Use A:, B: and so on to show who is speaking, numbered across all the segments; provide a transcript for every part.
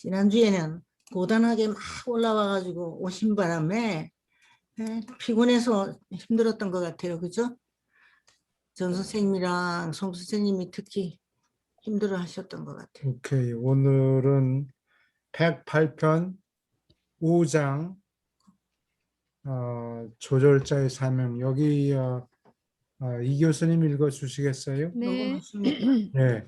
A: 지난주에는 고단하게 막 올라와가지고 오신 바람에 피곤해서 힘들었던 것 같아요. 그죠? 전 선생님이랑 송 선생님이 특히 힘들어 하셨던 것 같아요.
B: 오케이. 오늘은 108편 5장 조절자의 사명. 여기 이 교수님 읽어주시겠어요?
A: 너무
C: 네.
A: 많습니까?
B: 네.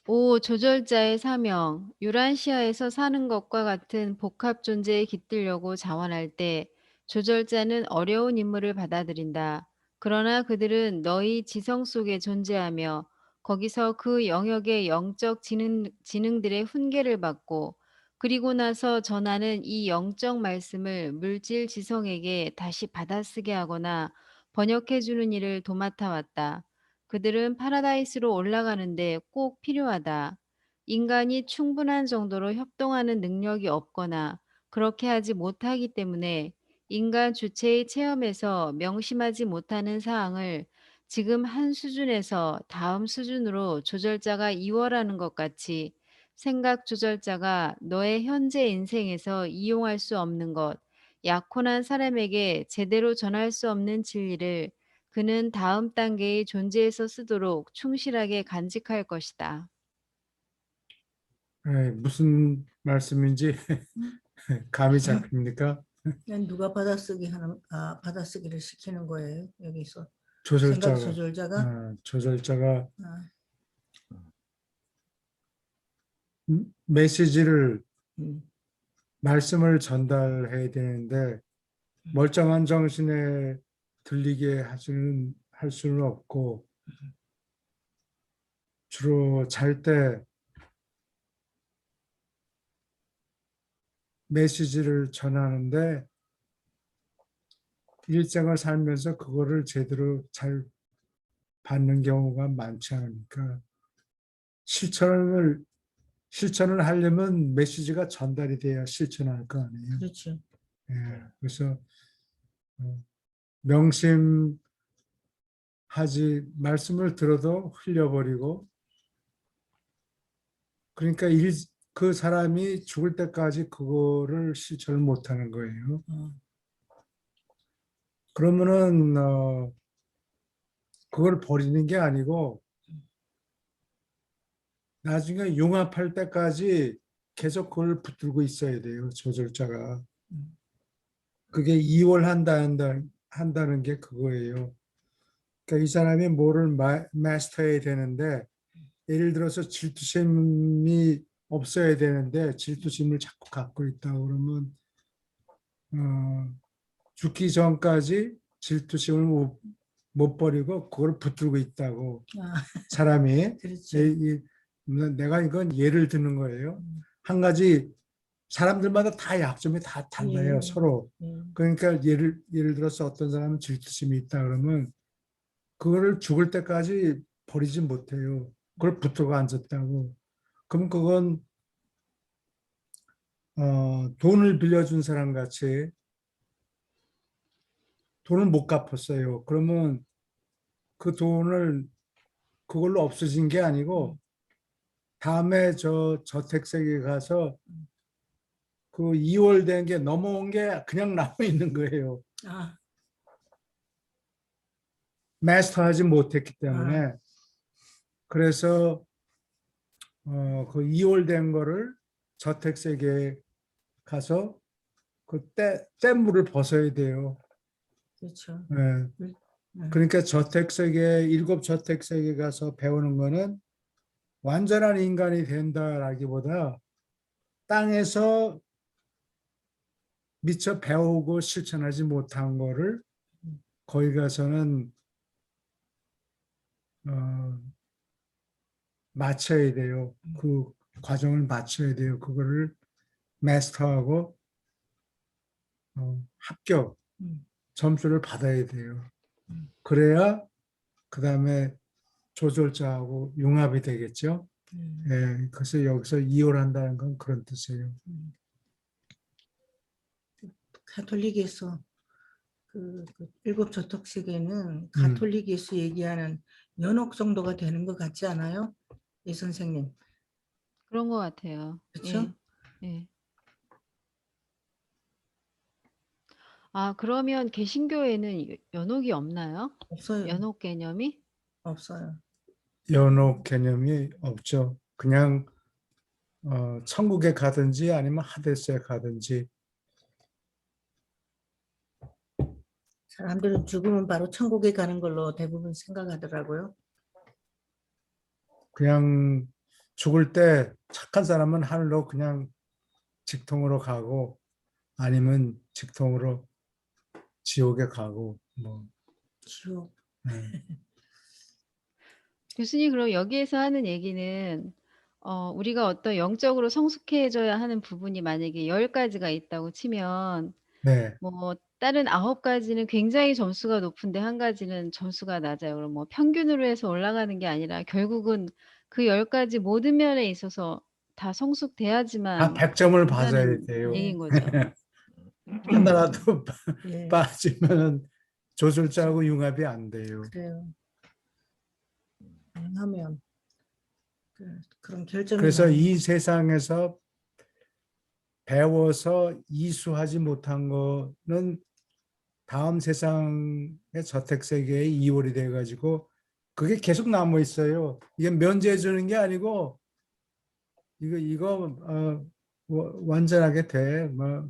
C: 5. 조절자의 사명. 유란시아에서 사는 것과 같은 복합 존재에 깃들려고 자원할 때 조절자는 어려운 임무를 받아들인다. 그러나 그들은 너희 지성 속에 존재하며 거기서 그 영역의 영적 지능들의 훈계를 받고 그리고 나서 전하는 이 영적 말씀을 물질 지성에게 다시 받아쓰게 하거나 번역해 주는 일을 도맡아 왔다. 그들은 파라다이스로 올라가는데 꼭 필요하다. 인간이 충분한 정도로 협동하는 능력이 없거나 그렇게 하지 못하기 때문에 인간 주체의 체험에서 명심하지 못하는 사항을 지금 한 수준에서 다음 수준으로 조절자가 이월하는 것 같이 생각 조절자가 너의 현재 인생에서 이용할 수 없는 것, 약혼한 사람에게 제대로 전할 수 없는 진리를 그는 다음 단계의 존재에서 쓰도록 충실하게 간직할 것이다.
B: 네, 무슨 말씀인지 감이 잡힙니까?
A: 누가 받아쓰기를 시키는 거예요. 여기서 생각
B: 조절자가
A: 조절자가
B: 조절자가
A: 아,
B: 메시지를
A: 음,
B: 말씀을 전달해야 되는데 멀쩡한 정신에 들리게 할 수는 없고 주로 잘 때 메시지를 전하는데 일생을 살면서 그거를 제대로 잘 받는 경우가 많지 않으니까 실천을 하려면 메시지가 전달이 돼야 실천할 거 아니에요.
A: 그렇죠.
B: 예, 그래서 명심하지 말씀을 들어도 흘려버리고 그러니까 그 사람이 죽을 때까지 그거를 실천을 못하는 거예요. 그러면은 그걸 버리는 게 아니고 나중에 융합할 때까지 계속 그걸 붙들고 있어야 돼요. 조절자가. 그게 한다는 게 그거예요. 그러니까 이 사람이 뭐를 마스터해야 되는데 예를 들어서 질투심이 없어야 되는데 질투심을 자꾸 갖고 있다 그러면 죽기 전까지 질투심을 못 버리고 그걸 붙들고 있다고 사람이
A: 그렇죠.
B: 내가 이건 예를 드는 거예요. 한 가지 사람들마다 다 약점이 다 달라요. 서로. 그러니까 예를 들어서 어떤 사람은 질투심이 있다 그러면 그거를 죽을 때까지 버리지 못해요. 그걸 붙들고 앉았다고. 그럼 그건 돈을 빌려준 사람 같이 돈을 못 갚았어요. 그러면 그 돈을 그걸로 없어진 게 아니고 다음에 저 저택세에 가서 그 2월 된 게 넘어온 게 그냥 남아 있는 거예요. 마스터하지 못했기 때문에. 그래서 그 2월 된 거를 저택세에 가서 그 뗏물을 벗어야 돼요.
A: 그렇죠.
B: 네. 그러니까 일곱 저택세계 가서 배우는 거는 완전한 인간이 된다라기보다 땅에서 미처 배우고 실천하지 못한 거를 거기 가서는 마쳐야 돼요. 그 과정을 마쳐야 돼요. 그거를 마스터하고 합격 점수를 받아야 돼요. 그래야 그 다음에 조절자하고 융합이 되겠죠. 예, 그래서 여기서 이혼한다는 건 그런 뜻이에요.
A: 가톨릭에서 그 일곱 저택세계는 가톨릭에서 얘기하는 연옥 정도가 되는 것 같지 않아요? 이 선생님.
C: 그런 것 같아요.
A: 그렇죠?
C: 예. 아, 그러면 개신교에는 연옥이 없나요?
A: 없어요.
C: 연옥 개념이?
A: 없어요.
B: 연옥 개념이 없죠. 그냥 천국에 가든지 아니면 하데스에 가든지.
A: 사람들은 죽으면 바로 천국에 가는 걸로 대부분 생각하더라고요.
B: 그냥 죽을 때 착한 사람은 하늘로 그냥 직통으로 가고 아니면 직통으로 지옥에 가고 뭐.
A: 지옥.
B: 네.
C: 교수님, 그럼 여기에서 하는 얘기는 우리가 어떤 영적으로 성숙해져야 하는 부분이 만약에 10가지가 있다고 치면
B: 네.
C: 뭐 다른 9가지는 굉장히 점수가 높은데 한 가지는 점수가 낮아요. 그럼 뭐 평균으로 해서 올라가는 게 아니라 결국은 그 10가지 모든 면에 있어서 다
B: 다
C: 성숙돼야지만
B: 100점을 받아야
C: 된다는
B: 돼요.
C: 얘기인 거죠.
B: 하나라도
A: 예,
B: 빠지면 조술자하고 융합이 안 돼요.
A: 그래요. 하면 그런 결점이
B: 그래서
A: 많아요.
B: 이 세상에서 배워서 이수하지 못한 거는 다음 세상의 저택 세계에 이월이 돼 가지고 그게 계속 남아 있어요. 이게 면제해 주는 게 아니고 이거 완전하게 돼. 뭐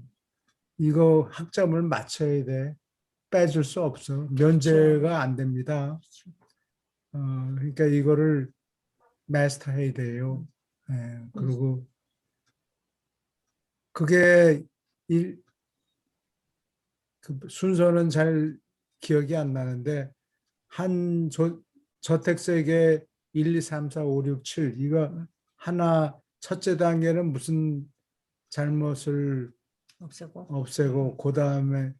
B: 이거 학점을 맞춰야 돼. 빼줄 수 없어. 면제가 안 됩니다. 그러니까 이거를 마스터해야 돼요. 예, 그리고 그게 그 순서는 잘 기억이 안 나는데 한 저택세계 1, 2, 3, 4, 5, 6, 7 이거 하나 첫째 단계는 무슨 잘못을
A: 없애고.
B: 없애고 그 다음에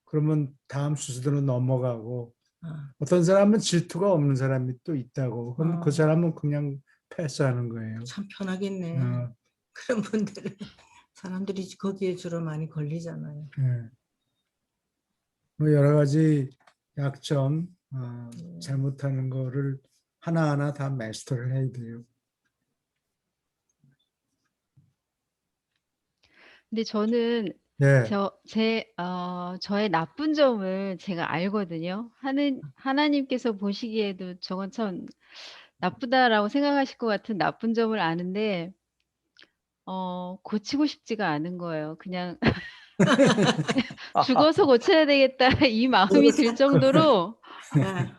B: 그러면 다음 순서대로 넘어가고
A: 아,
B: 어떤 사람은 질투가 없는 사람이 또 있다고 그럼 그 사람은 그냥 패스하는 거예요.
A: 참 편하겠네.
B: 어,
A: 그런 분들은 사람들이 거기에 주로 많이 걸리잖아요.
B: 예. 뭐 여러 가지 약점 잘못하는 거를 하나하나 다 마스터를 해야 돼요.
C: 근데 저는
B: 네.
C: 저의 나쁜 점을 제가 알거든요. 하나님께서 보시기에도 저건 참 나쁘다라고 생각하실 것 같은 나쁜 점을 아는데 고치고 싶지가 않은 거예요. 그냥 죽어서 고쳐야 되겠다 이 마음이 들 정도로
A: 네,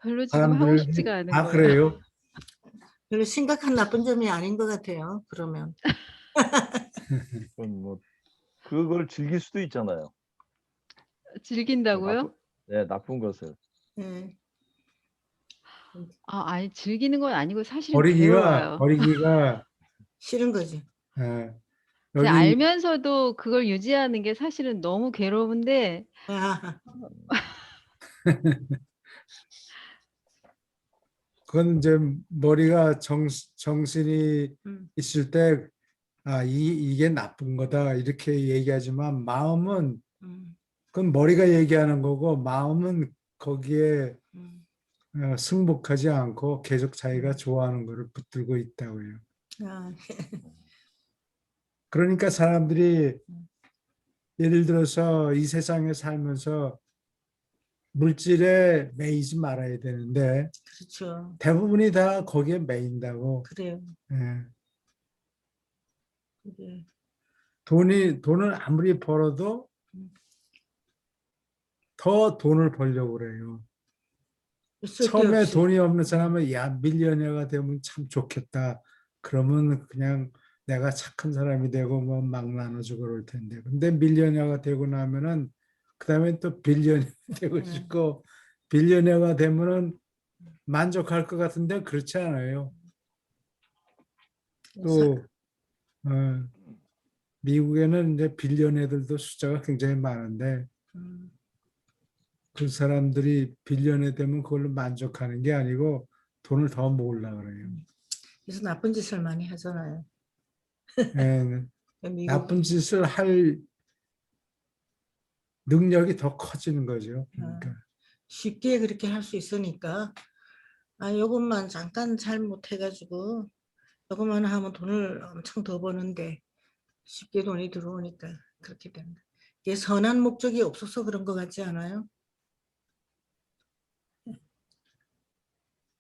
C: 별로 지금 하고
B: 사람들
C: 싶지가 않은
B: 다
C: 거예요.
B: 그래요.
A: 별로 심각한 나쁜 점이 아닌 것 같아요. 그러면
D: 그럼 뭐 그걸 즐길 수도 있잖아요. 그
C: 즐긴다고요?
D: 나쁜 것을.
A: 네,
C: 아니 즐기는 건 아니고 사실은 괴로워요.
B: 버리기가
A: 싫은 거지.
B: 예,
C: 제가
B: 여기
C: 알면서도 그걸 유지하는 게 사실은 너무 괴로운데
A: 아,
B: 그건 이제 머리가 정신이
A: 음,
B: 있을 때 이게 나쁜 거다 이렇게 얘기하지만 마음은
A: 음,
B: 그건 머리가 얘기하는 거고 마음은 거기에
A: 음.
B: 승복하지 않고 계속 자기가 좋아하는 거를 붙들고 있다고요.
A: 아,
B: 그러니까 사람들이 예를 들어서 이 세상에 살면서 물질에 매이지 말아야 되는데
A: 그렇죠.
B: 대부분이 다 거기에 매인다고.
A: 그래요.
B: 예.
A: 그게
B: 돈을 아무리 벌어도 더 돈을 벌려고 그래요. 처음에
A: 쓸데없이
B: 돈이 없는 사람은 야 밀리언어가 되면 참 좋겠다. 그러면 그냥 내가 착한 사람이 되고 뭐 막 나눠주고 그럴 텐데. 근데 밀리언어가 되고 나면은 그다음에 또 빌리언어가 되고 싶고 빌리언어가 되면은 만족할 것 같은데 그렇지 않아요. 또 미국에는 이제 빌리언어들도 숫자가 굉장히 많은데
A: 음,
B: 그 사람들이 빌리언어 되면 그걸로 만족하는 게 아니고 돈을 더 모으려고 그래요.
A: 그래서 나쁜 짓을 많이 하잖아요.
B: 예,
A: 미국
B: 나쁜 짓을 할 능력이 더 커지는 거죠. 그러니까
A: 쉽게 그렇게 할 수 있으니까 요것만 잠깐 잘못해가지고 조금만 하면 돈을 엄청 더 버는데 쉽게 돈이 들어오니까 그렇게 됩니다. 이게 선한 목적이 없어서 그런 것 같지 않아요?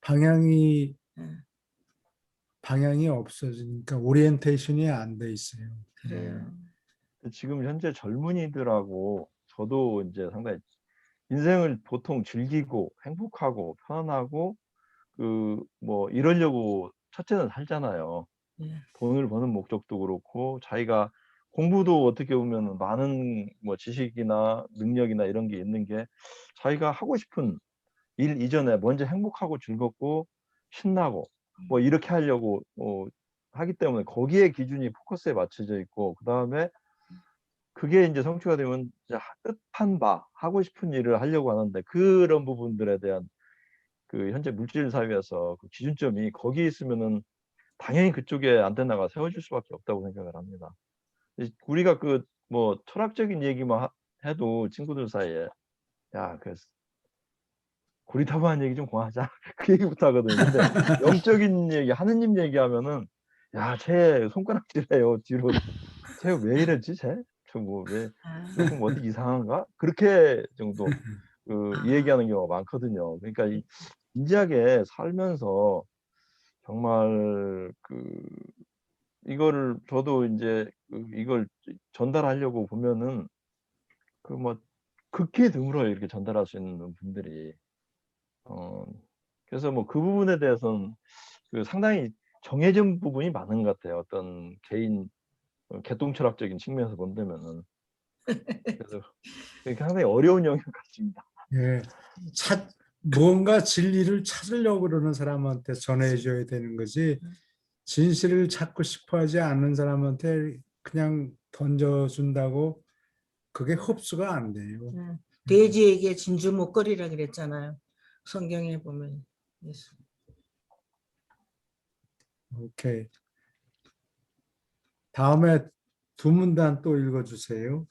B: 방향이
A: 예,
B: 방향이 없어지니까 오리엔테이션이 안 돼 있어요.
A: 그래요.
D: 지금 현재 젊은이들하고 저도 이제 상당히 인생을 보통 즐기고 행복하고 편안하고 그 뭐 이러려고 첫째는 살잖아요.
A: 예,
D: 돈을 버는 목적도 그렇고 자기가 공부도 어떻게 보면 많은 뭐 지식이나 능력이나 이런 게 있는 게 자기가 하고 싶은 일 이전에 먼저 행복하고 즐겁고 신나고 뭐 이렇게 하려고 하기 때문에 거기에 기준이 포커스에 맞춰져 있고 그다음에 그게 이제 성취가 되면 이제 뜻한 바 하고 싶은 일을 하려고 하는데 그런 부분들에 대한 그 현재 물질 사회에서 그 기준점이 거기 있으면은 당연히 그쪽에 안테나가 세워질 수밖에 없다고 생각을 합니다. 우리가 그 뭐 철학적인 얘기만 해도 친구들 사이에 야, 그 고리타분한 얘기 좀 그만하자. 그 얘기부터 하거든요. 근데 영적인 얘기, 하느님 얘기하면은 야, 쟤 손가락질해요. 뒤로. 쟤 왜 이러지? 쟤? 저 뭐 왜
A: 아,
D: 조금 어디 이상한가? 그렇게 정도 그
A: 아,
D: 얘기하는 경우가 많거든요. 그러니까 진지하게 살면서 정말 이거를 저도 이제 이걸 전달하려고 보면은 뭐 극히 드물어요. 이렇게 전달할 수 있는 분들이. 그래서 뭐 그 부분에 대해서는 상당히 정해진 부분이 많은 것 같아요. 어떤 개인 개똥철학적인 측면에서 본다면은. 그래서 그게 상당히 어려운 영역을 가집니다.
B: 예, 뭔가 진리를 찾으려고 그러는 사람한테 전해줘야 되는 거지. 진실을 찾고 싶어하지 않는 사람한테 그냥 던져준다고 그게 흡수가 안 돼요.
A: 돼지에게 진주 목걸이라 그랬잖아요. 성경에 보면. 예수.
B: 오케이. 다음에 두 문단 또 읽어주세요.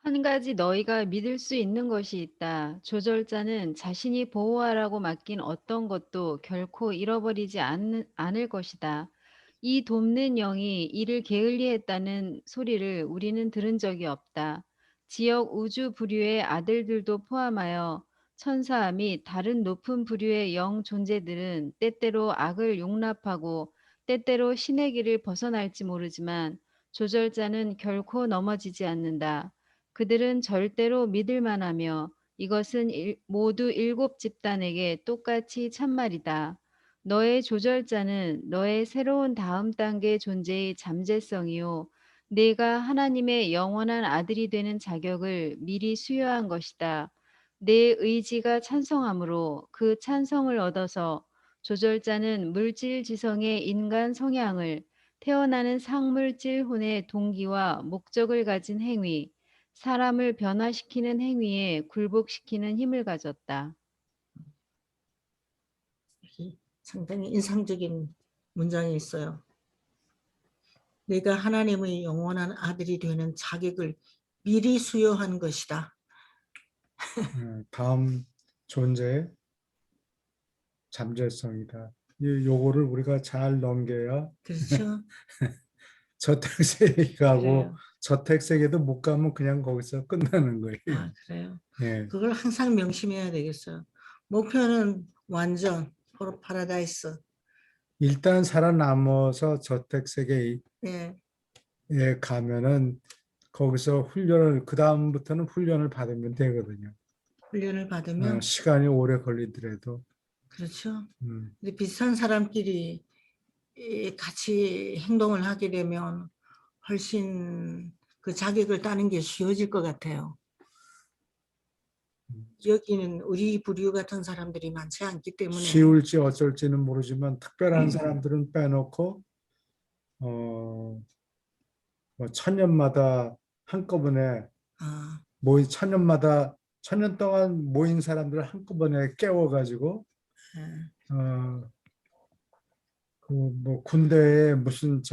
C: 한 가지 너희가 믿을 수 있는 것이 있다. 조절자는 자신이 보호하라고 맡긴 어떤 것도 결코 잃어버리지 않을 것이다. 이 돕는 영이 이를 게을리했다는 소리를 우리는 들은 적이 없다. 지역 우주 부류의 아들들도 포함하여 천사 및 다른 높은 부류의 영 존재들은 때때로 악을 용납하고 때때로 신의 길을 벗어날지 모르지만 조절자는 결코 넘어지지 않는다. 그들은 절대로 믿을 만하며 이것은 모두 일곱 집단에게 똑같이 참말이다. 너의 조절자는 너의 새로운 다음 단계 존재의 잠재성이요. 내가 하나님의 영원한 아들이 되는 자격을 미리 수여한 것이다. 내 의지가 찬성함으로 그 찬성을 얻어서 조절자는 물질 지성의 인간 성향을 태어나는 상물질 혼의 동기와 목적을 가진 행위, 사람을 변화시키는 행위에 굴복시키는 힘을 가졌다.
A: 상당히 인상적인 문장이 있어요. 내가 하나님의 영원한 아들이 되는 자격을 미리 수여한 것이다.
B: 다음 존재의 잠재성이다. 요거를 우리가 잘 넘겨야
A: 그렇죠?
B: 저택세 가고
A: 그래요.
B: 저택세계도 못 가면 그냥 거기서 끝나는 거예요.
A: 아, 그래요.
B: 예.
A: 그걸 항상 명심해야 되겠어요. 목표는 완전 파라다이스.
B: 일단 살아남아서 저택세계에
A: 예,
B: 가면은 거기서 그 다음부터는 훈련을 받으면 되거든요.
A: 훈련을 받으면
B: 시간이 오래 걸리더라도.
A: 그렇죠.
B: 음.
A: 근데 비슷한 사람끼리 같이 행동을 하게 되면 훨씬 그 자격을 따는 게 쉬워질 것 같아요. 여기는 우리 부류 같은 사람들이 많지 않기 때문에
B: 쉬울지 어쩔지는 모르지만 특별한 사람들은 빼놓고 뭐 천년마다 한꺼번에
A: 아,
B: 천년 동안 모인 사람들을 한꺼번에 깨워가지고
A: 예,
B: 뭐 군대에 무슨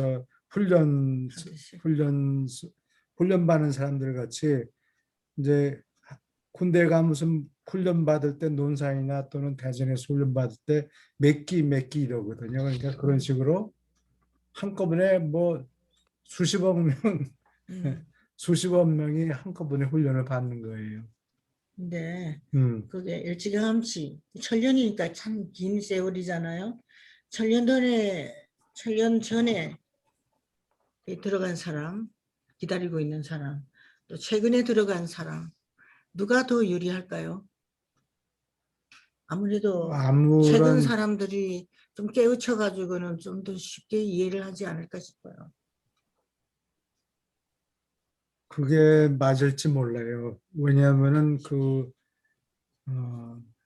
A: 하듯이.
B: 훈련 받는 사람들 같이 이제 군대 가 무슨 훈련 받을 때 논산이나 또는 대전에서 훈련 받을 때 몇 기 이러거든요. 그러니까 그런 식으로 한꺼번에 뭐 수십억 명,
A: 음.
B: 수십억 명이 한꺼번에 훈련을 받는 거예요.
A: 근데 그게 일찌감치 천년이니까 참 긴 세월이잖아요. 천년 전에 들어간 사람, 기다리고 있는 사람, 또 최근에 들어간 사람, 누가 더 유리할까요? 아무래도 최근
B: 아무런
A: 사람들이 좀 깨우쳐가지고는 좀 더 쉽게 이해를 하지 않을까 싶어요.
B: 그게 맞을지 몰라요. 왜냐하면은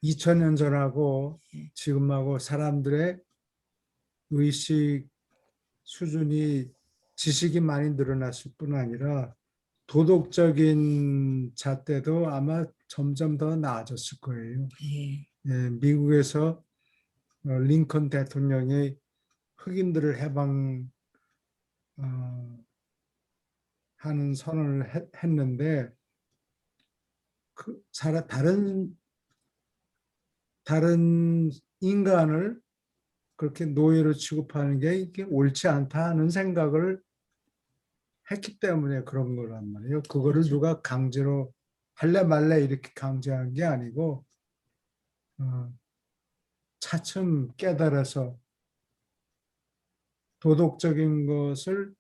B: 2000년 전하고 지금하고 사람들의 의식 수준이 지식이 많이 늘어났을 뿐 아니라 도덕적인 잣대도 아마 점점 더 나아졌을 거예요.
A: 예.
B: 예, 미국에서 링컨 대통령이 흑인들을 해방 하는 선언을 했는데 다른 인간을 그렇게 노예로 취급하는 게 이게 옳지 않다 하는 생각을 했기 때문에 그런 거란 말이에요. 그거를
A: 그렇죠.
B: 누가 강제로 할래 말래 이렇게 강제한 게 아니고 차츰 깨달아서 도덕적인 것을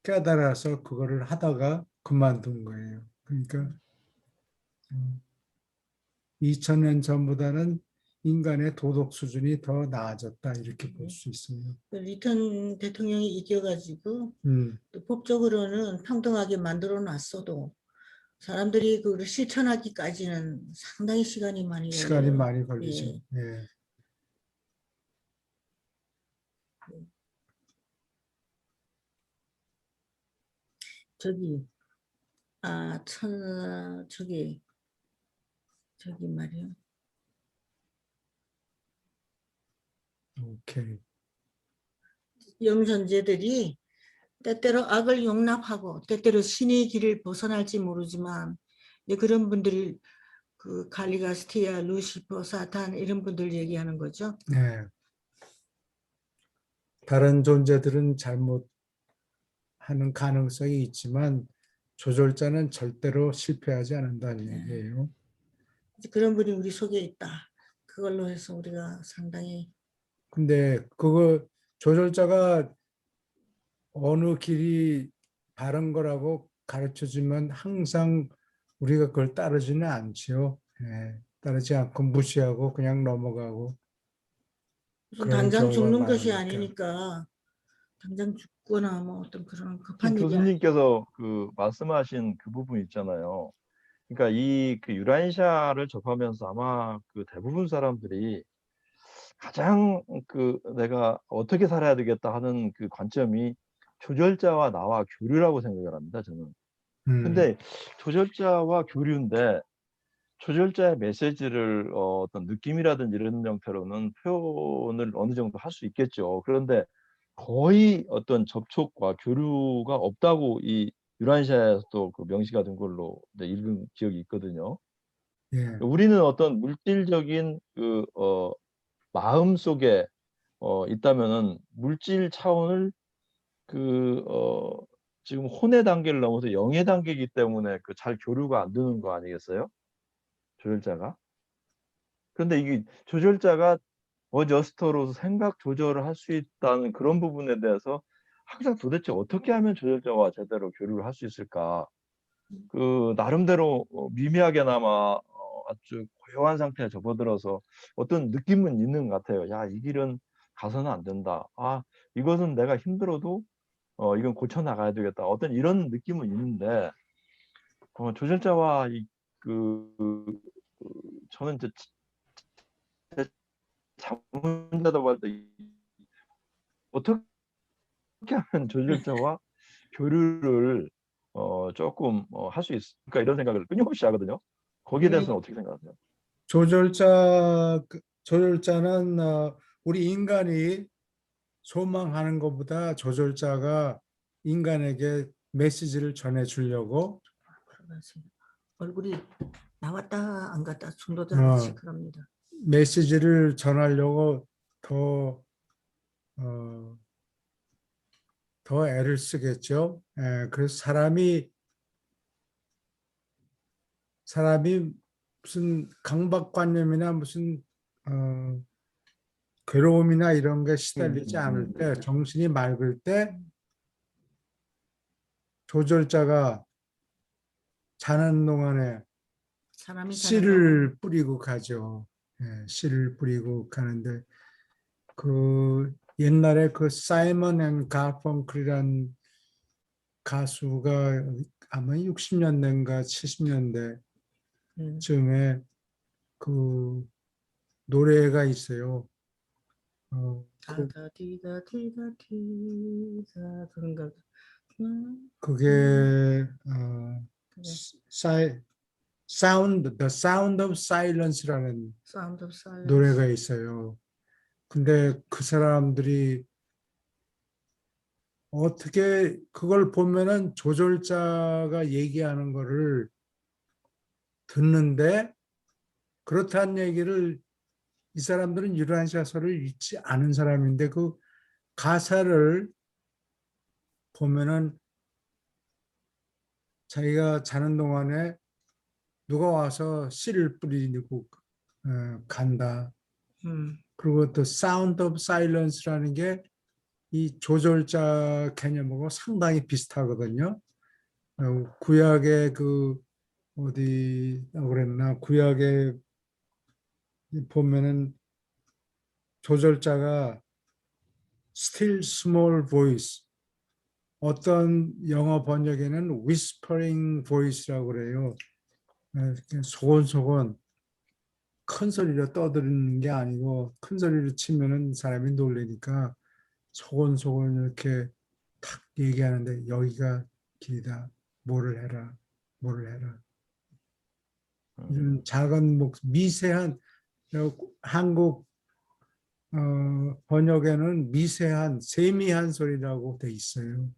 B: 깨달아서 그거를 하다가 그만둔 거예요. 그러니까 2000년 전보다는 인간의 도덕 수준이 더 나아졌다 이렇게 볼 수 있어요.
A: 그 리턴 대통령이 이겨가지고
B: 음,
A: 또 법적으로는 평등하게 만들어 놨어도 사람들이 그걸 실천하기까지는 상당히 시간이 많이
B: 시간이
A: 걸려요.
B: 많이 걸리죠.
A: 예.
B: 예.
A: 저기 저기 말이요.
B: 오케이.
A: 영존재들이 때때로 악을 용납하고 때때로 신의 길을 벗어날지 모르지만 그런 분들이 그 갈리가스티아, 루시퍼, 사탄 이런 분들 얘기하는 거죠.
B: 네. 다른 존재들은 잘못하는 가능성이 있지만 조절자는 절대로 실패하지 않는다는
A: 네.
B: 얘기예요.
A: 그런 분이 우리 속에 있다. 그걸로 해서 우리가 상당히
B: 근데 그거 조절자가 어느 길이 바른 거라고 가르쳐주면 항상 우리가 그걸 따르지는 않지요. 예, 따르지 않고 무시하고 그냥 넘어가고
A: 무슨
B: 그러는
A: 당장
B: 경우가
A: 죽는 것이
B: 많으니까.
A: 아니니까 당장 죽거나 뭐 어떤 그런
D: 그
A: 급한 일이
D: 교수님께서 그 말씀하신 그 부분 있잖아요. 그러니까 이 그 유라시아를 접하면서 아마 그 대부분 사람들이 가장 그 내가 어떻게 살아야 되겠다 하는 그 관점이 조절자와 나와 교류라고 생각을 합니다, 저는. 근데 조절자와 교류인데 조절자의 메시지를 어떤 느낌이라든지 이런 형태로는 표현을 어느 정도 할 수 있겠죠. 그런데 거의 어떤 접촉과 교류가 없다고 이 유란시아에서도 그 명시가 된 걸로 읽은 기억이 있거든요.
B: 예,
D: 우리는 어떤 물질적인 마음 속에 있다면은 물질 차원을 지금 혼의 단계를 넘어서 영의 단계이기 때문에 그 잘 교류가 안 되는 거 아니겠어요? 조절자가. 그런데 이게 조절자가 어저스터로서 생각 조절을 할 수 있다는 그런 부분에 대해서 항상 도대체 어떻게 하면 조절자와 제대로 교류를 할 수 있을까? 그 나름대로 미미하게나마 아주 고요한 상태에 접어들어서 어떤 느낌은 있는 것 같아요. 야, 이 길은 가서는 안 된다. 아, 이것은 내가 힘들어도 이건 고쳐 나가야 되겠다. 어떤 이런 느낌은 있는데 조절자와 저는 이제 자문자라고 할 때 어떻게 하면 조절자와 교류를 조금 할 수 있을까 이런 생각을 끊임없이 하거든요. 거기에 대해서는 어떻게 생각하세요?
B: 조절자는 우리 인간이 소망하는 것보다 조절자가 인간에게 메시지를 전해주려고
A: 얼굴이 나왔다 안 갔다 중도자같이 그럽니다.
B: 메시지를 전하려고 더 더 애를 쓰겠죠. 그래서 사람이 무슨 강박관념이나 무슨 괴로움이나 이런 게 시달리지 않을 때, 정신이 맑을 때 조절자가 자는 동안에
A: 사람이 자는
B: 씨를 뿌리고 가죠. 씨를 뿌리고 가는데 그 옛날에 그 사이먼 앤 가펑클이란 가수가 아마 60년대인가 70년대
A: 동안
B: 쯤에 그 노래가 있어요. 그,
A: 다다디다디다디다 그런가.
B: 그게
A: 그래.
B: The Sound of Silence라는
A: Sound of Silence.
B: 노래가 있어요. 근데 그 사람들이 어떻게 그걸 보면은 조절자가 얘기하는 거를 듣는데 그렇다는 얘기를 이 사람들은 유라시아서를 읽지 않은 사람인데 그 가사를 보면은 자기가 자는 동안에 누가 와서 씨를 뿌리고 간다. 그리고 또 Sound of Silence라는 게 이 조절자 개념하고 상당히 비슷하거든요. 구약의 그 어디 그랬나 구약에 보면은 조절자가 still small voice, 어떤 영어 번역에는 whispering voice라고 그래요. 소곤소곤 큰 소리로 떠드는 게 아니고 큰 소리로 치면은 사람이 놀라니까 소곤소곤 이렇게 탁 얘기하는데 여기가 길이다. 뭐를 해라. 뭐를 해라. 이런 작은 미세한 한국 번역에는 미세한 세미한 소리라고 돼 있어요.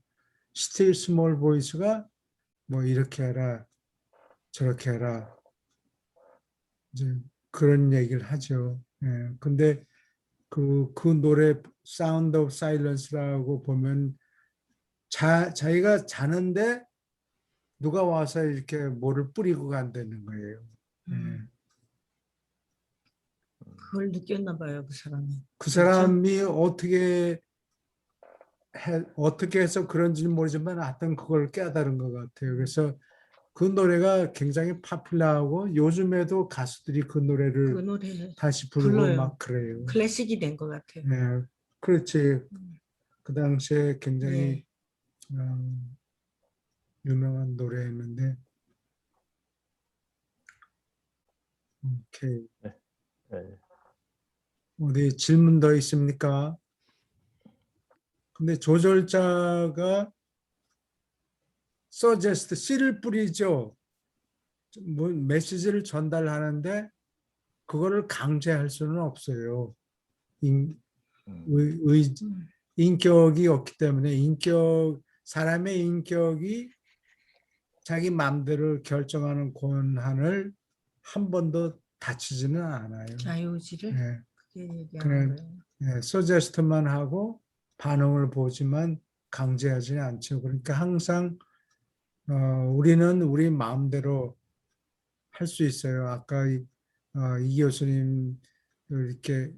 B: Still small voice가 뭐 이렇게 해라 저렇게 해라 이제 그런 얘기를 하죠. 근데 그 노래 Sound of Silence라고 보면 자기가 자는데 누가 와서 이렇게 뭐를 뿌리고 간다는 거예요.
A: 그걸 느꼈나 봐요, 그 사람이.
B: 그 사람이 어떻게 해서 그런지는 모르지만 하여튼 그걸 깨달은 것 같아요. 그래서 그 노래가 굉장히 파퓰러하고 요즘에도 가수들이 그
A: 그
B: 노래를
A: 노래
B: 다시 부르고
A: 불러요.
B: 막 그래요.
A: 클래식이 된 것 같아요.
B: 네, 그렇지. 그 당시에 굉장히
A: 네.
B: 유명한 노래였는데. 오케이.
D: 네.
B: 어디 질문 더 있습니까? 근데 조절자가 suggest, 씨를 뿌리죠. 뭐 메시지를 전달하는데 그거를 강제할 수는 없어요. 인격이 없기 때문에 사람의 인격이 자기 마음대로 결정하는 권한을 한 번도 다치지는 않아요.
A: 자유의지를
B: 네.
A: 그게 얘기하는
B: 그냥
A: 거예요.
B: 서제스트만 하고 반응을 보지만 강제하지는 않죠. 그러니까 항상 우리는 우리 마음대로 할 수 있어요. 아까 이 교수님 이렇게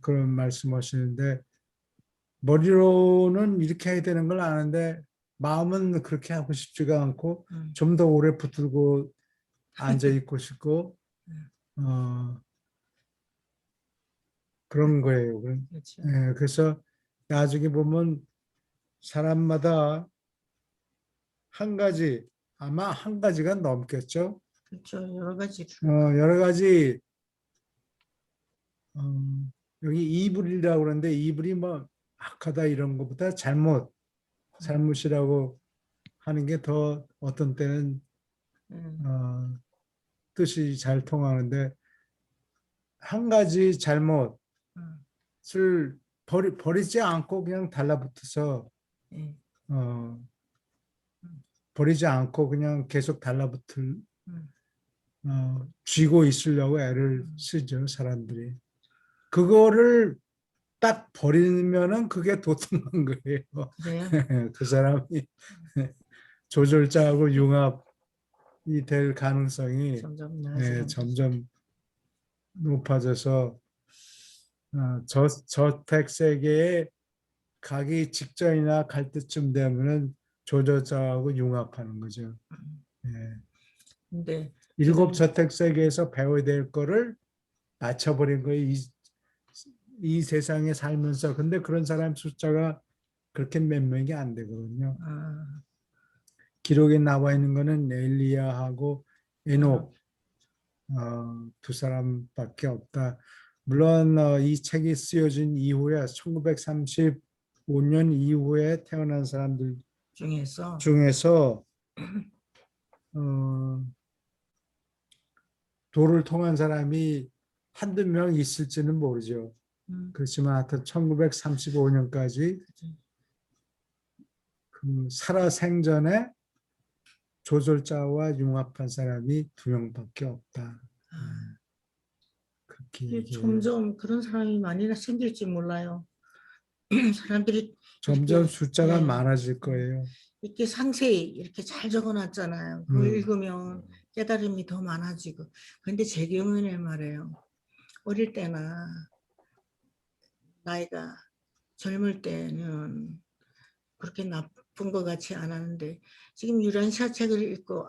B: 그런 말씀하시는데 머리로는 이렇게 해야 되는 걸 아는데 마음은 그렇게 하고 싶지가 않고 좀 더 오래 붙들고 앉아 있고 싶고 그런 거예요.
A: 그렇죠.
B: 그래서 나중에 보면 사람마다 아마 한 가지가 넘겠죠.
A: 그렇죠. 여러 가지.
B: 여러 가지 여기 이불이라고 그러는데 이불이 뭐 악하다 이런 것보다 잘못이라고 하는 게 더 어떤 때는 뜻이 잘 통하는데 한 가지 잘못을 버리지 않고 그냥 달라붙어서 버리지 않고 그냥 계속 달라붙을 쥐고 있으려고 애를 쓰죠, 사람들이. 그거를 딱 버리면은 그게 도통한 거예요.
A: 그래요?
B: 그 사람이 조절자하고 융합이 될 가능성이
A: 점점 나아지는 거죠.
B: 점점 높아져서 저택 세계에 가기 직전이나 갈 때쯤 되면은 조절자하고 융합하는 거죠. 예.
A: 근데
B: 일곱
A: 지금
B: 저택 세계에서 배워야 될 거를 맞춰버린 거예요. 이 세상에 살면서. 근데 그런 사람 숫자가 그렇게 몇 명이 안 되거든요.
A: 아,
B: 기록에 나와 있는 거는 엘리야하고 에녹 두 사람밖에 없다. 물론 이 책이 쓰여진 이후에 1935년 이후에 태어난 사람들
A: 중에서
B: 중에서 도를 통한 사람이 한두 명 있을지는 모르죠. 그렇지만 하여튼 1935년까지 그 살아생전에 조절자와 융합한 사람이 2명밖에 없다. 그렇게
A: 이게
B: 얘기해요.
A: 점점 그런 사람이 많이 생길지 몰라요. 사람들이
B: 점점
A: 이렇게
B: 숫자가
A: 네,
B: 많아질 거예요.
A: 이렇게 상세히 이렇게 잘 적어놨잖아요. 그거
B: 음.
A: 읽으면 깨달음이 더 많아지고. 근데 제 경우는 말이에요. 어릴 때나 나이가 젊을 때는 그렇게 나쁜 것 같지 않았는데 지금 유란시아 책을 읽고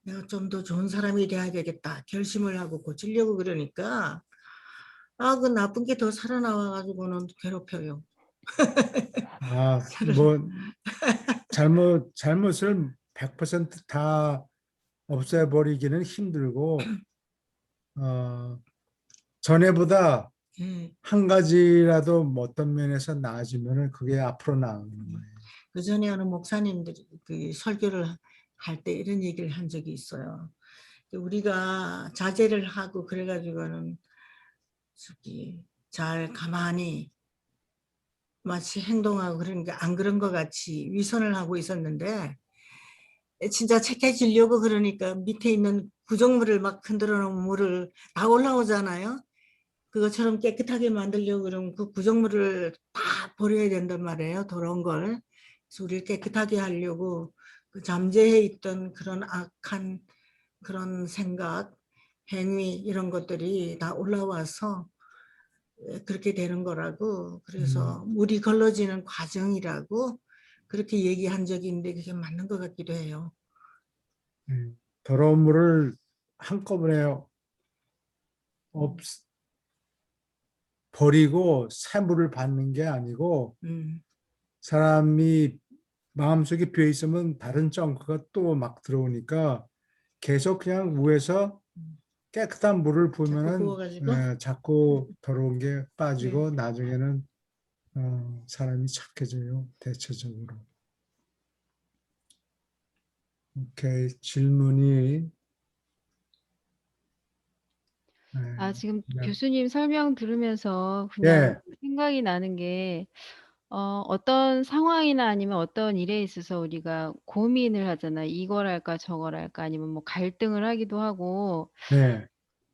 A: 내가 좀 더 좋은 사람이 돼야 되겠다 결심을 하고 고치려고 그러니까 그 나쁜 게 더 살아나와가지고는 괴롭혀요.
B: 뭐 잘못을 100%다 없애버리기는 힘들고 전에보다
A: 예.
B: 한 가지라도 뭐 어떤 면에서 나아지면은 그게 앞으로 나가는 거예요.
A: 그 전에 어느 목사님들이 그 설교를 할 때 이런 얘기를 한 적이 있어요. 우리가 자제를 하고 그래가지고는 저기 잘 가만히 마치 행동하고 그러니까 안 그런 것 같이 위선을 하고 있었는데 진짜 착해지려고 그러니까 밑에 있는 구정물을 막 흔들어 놓은 물을 다 올라오잖아요. 그것처럼 깨끗하게 만들려고 그러면 그 구정물을 다 버려야 된단 말이에요. 더러운 걸. 그래서 우리를 깨끗하게 하려고 그 잠재해 있던 그런 악한 그런 생각, 행위 이런 것들이 다 올라와서 그렇게 되는 거라고. 그래서 물이 걸러지는 과정이라고 그렇게 얘기한 적이 있는데 그게 맞는 것 같기도 해요.
B: 더러운 물을 한꺼번에 버리고 새 물을 받는 게 아니고 사람이 마음속에 비어 있으면 다른 정크가 또 막 들어오니까 계속 그냥 위에서 깨끗한 물을
A: 자꾸
B: 부으면은
A: 부어가지고
B: 자꾸 더러운 게
A: 네.
B: 빠지고 나중에는 사람이 착해져요. 대체적으로. 오케이. 질문이
C: 지금
B: 네.
C: 교수님 설명 들으면서 그냥
B: 예,
C: 생각이 나는 게 어떤 상황이나 아니면 어떤 일에 있어서 우리가 고민을 하잖아요. 이걸 할까 저걸 할까 아니면 뭐 갈등을 하기도 하고
B: 네,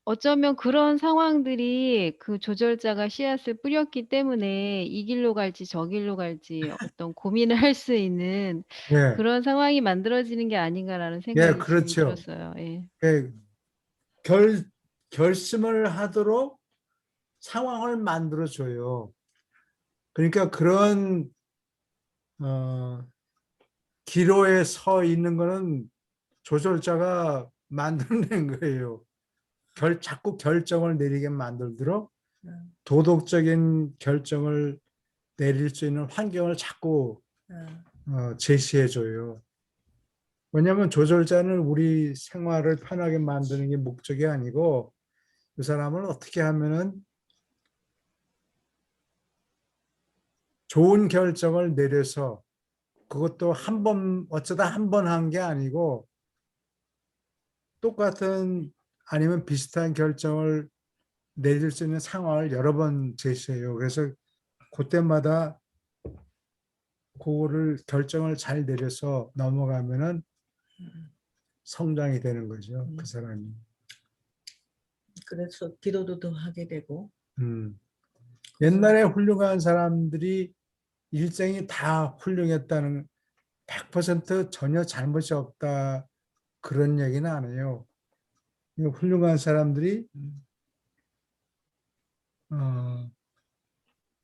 C: 어쩌면 그런 상황들이 그 조절자가 씨앗을 뿌렸기 때문에 이 길로 갈지 저 길로 갈지 어떤 고민을 할 수 있는
B: 예,
C: 그런 상황이 만들어지는 게 아닌가라는
B: 예,
C: 생각이 지금
B: 그렇죠.
C: 들었어요. 예.
B: 예, 결심을 하도록 상황을 만들어줘요. 그러니까 그런 기로에 서 있는 거는 조절자가 만들어낸 거예요. 자꾸 결정을 내리게 만들도록 도덕적인 결정을 내릴 수 있는 환경을 자꾸 제시해줘요. 왜냐하면 조절자는 우리 생활을 편하게 만드는 게 목적이 아니고 그 사람을 어떻게 하면은 좋은 결정을 내려서 그것도 어쩌다 한 번 한 게 아니고 똑같은 아니면 비슷한 결정을 내릴 수 있는 상황을 여러 번 제시해요. 그래서 그때마다 그거를 결정을 잘 내려서 넘어가면은 성장이 되는 거죠. 그 사람이.
A: 그래서 기도도 더 하게 되고
B: 음. 옛날에 훌륭한 사람들이 일생이 다 훌륭했다는 100% 전혀 잘못이 없다 그런 얘기는 안 해요. 이 훌륭한 사람들이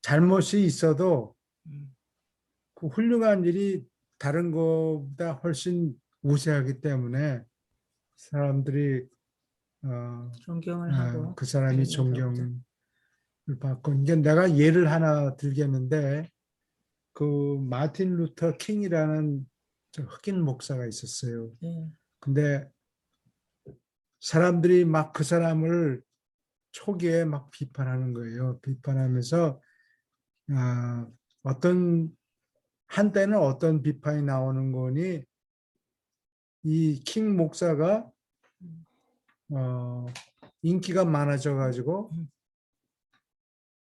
B: 잘못이 있어도 그 훌륭한 일이 다른 것보다 훨씬 우세하기 때문에 사람들이
A: 존경을 하고
B: 그 사람이
A: 그런 얘기가
B: 존경을 받고 이게 내가 예를 하나 들겠는데 그 마틴 루터 킹이라는 저 흑인 목사가 있었어요.
A: 네.
B: 근데 사람들이 막 그 사람을 초기에 막 비판하는 거예요. 비판하면서 어떤 한때는 어떤 비판이 나오는 거니 이 킹 목사가 인기가 많아져 가지고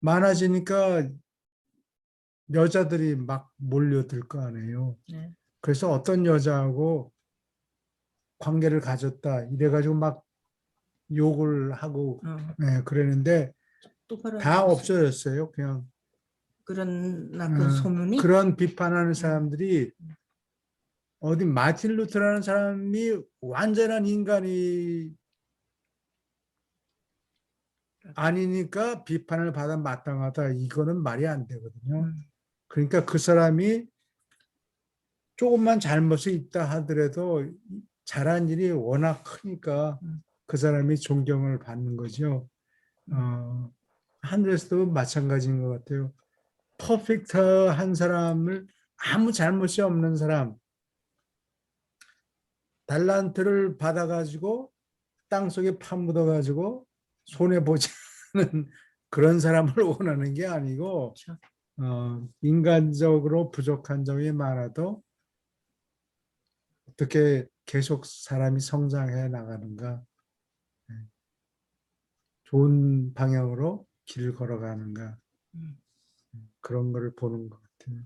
B: 많아지니까 여자들이 막 몰려들 거 아니에요.
A: 네.
B: 그래서 어떤 여자하고 관계를 가졌다 이래가지고 막 욕을 하고 그랬는데
A: 똑바로
B: 다
A: 알고 있어요.
B: 없어졌어요. 그냥
A: 그런 나쁜 소문이
B: 그런 비판하는 사람들이 어디 마틴 루터라는 사람이 완전한 인간이 아니니까 비판을 받아 마땅하다. 이거는 말이 안 되거든요. 그러니까 그 사람이 조금만 잘못이 있다 하더라도 잘한 일이 워낙 크니까 그 사람이 존경을 받는 거죠. 하늘에서도 마찬가지인 것 같아요. 퍼펙트한 사람을 아무 잘못이 없는 사람, 달란트를 받아가지고 땅속에 파묻어가지고 손해보지 않는 그런 사람을 원하는 게 아니고
A: 그렇죠.
B: 인간적으로 부족한 점이 많아도 어떻게 계속 사람이 성장해 나가는가, 좋은 방향으로 길을 걸어가는가 그런 거를 보는 것 같아요.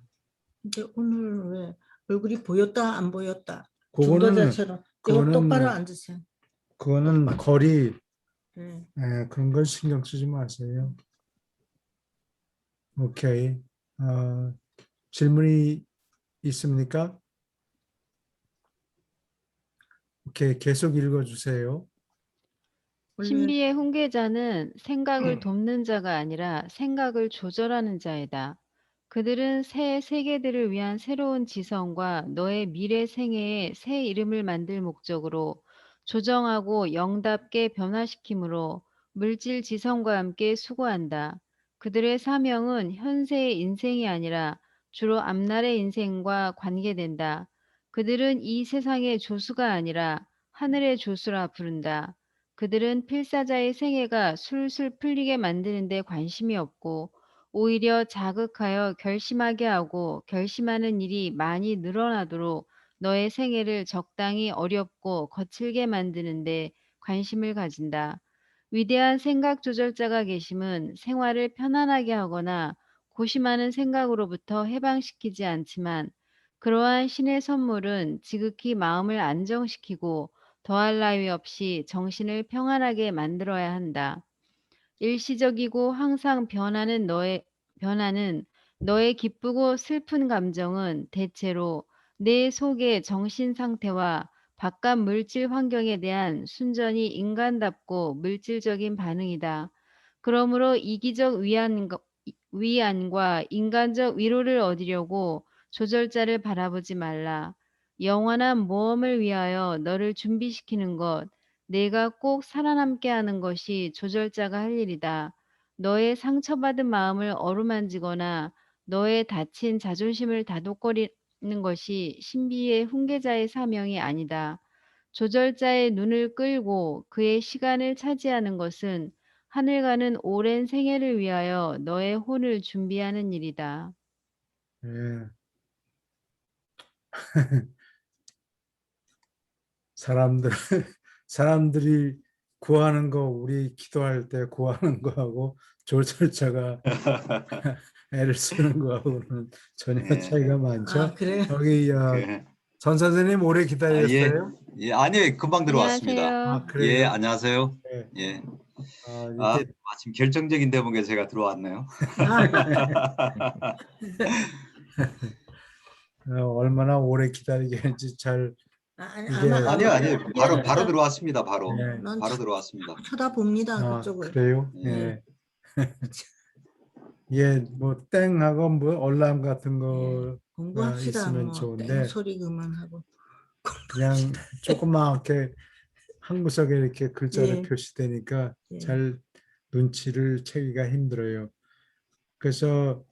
A: 근데 오늘 왜 얼굴이 보였다 안 보였다
B: 그거는
A: 중도자처럼 이거 똑바로
B: 그거는
A: 앉으세요.
B: 그거는 거리
A: 네.
B: 그런 걸 신경 쓰지 마세요. 오케이. 질문이 있습니까? 오케이. 계속 읽어주세요.
A: 원래
C: 신비의 훈계자는 생각을 돕는 자가 아니라 생각을 조절하는 자이다. 그들은 새 세계들을 위한 새로운 지성과 너의 미래 생애에 새 이름을 만들 목적으로 조정하고 영답게 변화시키므로 물질 지성과 함께 수고한다. 그들의 사명은 현세의 인생이 아니라 주로 앞날의 인생과 관계된다. 그들은 이 세상의 조수가 아니라 하늘의 조수라 부른다. 그들은 필사자의 생애가 술술 풀리게 만드는 데 관심이 없고 오히려 자극하여 결심하게 하고 결심하는 일이 많이 늘어나도록 너의 생애를 적당히 어렵고 거칠게 만드는 데 관심을 가진다. 위대한 생각 조절자가 계심은 생활을 편안하게 하거나 고심하는 생각으로부터 해방시키지 않지만 그러한 신의 선물은 지극히 마음을 안정시키고 더할 나위 없이 정신을 평안하게 만들어야 한다. 일시적이고 항상 변하는 너의 기쁘고 슬픈 감정은 대체로 내 속의 정신 상태와 바깥 물질 환경에 대한 순전히 인간답고 물질적인 반응이다. 그러므로 이기적 위안과 인간적 위로를 얻으려고 조절자를 바라보지 말라. 영원한 모험을 위하여 너를 준비시키는 것, 내가 꼭 살아남게 하는 것이 조절자가 할 일이다. 너의 상처받은 마음을 어루만지거나 너의 다친 자존심을 다독거리는 것이 신비의 훈계자의 사명이 아니다. 조절자의 눈을 끌고 그의 시간을 차지하는 것은 하늘가는 오랜 생애를 위하여 너의 혼을 준비하는 일이다.
B: 예. 사람들이 구하는 거 우리 기도할 때 구하는 거하고 조절자가 애를 쓰는 거하고는 전혀
E: 예.
B: 차이가 많죠.
A: 아 그래요?
B: 여기
E: 그,
B: 전 선생님 오래
E: 예,
B: 기다렸어요.
E: 예, 아니요, 금방 들어왔습니다.
C: 안녕하세요.
B: 아
E: 예,
B: 그래요?
E: 안녕하세요.
B: 네.
E: 예,
B: 이게
E: 마침 결정적인 대목에 제가 들어왔네요.
B: 얼마나 오래 기다리게 했는지 잘 이게
E: 아니요, 아니요. 바로
A: 미안합니다.
E: 들어왔습니다. 바로
B: 네.
A: 난
E: 바로 들어왔습니다.
A: 쳐다봅니다. 그쪽을.
B: 그래요?
A: 예.
B: 예, 뭐 땡하고 뭐 얼람 같은 거가
A: 공부합시다.
B: 있으면
A: 뭐
B: 좋은데
A: 땡소리 그만하고.
B: 그냥 조그맣게 한 구석에 이렇게 글자로
A: 예.
B: 표시되니까
A: 예.
B: 잘 눈치를 채기가 힘들어요. 그래서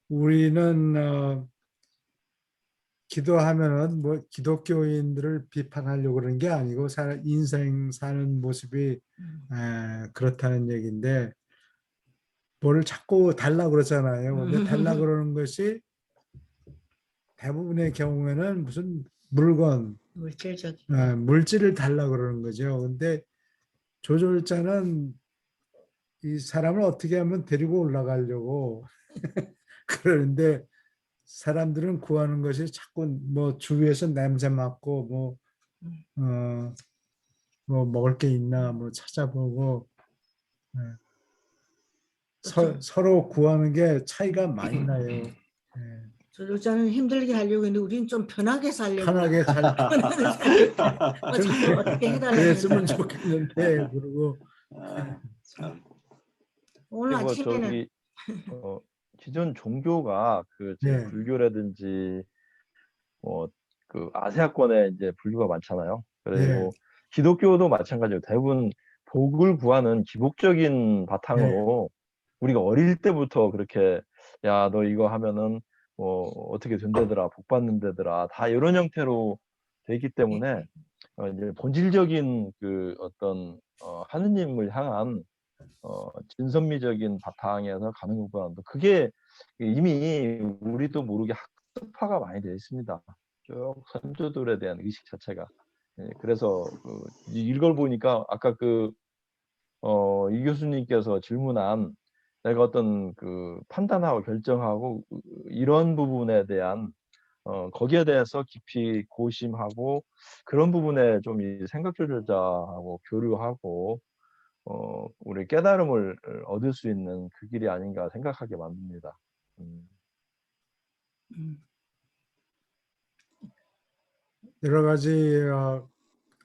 B: 우리는 기도하면은 뭐 기독교인들을 비판하려고 그러는 게 아니고 인생 사는 모습이 그렇다는 얘기인데 뭘 자꾸 달라 그러잖아요. 근데 달라 그러는 것이 대부분의 경우에는 무슨 물건,
A: 물질적.
B: 물질을 달라 그러는 거죠. 근데 조절자는 이 사람을 어떻게 하면 데리고 올라가려고 그러는데 사람들은 구하는 것이 자꾸 뭐 주위에서 냄새 맡고 뭐 먹을 게 있나 뭐 찾아보고 서로 구하는 게 차이가 많이 나요. 예.
A: 조절자는 힘들게 하려고 했는데 우리는 좀 편하게 살려고.
B: 편하게 살
A: 편하게 살려고. 자꾸 어떻게 해달라고.
B: 그랬으면 좋겠는데 그리고
E: 참.
A: 오늘
D: 뭐
A: 아침에는
D: 저기 기존 종교가
B: 네.
D: 불교라든지 뭐 그 아시아권에 이제 불교가 많잖아요. 그리고 기독교도 마찬가지예요. 대부분 복을 구하는 기복적인 바탕으로 우리가 어릴 때부터 그렇게 야, 너 이거 하면은 뭐 어떻게 된다더라, 복 받는다더라, 다 이런 형태로 되기 때문에 이제 본질적인 그 어떤 하느님을 향한 진선미적인 바탕에서 가는 것보다는 그게 이미 우리도 모르게 학습화가 많이 되어 있습니다. 쭉 선조들에 대한 의식 자체가. 예, 그래서 이걸 보니까 아까 이 교수님께서 질문한 내가 어떤 판단하고 결정하고 이런 부분에 대한 거기에 대해서 깊이 고심하고 그런 부분에 좀 이 생각 조절자하고 교류하고 우리 깨달음을 얻을 수 있는 그 길이 아닌가 생각하게 만듭니다.
B: 여러 가지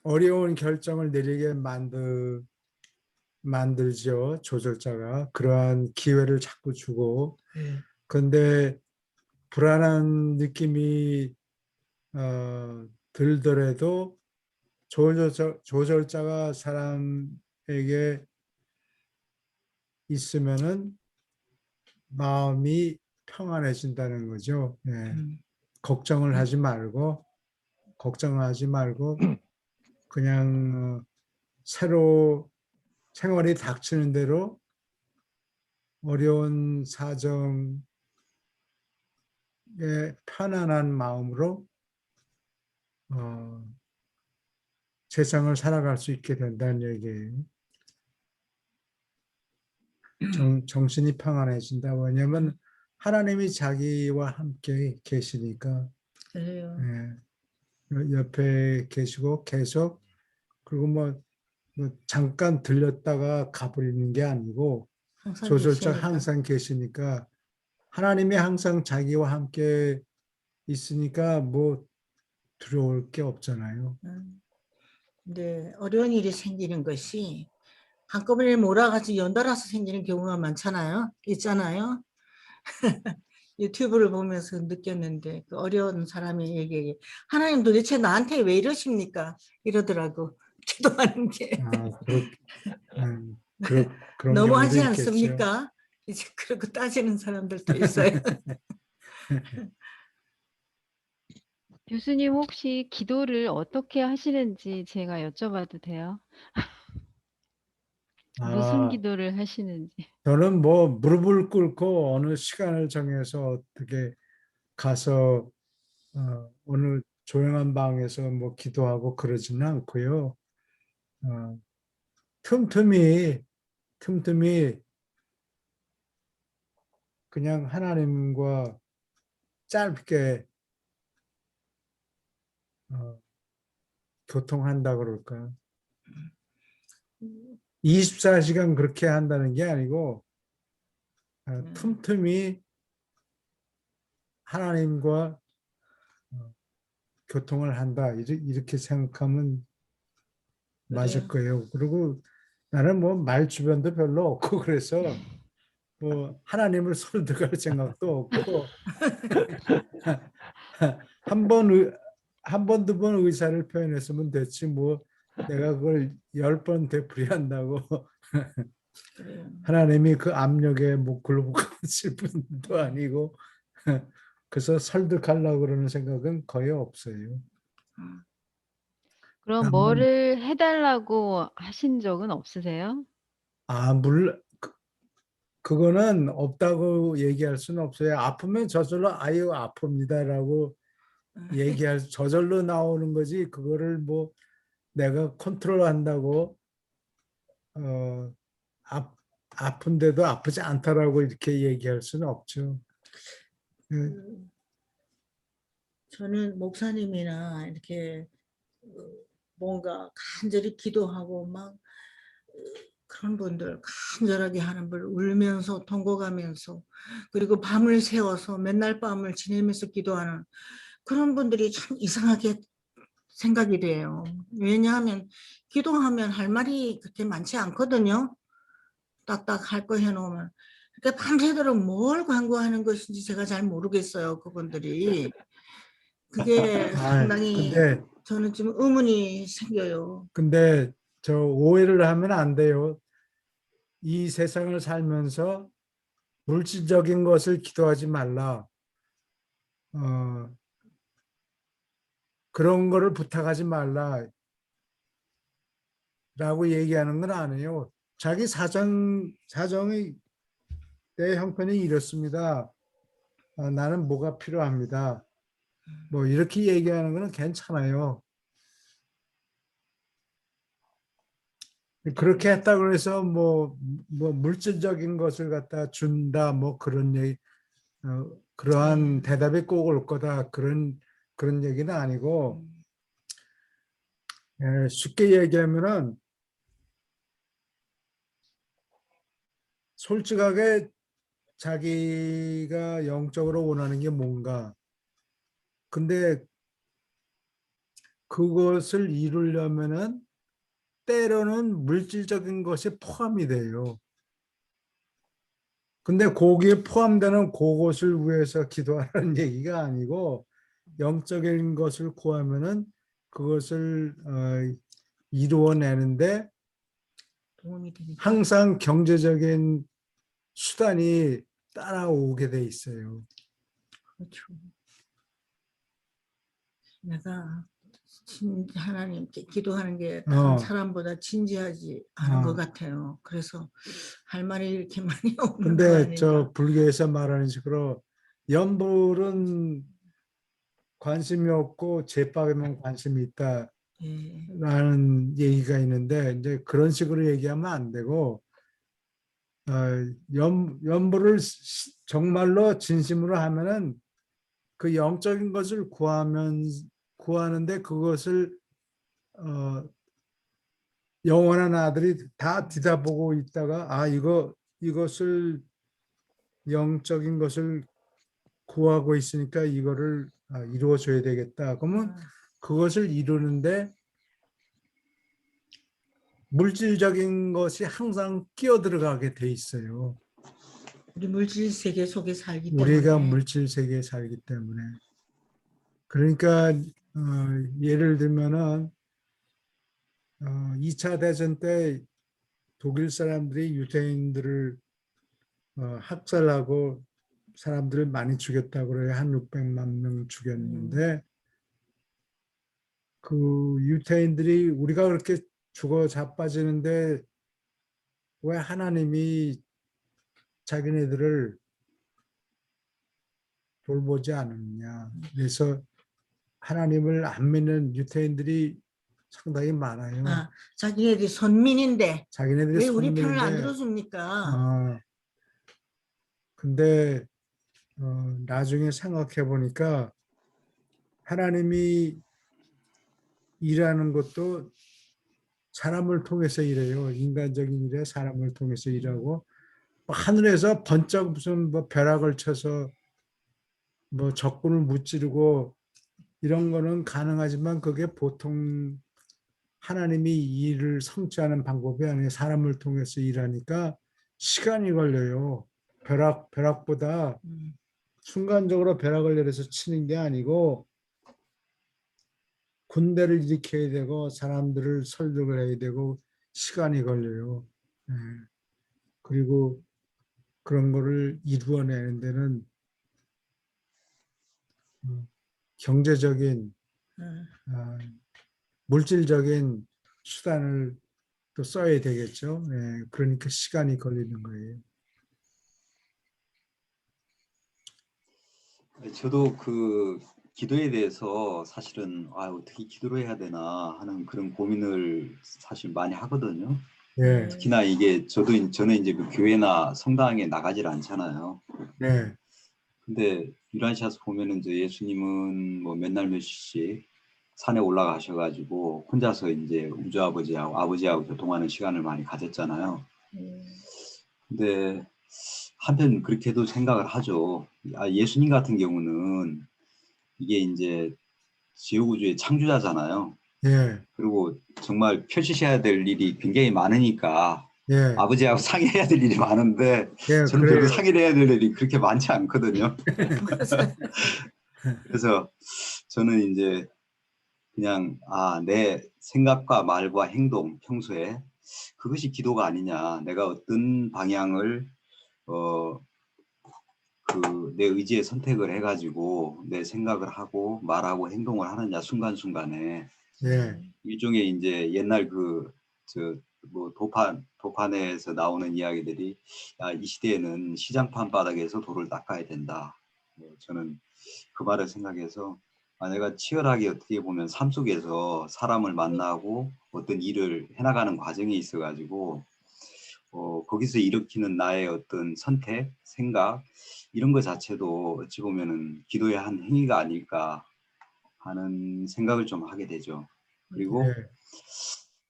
B: 어려운 결정을 내리게 만들죠. 조절자가 그러한 기회를 자꾸 주고 근데 불안한 느낌이 들더라도 조절자가 사람에게 있으면은 마음이 평안해진다는 거죠. 걱정을 하지 말고 그냥 새로 생활이 닥치는 대로 어려운 사정에 편안한 마음으로 세상을 살아갈 수 있게 된다는 얘기예요. 정신이 평안해진다. 왜냐하면 하나님이 자기와 함께 계시니까 옆에 계시고 계속 그리고 뭐 잠깐 들렸다가 가버리는 게 아니고 조절자 항상 계시니까 하나님이 항상 자기와 함께 있으니까 뭐 두려울 게 없잖아요.
A: 근데 어려운 일이 생기는 것이 한꺼번에 몰아가지고 연달아서 생기는 경우가 있잖아요. 유튜브를 보면서 느꼈는데 그 어려운 사람의 얘기 하나님 도대체 나한테 왜 이러십니까? 이러더라고. 기도하는 게.
B: 그런
A: 너무하지
B: 경우도 있겠죠.
A: 않습니까? 이제 그렇게 따지는 사람들도 있어요.
C: 교수님 혹시 기도를 어떻게 하시는지 제가 여쭤봐도 돼요? 무슨 기도를 하시는지.
B: 저는 뭐 무릎을 꿇고 어느 시간을 정해서 어떻게 가서 어느 조용한 방에서 뭐 기도하고 그러지는 않고요. 틈틈이 그냥 하나님과 짧게 교통한다 그럴까. 24시간 그렇게 한다는 게 아니고 틈틈이 하나님과 교통을 한다 이렇게 생각하면 맞을 거예요. 그리고 나는 뭐 말 주변도 별로 없고 그래서 뭐 하나님을 설득할 생각도 없고 한 번, 두 번 의사를 표현했으면 됐지 뭐 내가 그걸 10번 되풀이한다고
A: 그래요.
B: 하나님이 그 압력에 뭐 굴복하실 분도 아니고 그래서 설득하려고 그러는 생각은 거의 없어요.
C: 그럼
B: 다만
C: 뭐를 해달라고 하신 적은 없으세요?
B: 그거는 없다고 얘기할 수는 없어요. 아프면 저절로 아유 아픕니다라고 얘기할 저절로 나오는 거지 그거를 뭐 내가 컨트롤한다고 어 아픈데도 아프지 않다라고 이렇게 얘기할 수는 없죠.
A: 저는 목사님이나 이렇게 뭔가 간절히 기도하고 막 그런 분들 간절하게 하는 분 울면서 통곡하면서 그리고 밤을 새워서 맨날 밤을 지내면서 기도하는 그런 분들이 참 이상하게 생각이 돼요. 왜냐하면 기도하면 할 말이 그렇게 많지 않거든요. 딱딱 할 거 해놓으면. 그러니까 밤새도록 뭘 광고하는 것인지 제가 잘 모르겠어요. 그분들이. 그게 상당히
B: 근데
A: 저는 좀 의문이 생겨요.
B: 저 오해를 하면 안 돼요. 이 세상을 살면서 물질적인 것을 기도하지 말라. 그런 거를 부탁하지 말라. 라고 얘기하는 건 아니에요. 자기 사정이 내 형편이 이렇습니다. 나는 뭐가 필요합니다. 뭐 이렇게 얘기하는 거는 괜찮아요. 그렇게 했다고 해서 뭐 물질적인 것을 갖다 준다 뭐 그런 얘기 그러한 대답이 꼭 올 거다 그런 얘기는 아니고 쉽게 얘기하면은 솔직하게 자기가 영적으로 원하는 게 뭔가 근데 그것을 이루려면은 때로는 물질적인 것이 포함이 돼요. 근데 거기에 포함되는 그것을 위해서 기도하라는 얘기가 아니고 영적인 것을 구하면은 그것을 이루어내는데
A: 도움이 되니까.
B: 항상 경제적인 수단이 따라오게 돼 있어요.
A: 그렇죠. 내가 하나님께 기도하는 게 다른 사람보다 진지하지 않은 것 같아요. 그래서 할 말이 이렇게 많이 없는 거
B: 근데
A: 아닌가.
B: 저 불교에서 말하는 식으로 염불은 관심이 없고 제밥에만 관심이 있다.
A: 예.
B: 라는 얘기가 있는데 이제 그런 식으로 얘기하면 안 되고 염불을 정말로 진심으로 하면은 그 영적인 것을 구하는데 그것을 영원한 아들이 다 뒤다보고 있다가 이것을 영적인 것을 구하고 있으니까 이거를 이루어줘야 되겠다. 그러면 그것을 이루는데 물질적인 것이 항상 끼어들어가게 돼 있어요.
A: 우리 물질 세계 속에 살기
B: 우리가
A: 때문에.
B: 물질 세계에 살기 때문에. 그러니까 예를 들면은 2차 대전 때 독일 사람들이 유대인들을 학살하고 사람들을 많이 죽였다고 그래요. 한 600만 명 죽였는데 그 유대인들이 우리가 그렇게 죽어 자빠지는데 왜 하나님이 자기네들을 돌보지 않느냐. 그래서 하나님을 안 믿는 유대인들이 상당히 많아요.
A: 자기네들이 선민인데
B: 자기네들이
A: 왜 우리 편을 안
B: 선민인데
A: 들어줍니까?
B: 근데 나중에 생각해 보니까 하나님이 일하는 것도 사람을 통해서 일해요. 인간적인 일에 사람을 통해서 일하고 하늘에서 번쩍 무슨 뭐 벼락을 쳐서 뭐 적군을 무찌르고 이런 거는 가능하지만 그게 보통 하나님이 일을 성취하는 방법이 아니에요. 사람을 통해서 일하니까 시간이 걸려요. 벼락보다
A: 음,
B: 순간적으로 벼락을 내려서 치는 게 아니고 군대를 일으켜야 되고 사람들을 설득을 해야 되고 시간이 걸려요. 예. 그리고 그런 거를 이루어내는 데는 경제적인
A: 음.
B: 아, 물질적인 수단을 또 써야 되겠죠. 예. 그러니까 시간이 걸리는 거예요.
E: 저도 그 기도에 대해서 사실은 어떻게 기도를 해야 되나 하는 그런 고민을 사실 많이 하거든요.
B: 예.
E: 특히나 이게 저는 이제 그 교회나 성당에 나가질 않잖아요.
B: 네.
E: 근데 유란시아서 보면은 이제 예수님은 뭐 맨날 몇 시씩 산에 올라가셔가지고 혼자서 이제 우주 아버지하고 교통하는 시간을 많이 가졌잖아요. 근데 한편 그렇게도 생각을 하죠. 예수님 같은 경우는 이게 이제 지구우주의 창조자잖아요.
B: 예.
E: 그리고 정말 펼치셔야 될 일이 굉장히 많으니까
B: 예.
E: 아버지하고 상의해야 될 일이 많은데
B: 예.
E: 저는 별로
B: 그래요.
E: 상의를 해야 될 일이 그렇게 많지 않거든요.
A: 맞아요.
E: 그래서 저는 이제 그냥 내 생각과 말과 행동 평소에 그것이 기도가 아니냐. 내가 어떤 방향을 내 의지에 선택을 해가지고 내 생각을 하고 말하고 행동을 하느냐 순간순간에
B: 예.
E: 일종의 이제 옛날 뭐 도판에서 나오는 이야기들이 이 시대에는 시장판 바닥에서 돌을 닦아야 된다. 저는 그 말을 생각해서 내가 치열하게 어떻게 보면 삶 속에서 사람을 만나고 어떤 일을 해나가는 과정에 있어가지고 거기서 일으키는 나의 어떤 선택, 생각 이런 것 자체도 어찌 보면은 기도의 한 행위가 아닐까 하는 생각을 좀 하게 되죠. 그리고
B: 예.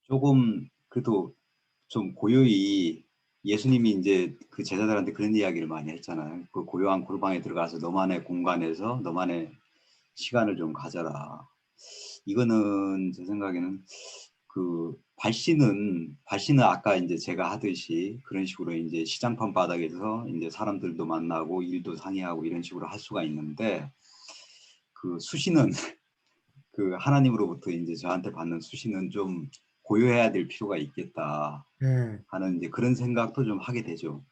E: 조금 그래도 좀 고요히 예수님이 이제 그 제자들한테 그런 이야기를 많이 했잖아요. 그 고요한 골방에 들어가서 너만의 공간에서 너만의 시간을 좀 가져라. 이거는 제 생각에는 그 발신은 아까 이제 제가 하듯이 그런 식으로 이제 시장판 바닥에서 이제 사람들도 만나고 일도 상의하고 이런 식으로 할 수가 있는데 그 수신은 그 하나님으로부터 이제 저한테 받는 수신은 좀 고요해야 될 필요가 있겠다
B: 예.
E: 하는 이제 그런 생각도 좀 하게 되죠.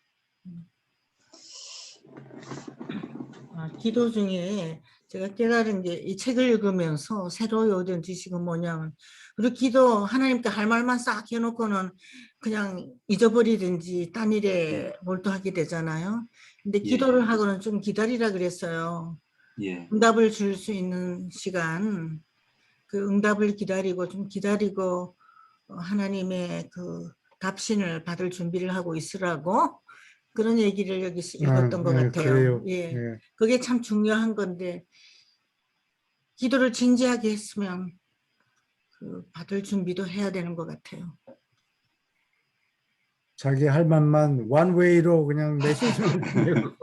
A: 기도 중에 제가 깨달은 게 이 책을 읽으면서 새로 얻은 지식은 뭐냐면 우리 기도 하나님께 할 말만 싹 해놓고는 그냥 잊어버리든지 딴 일에 몰두하게 되잖아요. 근데
E: 예,
A: 기도를 하고는 좀 기다리라 그랬어요.
E: 예,
A: 응답을 줄 수 있는 시간, 그 응답을 기다리고 좀 기다리고 하나님의 그 답신을 받을 준비를 하고 있으라고 그런 얘기를 여기서 읽었던 것 같아요.
B: 그래요.
A: 예,
B: 예.
A: 그게 참 중요한 건데 기도를 진지하게 했으면 그 받을 준비도 해야 되는 것 같아요.
B: 자기 할 말만 원웨이로 그냥 메시지를 보내고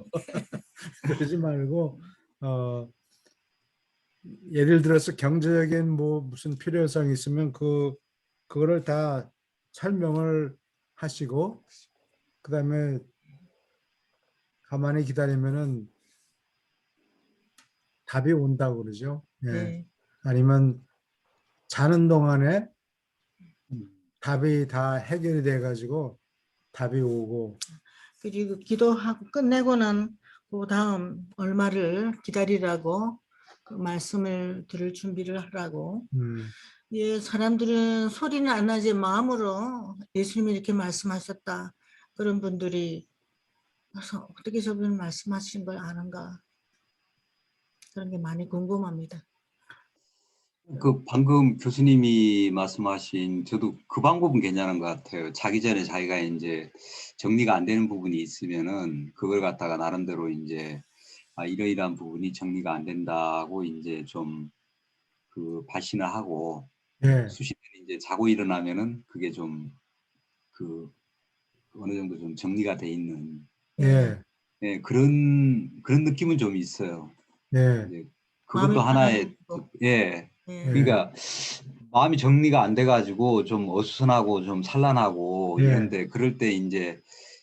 B: 그러지 말고 예를 들어서 경제적인 뭐 무슨 필요성이 있으면 그거를 다 설명을 하시고 그다음에 가만히 기다리면은 답이 온다고 그러죠. 예.
A: 네.
B: 아니면 자는 동안에 답이 다 해결이 돼 가지고 답이 오고
A: 그리고 기도하고 끝내고는 그 다음 얼마를 기다리라고 그 말씀을 들을 준비를 하라고. 예, 사람들은 소리는 안 나지 마음으로 예수님이 이렇게 말씀하셨다. 그런 분들이 그래서 어떻게 저분 말씀하신 걸 아는가 그런 게 많이 궁금합니다.
E: 그 방금 교수님이 말씀하신 저도 그 방법은 괜찮은 것 같아요. 자기 전에 자기가 이제 정리가 안 되는 부분이 있으면은 그걸 갖다가 나름대로 이제 이러이러한 부분이 정리가 안 된다고 이제 좀 그 발신을 하고
B: 예,
E: 수십 년이 이제 자고 일어나면은 그게 좀 그 어느 정도 좀 정리가 돼 있는
B: 예,
E: 예, 그런 느낌은 좀 있어요.
B: 예,
E: 이제
A: 마음이
E: 그것도 하나의
A: 편안하고.
E: 예,
A: 예.
B: 예,
E: 그러니까 마음이 정리가 안 돼가지고 좀 어수선하고 좀 산란하고
B: 예,
E: 이런데 그럴 때 이제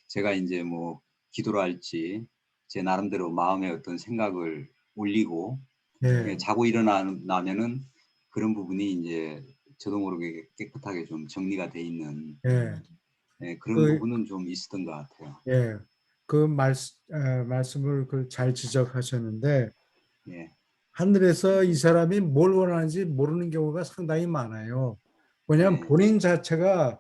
E: 제가 이제 뭐 기도를 할지 제 나름대로 마음의 어떤 생각을 올리고 예,
B: 예,
E: 자고 일어나면은 그런 부분이 이제 저도 모르게 깨끗하게 좀 정리가 돼 있는
B: 예.
E: 예, 그런
B: 그,
E: 부분은 좀 있었던 것 같아요.
B: 예, 말씀을 잘 지적하셨는데,
E: 예,
B: 하늘에서 이 사람이 뭘 원하는지 모르는 경우가 상당히 많아요. 왜냐하면
E: 예,
B: 본인 자체가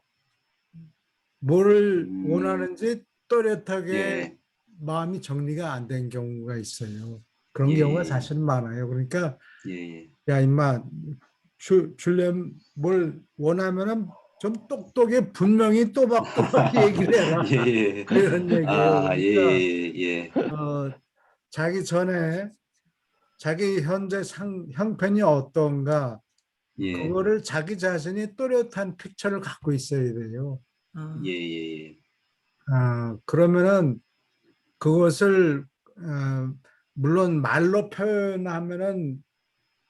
B: 뭐를
E: 음,
B: 원하는지 또렷하게
E: 예,
B: 마음이 정리가 안 된 경우가 있어요.
E: 예,
B: 그런 경우가
E: 예,
B: 사실 많아요. 그러니까
E: 예, 예,
B: 야 임마 줄렘 뭘 원하면은 좀 똑똑해 분명히 또박또박 얘기를 해라.
E: 예, 예,
B: 그런 얘기예요.
E: 아, 예,
B: 그러니까
E: 예,
B: 자기 전에 자기 현재 형편이 어떤가
E: 예,
B: 그거를 자기 자신이 또렷한 픽처를 갖고 있어야 돼요.
E: 예,
A: 어.
E: 예,
B: 그러면은 그것을 물론 말로 표현하면은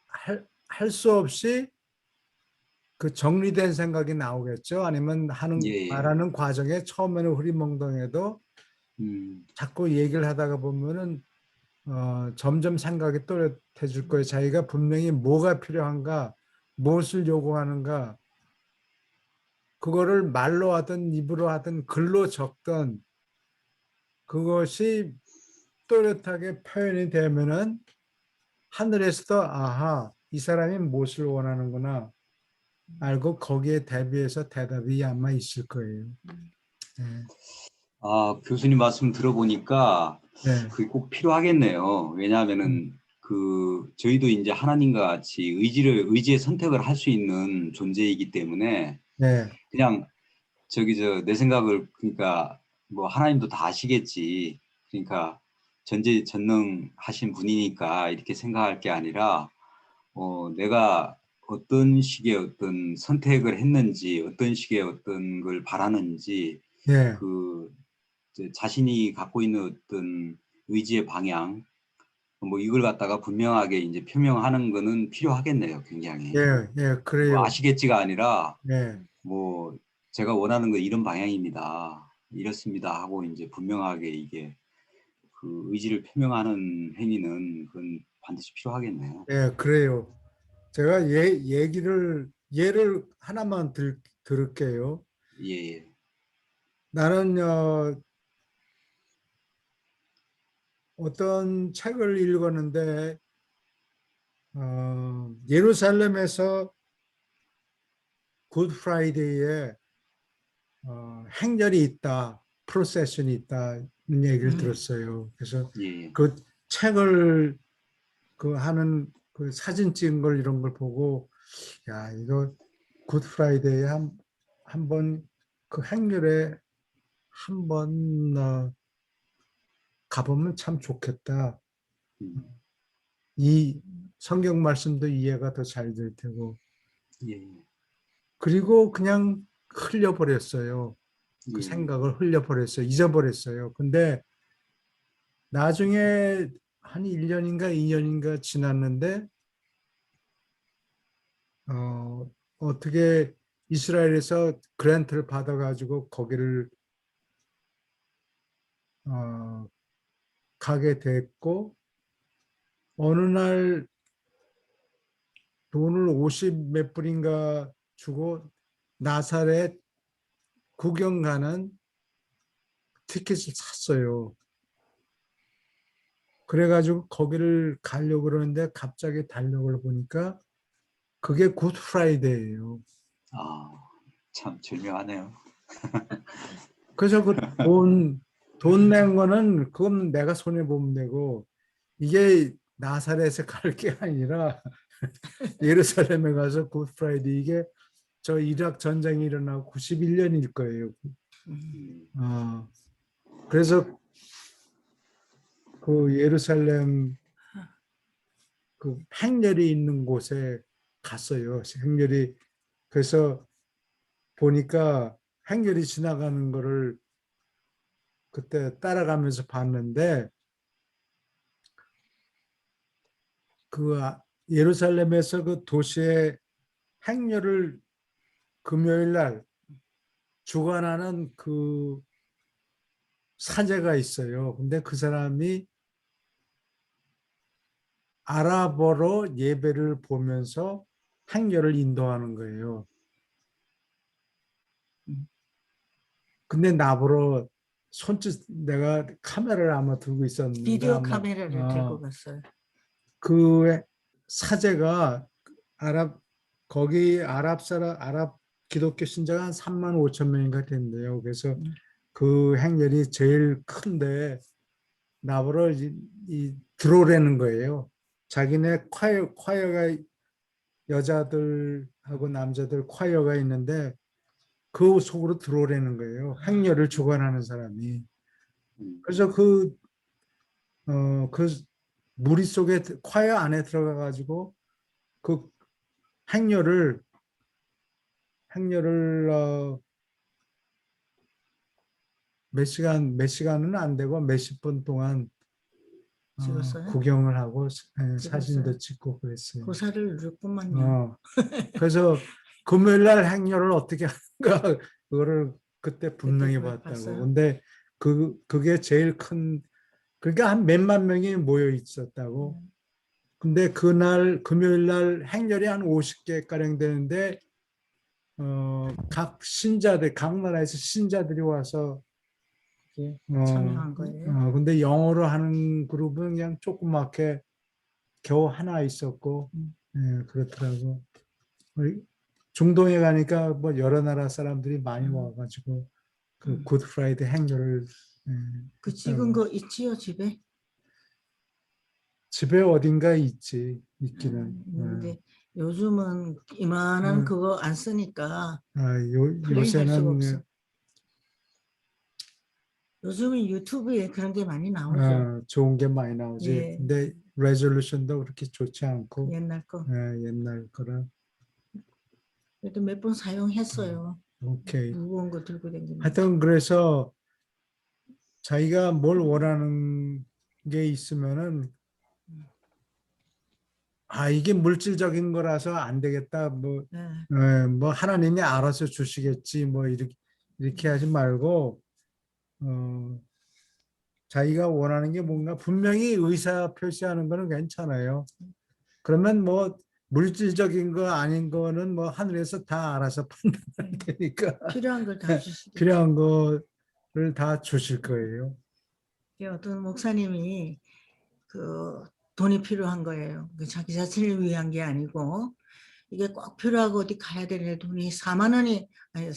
B: 할 수 없이 그 정리된 생각이 나오겠죠. 아니면
E: 예, 예,
B: 말하는 과정에 처음에는 흐리멍덩해도
E: 음,
B: 자꾸 얘기를 하다가 보면은 점점 생각이 또렷해질 거예요. 자기가 분명히 뭐가 필요한가, 무엇을 요구하는가, 그거를 말로 하든 입으로 하든 글로 적든 그것이 또렷하게 표현이 되면은 하늘에서도 아하, 이 사람이 무엇을 원하는구나 알고 거기에 대비해서 대답이 아마 있을 거예요. 네.
E: 아, 교수님 말씀 들어보니까
B: 네.
E: 그게 꼭 필요하겠네요.
B: 음,
E: 왜냐하면은 그 저희도 이제 하나님과 같이 의지의 선택을 할 수 있는 존재이기 때문에
B: 네.
E: 그냥 내 생각을 그러니까 뭐 하나님도 다 아시겠지. 그러니까 전지전능하신 분이니까 이렇게 생각할 게 아니라 내가 어떤 식의 어떤 선택을 했는지 어떤 식의 어떤 걸 바라는지
B: 네.
E: 그 이제 자신이 갖고 있는 어떤 의지의 방향 뭐 이걸 갖다가 분명하게 이제 표명하는 거는 필요하겠네요, 굉장히.
B: 예, 예,
E: 뭐
B: 그래요.
E: 아시겠지가 아니라
B: 네.
E: 뭐 제가 원하는 건 이런 방향입니다. 이렇습니다 하고 이제 분명하게 이게 그 의지를 표명하는 행위는 그건 반드시 필요하겠네요.
B: 예, 그래요. 제가 예를 하나만 들을게요.
E: 예, 예,
B: 나는 어떤 책을 읽었는데 예루살렘에서 굿 프라이데이에 행렬이 있다, 프로세션이 있다는 얘기를 들었어요. 그래서
E: 예, 예.
B: 그 책을 그 하는 그 사진 찍은 걸 이런 걸 보고 야 이거 굿 프라이데이에 한번 그 행렬에 한번 가보면 참 좋겠다.
E: 음,
B: 이 성경 말씀도 이해가 더 잘 될 테고
E: 예,
B: 그리고 그냥 흘려버렸어요. 그
E: 예,
B: 생각을 흘려버렸어요. 잊어버렸어요. 근데 나중에 한 1년인가 2년인가 지났는데 어떻게 이스라엘에서 그랜트를 받아가지고 거기를 어, 가게 됐고 어느 날 돈을 50 몇 불인가 주고 나사렛 구경 가는 티켓을 샀어요. 그래가지고 거기를 가려고 그러는데 갑자기 달력을 보니까 그게 굿 프라이데이예요.
E: 아, 참 절묘하네요.
B: 그래서 그 돈 낸 거는 그건 내가 손해보면 되고 이게 나사렛에 갈 게 아니라 예루살렘에 가서 굿 프라이데이 이게 저 이락 전쟁이 일어나고 91년일 거예요.
E: 음,
B: 어, 그래서 그 예루살렘 그 행렬이 있는 곳에 갔어요. 행렬이 그래서 보니까 행렬이 지나가는 거를 그때 따라가면서 봤는데 그 예루살렘에서 그 도시의 행렬을 금요일 날 주관하는 그 사제가 있어요. 근데 그 사람이 아랍어로 예배를 보면서 행렬을 인도하는 거예요. 근데 나보러 손짓 내가 카메라를 아마 들고 있었는데
A: 비디오
B: 아마,
A: 카메라를 들고 갔어요.
B: 그 사제가 거기 아랍 기독교 신자가 한 3만 5천 명인가 된대요. 그래서 그 행렬이 제일 큰데 나보러 들어오라는 거예요. 자기네 콰이어가 여자들하고 남자들 콰이어가 있는데 그 속으로 들어오라는 거예요. 행렬을 주관하는 사람이. 그래서 그 무리 속에 콰이어 안에 들어가 가지고 그 행렬을 몇 시간은 안 되고 몇십 분 동안
A: 찍었어요?
B: 구경을 하고
A: 찍었어요?
B: 사진도 찍고 그랬어요.
A: 고사를 누렸구만요.
B: 그래서 금요일 날 행렬을 어떻게 하는가 그거를 그때 분명히
A: 그걸
B: 봤다고.
A: 봤어요?
B: 근데 그게 제일 큰 그러니까 한 몇만 명이 모여 있었다고. 근데 그날 금요일 날 행렬이 한 50개 가량 되는데 각 나라에서 신자들이 와서
A: 참여한 거예요.
B: 근데 영어로 하는 그룹은 그냥 조그맣게 겨우 하나 있었고 예, 그렇더라고. 중동에 가니까 뭐 여러 나라 사람들이 많이 와가지고 그 굿 프라이데이 행렬을
A: 그 찍은 거 있지요, 집에?
B: 집에 어딘가 있기는.
A: 근데 요즘은 이만한 그거 안 쓰니까 플레이할 수가
B: 요새는
A: 없어. 요즘은 유튜브에 그런 게 많이 나오죠.
B: 좋은 게 많이 나오지.
A: 예.
B: 근데 레졸루션도 그렇게 좋지 않고
A: 옛날 거.
B: 옛날 거라.
A: 그래도 몇 번 사용했어요.
B: 오케이.
A: 무거운 거 들고 다니는.
B: 하여튼 그래서 자기가 뭘 원하는 게 있으면은 이게 물질적인 거라서 안 되겠다. 뭐 하나님이 알아서 주시겠지. 뭐 이렇게 하지 말고 자기가 원하는 게 뭔가 분명히 의사 표시하는 거는 괜찮아요. 그러면 뭐 물질적인 거 아닌 거는 뭐 하늘에서 다 알아서 판단할 테니까
A: 필요한 걸 다 주시겠죠.
B: 필요한 거를 다 주실 거예요.
A: 어떤 목사님이 그 돈이 필요한 거예요. 자기 자신을 위한 게 아니고 이게 꼭 필요하고 어디 가야 되는데 돈이 4만 원이 아니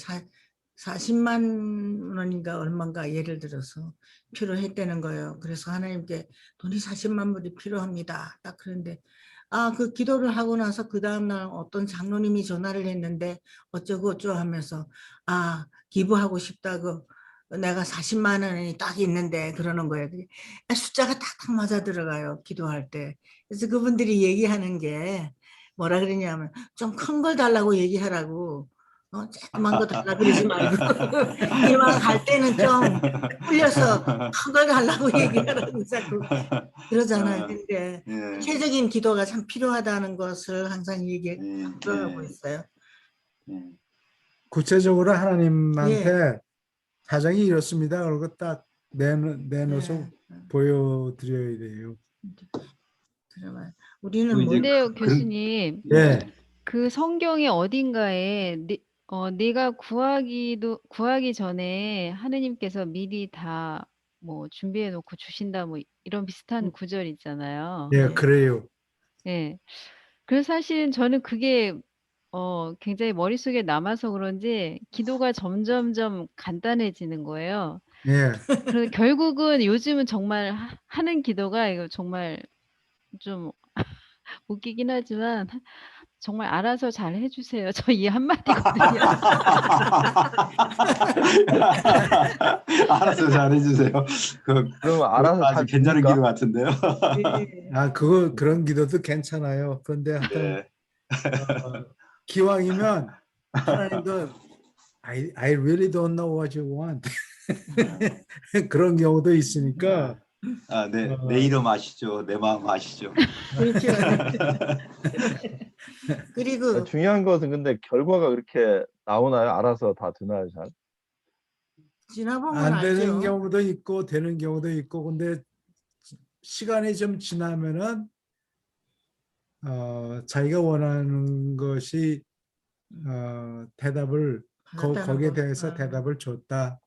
A: 40만 원인가 얼마인가 예를 들어서 필요했다는 거예요. 그래서 하나님께 돈이 40만 불이 필요합니다. 딱 그런데 그 기도를 하고 나서 그 다음날 어떤 장로님이 전화를 했는데 어쩌고 어쩌고 하면서 기부하고 싶다고 내가 40만 원이 딱 있는데 그러는 거예요. 숫자가 딱딱 맞아 들어가요. 기도할 때. 그래서 그분들이 얘기하는 게 뭐라 그러냐면 좀 큰 걸 달라고 얘기하라고. 조그만 거 달라고 그러지 말고 이왕 갈 때는 좀 풀려서 큰 걸 달라고 얘기하라고 자꾸 그러잖아요. 근데 구체적인 기도가 참 필요하다는 것을 항상 얘기하고 있어요.
B: 구체적으로 하나님한테 사정이 이렇습니다. 그리고 딱 내놓아서 보여드려야 돼요.
A: 그러면 우리는
E: 또 이제
C: 근데요, 교수님, 그 성경의 어딘가에 내가 구하기 전에 하느님께서 미리 다 뭐 준비해 놓고 주신다 뭐 이런 비슷한 구절 있잖아요.
B: 그래요.
C: 예. 그래서 사실은 저는 그게 굉장히 머릿속에 남아서 그런지 기도가 점점점 간단해지는 거예요. 그래서 결국은 요즘은 정말 하는 기도가 이거 정말 좀 웃기긴 하지만 정말 알아서 잘 해주세요. 저 이 한마디거든요.
E: 알아서 잘해주세요.
D: 그럼 알아서
E: 아주
D: 잘
E: 괜찮은
D: 됩니까?
E: 기도 같은데요.
B: 그런 기도도 괜찮아요. 그런데 하여튼 기왕이면 하나님도 I really don't know what you want. 그런 경우도 있으니까
E: 내 이름 아시죠? 내 마음 아시죠?
A: 그렇죠. 그리고
D: 중요한 것은 근데 결과가 그렇게 나오나요? 알아서 다 되나요, 잘?
A: 지나보면
B: 안 되는
A: 알죠.
B: 경우도 있고 되는 경우도 있고 근데 시간이 좀 지나면은 자기가 원하는 것이 대답을
A: 받았다는
B: 거기에
A: 거.
B: 대해서
A: 아.
B: 대답을 줬다.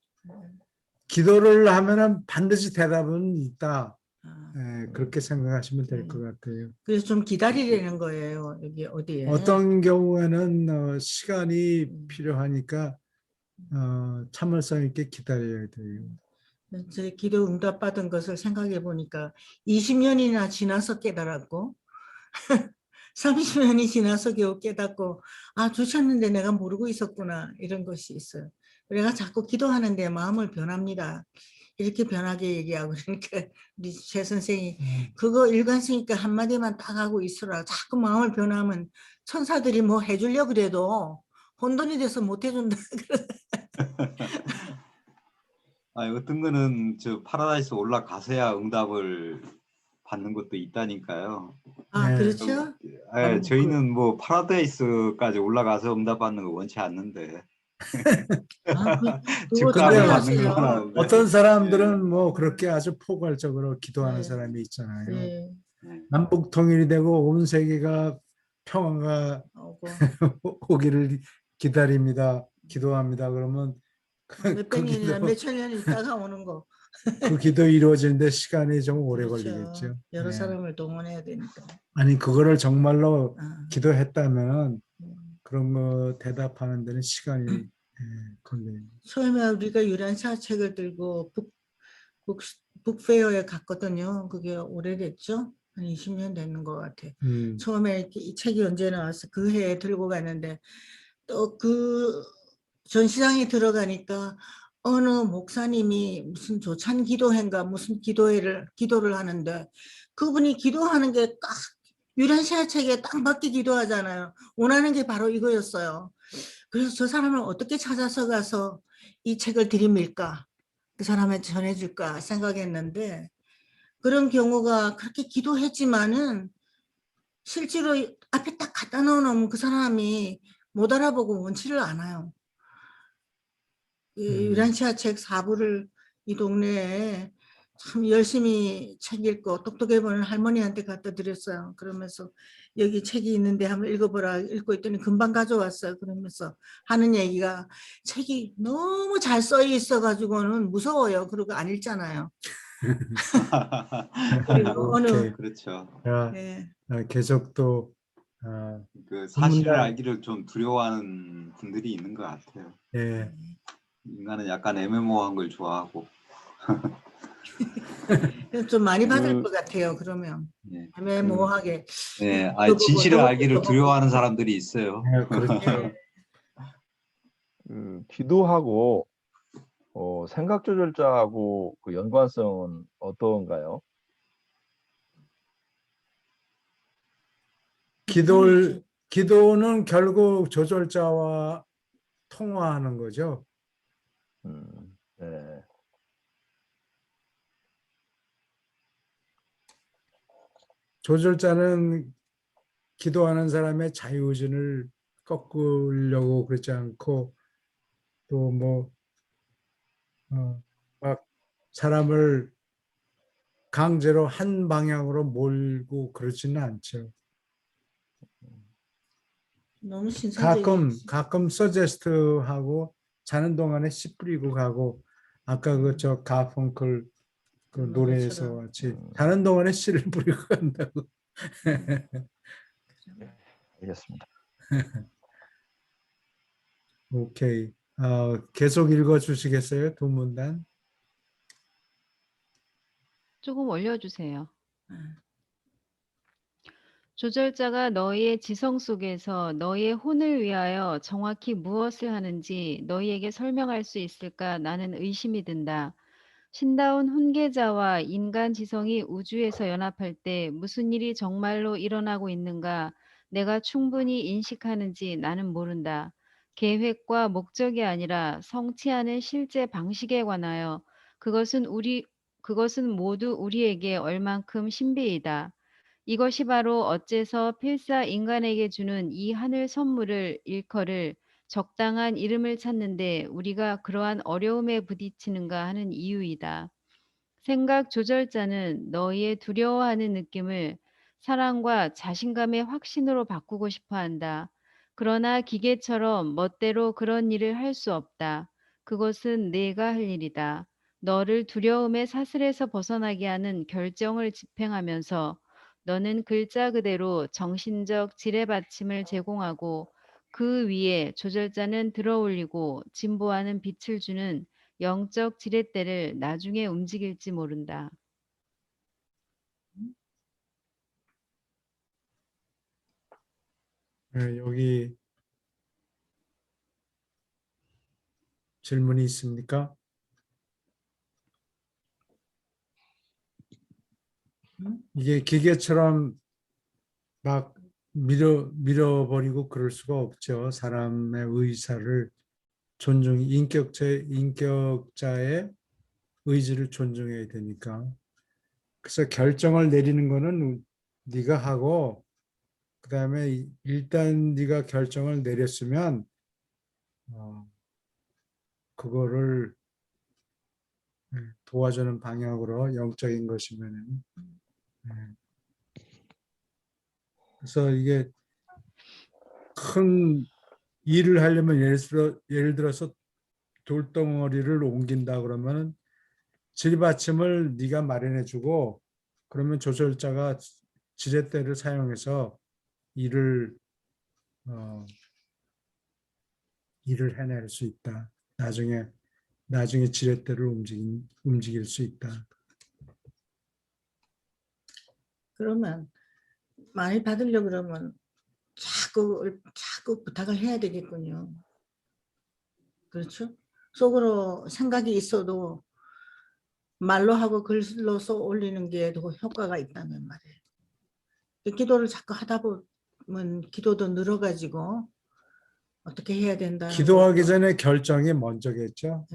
B: 기도를 하면은 반드시 대답은 있다.
A: 아.
B: 그렇게 생각하시면 될 것 같아요.
A: 그래서 좀 기다리라는 거예요. 여기 어디에.
B: 어떤 경우에는 시간이 필요하니까 참을성 있게 기다려야 돼요.
A: 제 기도 응답 받은 것을 생각해 보니까 20년이나 지나서 깨달았고 30년이 지나서 겨우 깨닫고 아 주셨는데 내가 모르고 있었구나 이런 것이 있어요. 내가 자꾸 기도하는데 마음을 변합니다. 이렇게 변하게 얘기하고 그러니까 우리 최 선생이 그거 일관성있게 한마디만 딱 하고 있으라. 자꾸 마음을 변하면 천사들이 뭐 해주려고 그래도 혼돈이 돼서 못 해준다.
E: 어떤 거는 저 파라다이스 올라가서야 응답을 받는 것도 있다니까요.
A: 아
B: 네.
A: 그렇죠?
E: 저희는 뭐 파라다이스까지 올라가서 응답 받는 거 원치 않는데.
A: 아, 그거
E: 즉답을
B: 근데
E: 받는 건
A: 잘하세요.
E: 하는데.
B: 어떤 사람들은 뭐 그렇게 아주 포괄적으로 기도하는
A: 네.
B: 사람이 있잖아요.
A: 네.
B: 남북 통일이 되고 온 세계가 평화가
A: 오고
B: 오기를 기다립니다. 기도합니다. 그러면
A: 몇백 년이나 몇천 년 있다가 오는 거.
B: 그 기도 이루어지는데 시간이 좀 오래
A: 그렇죠.
B: 걸리겠죠.
A: 여러
B: 네.
A: 사람을 동원해야 되니까.
B: 아니 그거를 정말로
A: 아,
B: 기도했다면
A: 음.
B: 그런 거 대답하는 데는 시간이 걸려요.
A: 처음에 우리가 유란사 책을 들고 북페어에 갔거든요. 그게 오래됐죠? 한 20년 되는 것 같아. 처음에 이 책이 언제 나왔어? 그 해에 들고 갔는데 또 그 전시장에 들어가니까 어느 목사님이 무슨 조찬 기도회인가 무슨 기도를 하는데 그분이 기도하는 게 딱 유란시아 책에 딱 맞게 기도하잖아요. 원하는 게 바로 이거였어요. 그래서 저 사람을 어떻게 찾아서 가서 이 책을 들이밀까? 그 사람한테 전해줄까 생각했는데 그런 경우가 그렇게 기도했지만은 실제로 앞에 딱 갖다 놓으면 그 사람이 못 알아보고 원치를 않아요. 유란시아 책 4부를 이 동네에 참 열심히 책 읽고 똑똑해 보는 할머니한테 갖다 드렸어요. 그러면서 여기 책이 있는데 한번 읽어보라. 읽고 있더니 금방 가져왔어요. 그러면서 하는 얘기가 책이 너무 잘 써 있어가지고는 무서워요. 그리고 안 읽잖아요. 그리고 어느
E: 그렇죠.
A: 네.
B: 계속 또
E: 그 사실을 알기를 좀 두려워하는 분들이 있는 것 같아요.
B: 예.
E: 인간은 약간 애매모호한 걸 좋아하고.
A: 좀 많이 받을 것 같아요. 그러면
E: 네.
A: 애매모호하게.
E: 네,
A: 저거
E: 진실을
A: 보고
E: 알기를
A: 저거
E: 두려워하는
A: 보고.
E: 사람들이 있어요.
B: 그렇죠.
D: 기도하고 생각 조절자하고 그 연관성은 어떤가요?
B: 기도는 결국 조절자와 통화하는 거죠.
D: 네.
B: 조절자는 기도하는 사람의 자유의지를 꺾으려고 그러지 않고 또 뭐 막 사람을 강제로 한 방향으로 몰고 그러지는 않죠.
A: 너무 신선적이에요.
B: 가끔 서제스트하고 자는 동안에 씨 뿌리고 가고 아까 그 저 가펑클 그 노래에서 같이 자는 동안에 씨를 뿌리고 간다고.
D: 알겠습니다.
B: 오케이. 계속 읽어 주시겠어요? 두 문단.
C: 조금 올려주세요. 조절자가 너희의 지성 속에서 너희의 혼을 위하여 정확히 무엇을 하는지 너희에게 설명할 수 있을까? 나는 의심이 든다. 신다운 훈계자와 인간 지성이 우주에서 연합할 때 무슨 일이 정말로 일어나고 있는가? 내가 충분히 인식하는지 나는 모른다. 계획과 목적이 아니라 성취하는 실제 방식에 관하여 그것은 모두 우리에게 얼만큼 신비이다. 이것이 바로 어째서 필사 인간에게 주는 이 하늘 선물을 일컬을 적당한 이름을 찾는데 우리가 그러한 어려움에 부딪히는가 하는 이유이다. 생각 조절자는 너희의 두려워하는 느낌을 사랑과 자신감의 확신으로 바꾸고 싶어 한다. 그러나 기계처럼 멋대로 그런 일을 할 수 없다. 그것은 내가 할 일이다. 너를 두려움의 사슬에서 벗어나게 하는 결정을 집행하면서 너는 글자 그대로 정신적 지뢰받침을 제공하고 그 위에 조절자는 들어올리고 진보하는 빛을 주는 영적 지렛대를 나중에 움직일지 모른다.
B: 여기 질문이 있습니까? 이게 기계처럼 막 밀어버리고 그럴 수가 없죠. 사람의 의사를 인격자의 의지를 존중해야 되니까. 그래서 결정을 내리는 거는 네가 하고, 그다음에 일단 네가 결정을 내렸으면 그거를 도와주는 방향으로 영적인 것이면은. 그래서 이게 큰 일을 하려면 예를 들어서 돌덩어리를 옮긴다 그러면 지받침을 네가 마련해 주고, 그러면 조절자가 지렛대를 사용해서 일을 해낼 수 있다. 나중에 지렛대를 움직일 수 있다.
A: 그러면 많이 받으려고 그러면 자꾸 부탁을 해야 되겠군요. 그렇죠? 속으로 생각이 있어도 말로 하고 글로 써 올리는 게 더 효과가 있다는 말이에요. 기도를 자꾸 하다 보면 기도도 늘어가지고 어떻게 해야 된다는
B: 기도하기
A: 것도.
B: 전에 결정이 먼저겠죠.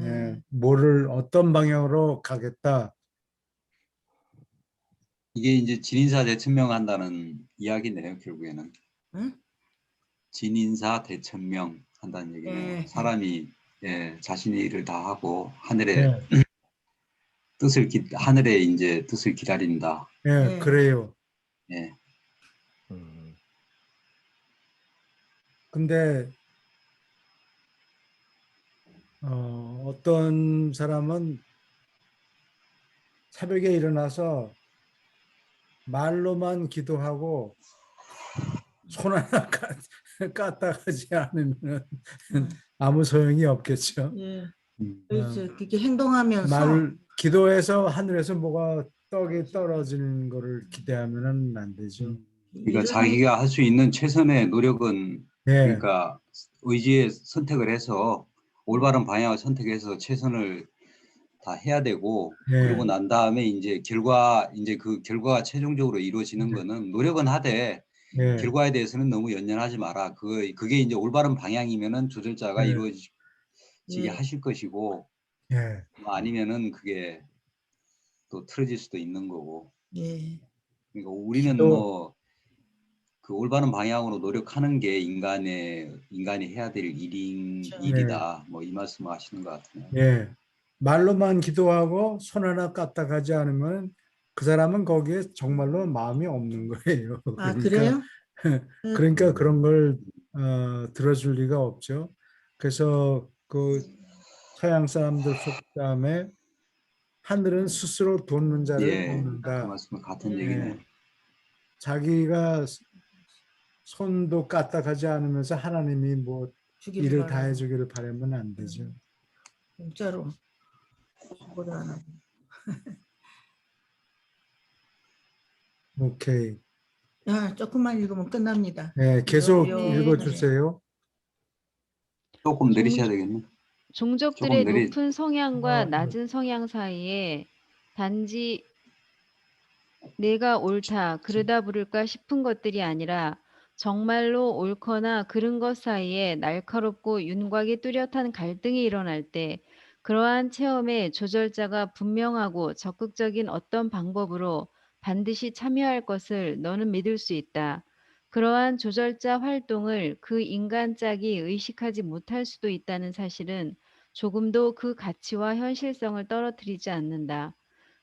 B: 뭐를 어떤 방향으로 가겠다.
E: 이게 이제 진인사 대천명한다는 이야기네요. 결국에는
A: 응?
E: 진인사 대천명 한다는 얘기네요. 사람이 자신의 일을 다 하고 하늘의 이제 뜻을 기다린다.
B: 그래요.
E: 예.
B: 근데 어떤 사람은 새벽에 일어나서 말로만 기도하고 손 하나 까딱하지 않으면 아무 소용이 없겠죠.
A: 예. 그래서 그렇게 행동하면서
B: 기도해서 하늘에서 뭐가 떡이 떨어지는 거를 기대하면 안 되죠.
E: 그러니까 자기가 할 수 있는 최선의 노력은 그러니까 의지의 선택을 해서 올바른 방향을 선택해서 최선을 다 해야 되고, 그러고 난 다음에 이제 그 결과가 최종적으로 이루어지는 거는 노력은 하되 결과에 대해서는 너무 연연하지 마라. 그게 이제 올바른 방향이면은 조절자가 이루어지게 하실 것이고, 아니면은 그게 또 틀어질 수도 있는 거고. 그러니까 우리는 그 올바른 방향으로 노력하는 게 인간이 해야 될 일이다. 뭐 이 말씀을 하시는 것 같아요.
B: 말로만 기도하고 손 하나 까딱하지 않으면 그 사람은 거기에 정말로 마음이 없는 거예요.
A: 그래요?
B: 그러니까 그런 걸 들어줄 리가 없죠. 그래서 그 서양 사람들 속담에 하늘은 스스로 돕는 자를
E: 그
B: 돕는다.
E: 말씀은 같은 얘기네요.
B: 자기가 손도 까딱하지 않으면서 하나님이 뭐 일을 다 해주기를 바라면 안 되죠.
A: 진짜로.
B: 오케이.
A: 조금만 읽으면 끝납니다.
B: 계속 읽어주세요.
E: 조금 내리셔야 되겠네.
C: 종족들의
E: 조금
C: 높은 성향과 낮은 성향 사이에 단지 내가 옳다, 그러다 부를까 싶은 것들이 아니라 정말로 옳거나 그른 것 사이에 날카롭고 윤곽이 뚜렷한 갈등이 일어날 때 그러한 체험에 조절자가 분명하고 적극적인 어떤 방법으로 반드시 참여할 것을 너는 믿을 수 있다. 그러한 조절자 활동을 그 인간 짝이 의식하지 못할 수도 있다는 사실은 조금도 그 가치와 현실성을 떨어뜨리지 않는다.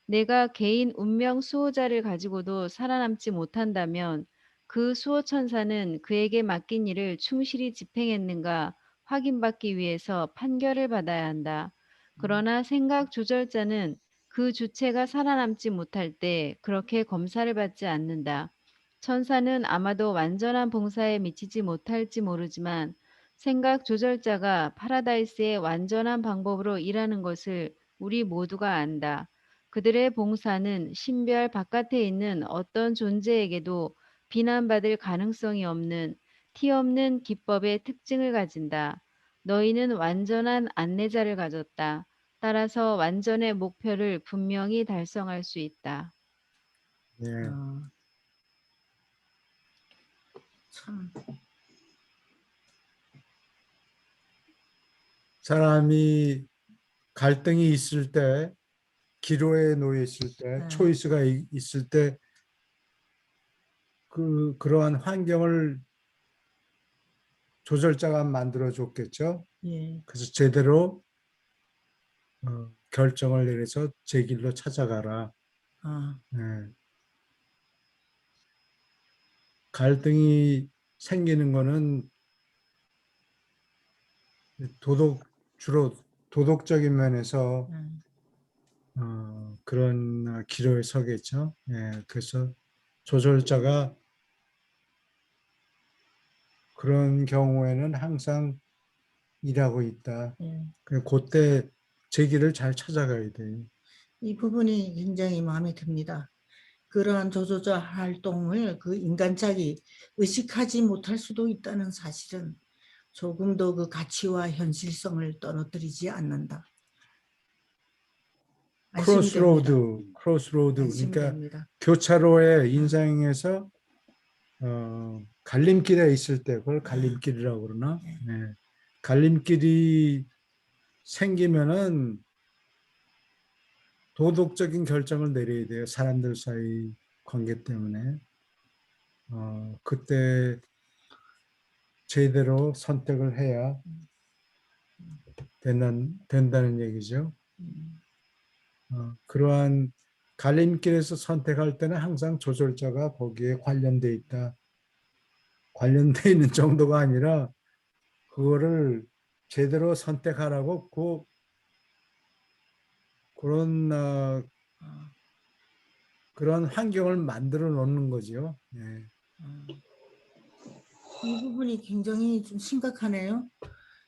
C: 내가 개인 운명 수호자를 가지고도 살아남지 못한다면 그 수호천사는 그에게 맡긴 일을 충실히 집행했는가 확인받기 위해서 판결을 받아야 한다. 그러나 생각 조절자는 그 주체가 살아남지 못할 때 그렇게 검사를 받지 않는다. 천사는 아마도 완전한 봉사에 미치지 못할지 모르지만 생각 조절자가 파라다이스의 완전한 방법으로 일하는 것을 우리 모두가 안다. 그들의 봉사는 신별 바깥에 있는 어떤 존재에게도 비난받을 가능성이 없는 티 없는 기법의 특징을 가진다. 너희는 완전한 안내자를 가졌다. 따라서 완전의 목표를 분명히 달성할 수 있다.
B: 예.
A: 참.
B: 사람이 갈등이 있을 때, 기로에 놓여 있을 때,
A: 네.
B: 초이스가 있을 때, 그러한 환경을 조절자가 만들어 줬겠죠.
A: 예.
B: 그래서 제대로 결정을 내려서 제 길로 찾아가라.
A: 아,
B: 예. 갈등이 생기는 거는 주로 도덕적인 면에서
A: 네.
B: 그런 기로에 서겠죠. 예. 그래서 조절자가 그런 경우에는 항상 일하고 있다.
A: 예.
B: 그때 제 길을 잘 찾아가야 돼요.
A: 이 부분이 굉장히 마음에 듭니다. 그러한 조조자 활동을 그 인간짝이 의식하지 못할 수도 있다는 사실은 조금도 그 가치와 현실성을 떨어뜨리지 않는다. 안심이 됩니다.
B: 크로스로드.
A: 안심이
B: 그러니까
A: 됩니다.
B: 교차로의 인생에서 갈림길에 있을 때 그걸 갈림길이라고 그러나? 네. 갈림길이 생기면은 도덕적인 결정을 내려야 돼요. 사람들 사이 관계 때문에. 그때 제대로 선택을 해야 된다는 얘기죠. 그러한 갈림길에서 선택할 때는 항상 조절자가 거기에 관련돼 있다. 관련돼 있는 정도가 아니라 그거를 제대로 선택하라고 그런 환경을 만들어 놓는 거죠. 예.
A: 이 부분이 굉장히 좀 심각하네요.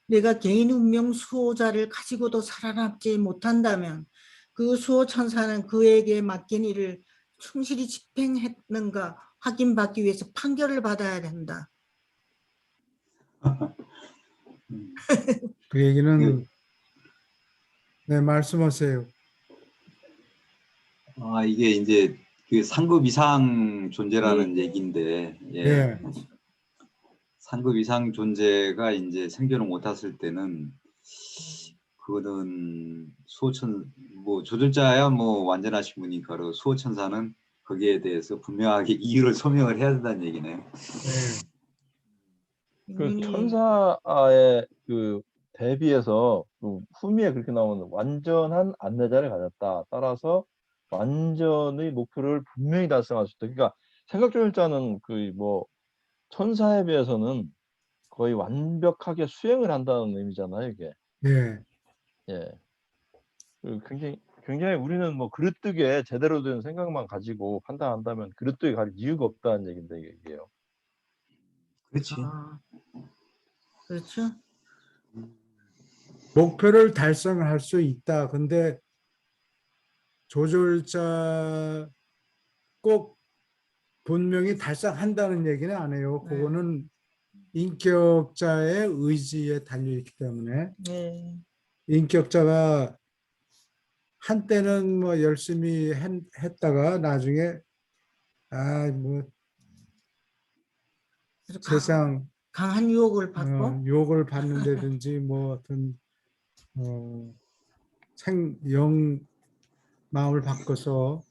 A: 내가 개인 운명 수호자를 가지고도 살아남지 못한다면 그 수호천사는 그에게 맡긴 일을 충실히 집행했는가 확인받기 위해서 판결을 받아야 된다.
B: 그 얘기는 네, 말씀하세요.
E: 이게 이제 그 상급 이상 존재라는
A: 예.
E: 얘기인데, 예.
B: 예.
E: 상급 이상 존재가 이제 생존을 못했을 때는 그거는 뭐 조절자야 뭐 완전하신 분이니까 수호천사는 거기에 대해서 분명하게 이유를 소명을 해야 된다는 얘기네요.
B: 네.
D: 그 천사의 그 대비해서 그 후미에 그렇게 나오는 완전한 안내자를 가졌다. 따라서 완전의 목표를 분명히 달성할 수 있다. 그러니까 생각조절자는 그 뭐 천사에 비해서는 거의 완벽하게 수행을 한다는 의미잖아요, 이게.
B: 예.
D: 예. 굉장히 우리는 뭐 그릇되게 제대로 된 생각만 가지고 판단한다면 그릇되게 갈 이유가 없다는 얘긴데 이게요.
E: 그렇지.
A: 그렇죠.
B: 목표를 달성할 수 있다. 근데 조절자 꼭 분명히 달성한다는 얘기는 안 해요.
A: 네.
B: 그거는 인격자의 의지에 달려있기 때문에
A: 네.
B: 인격자가 한때는 뭐 열심히 했다가 나중에 뭐
A: 아주
B: 세상
A: 강한 유혹을 받고
B: 유혹을 받는다든지 뭐 어떤 영 마음을 바꿔서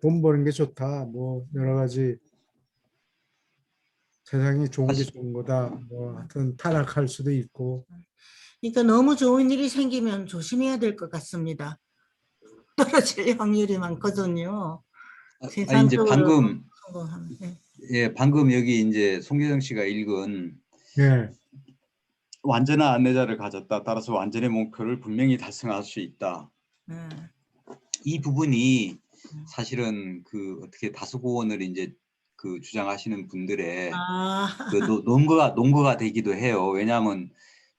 B: 돈 버는 게 좋다. 뭐 여러 가지 세상이 좋은 게 좋은 거다. 뭐 하여튼 타락할 수도 있고.
A: 그러니까 너무 좋은 일이 생기면 조심해야 될 것 같습니다. 떨어질 확률이 많거든요.
E: 이제
A: 세상적으로
E: 방금
A: 성공하면. 네.
E: 예, 방금 여기 이제 송교정 씨가 읽은
B: 예.
E: 완전한 안내자를 가졌다. 따라서 완전의 목표를 분명히 달성할 수 있다.
A: 네.
E: 이 부분이 사실은 그 어떻게 다수고원을 이제 그 주장하시는 분들의
A: 아,
E: 그 논거가 되기도 해요. 왜냐하면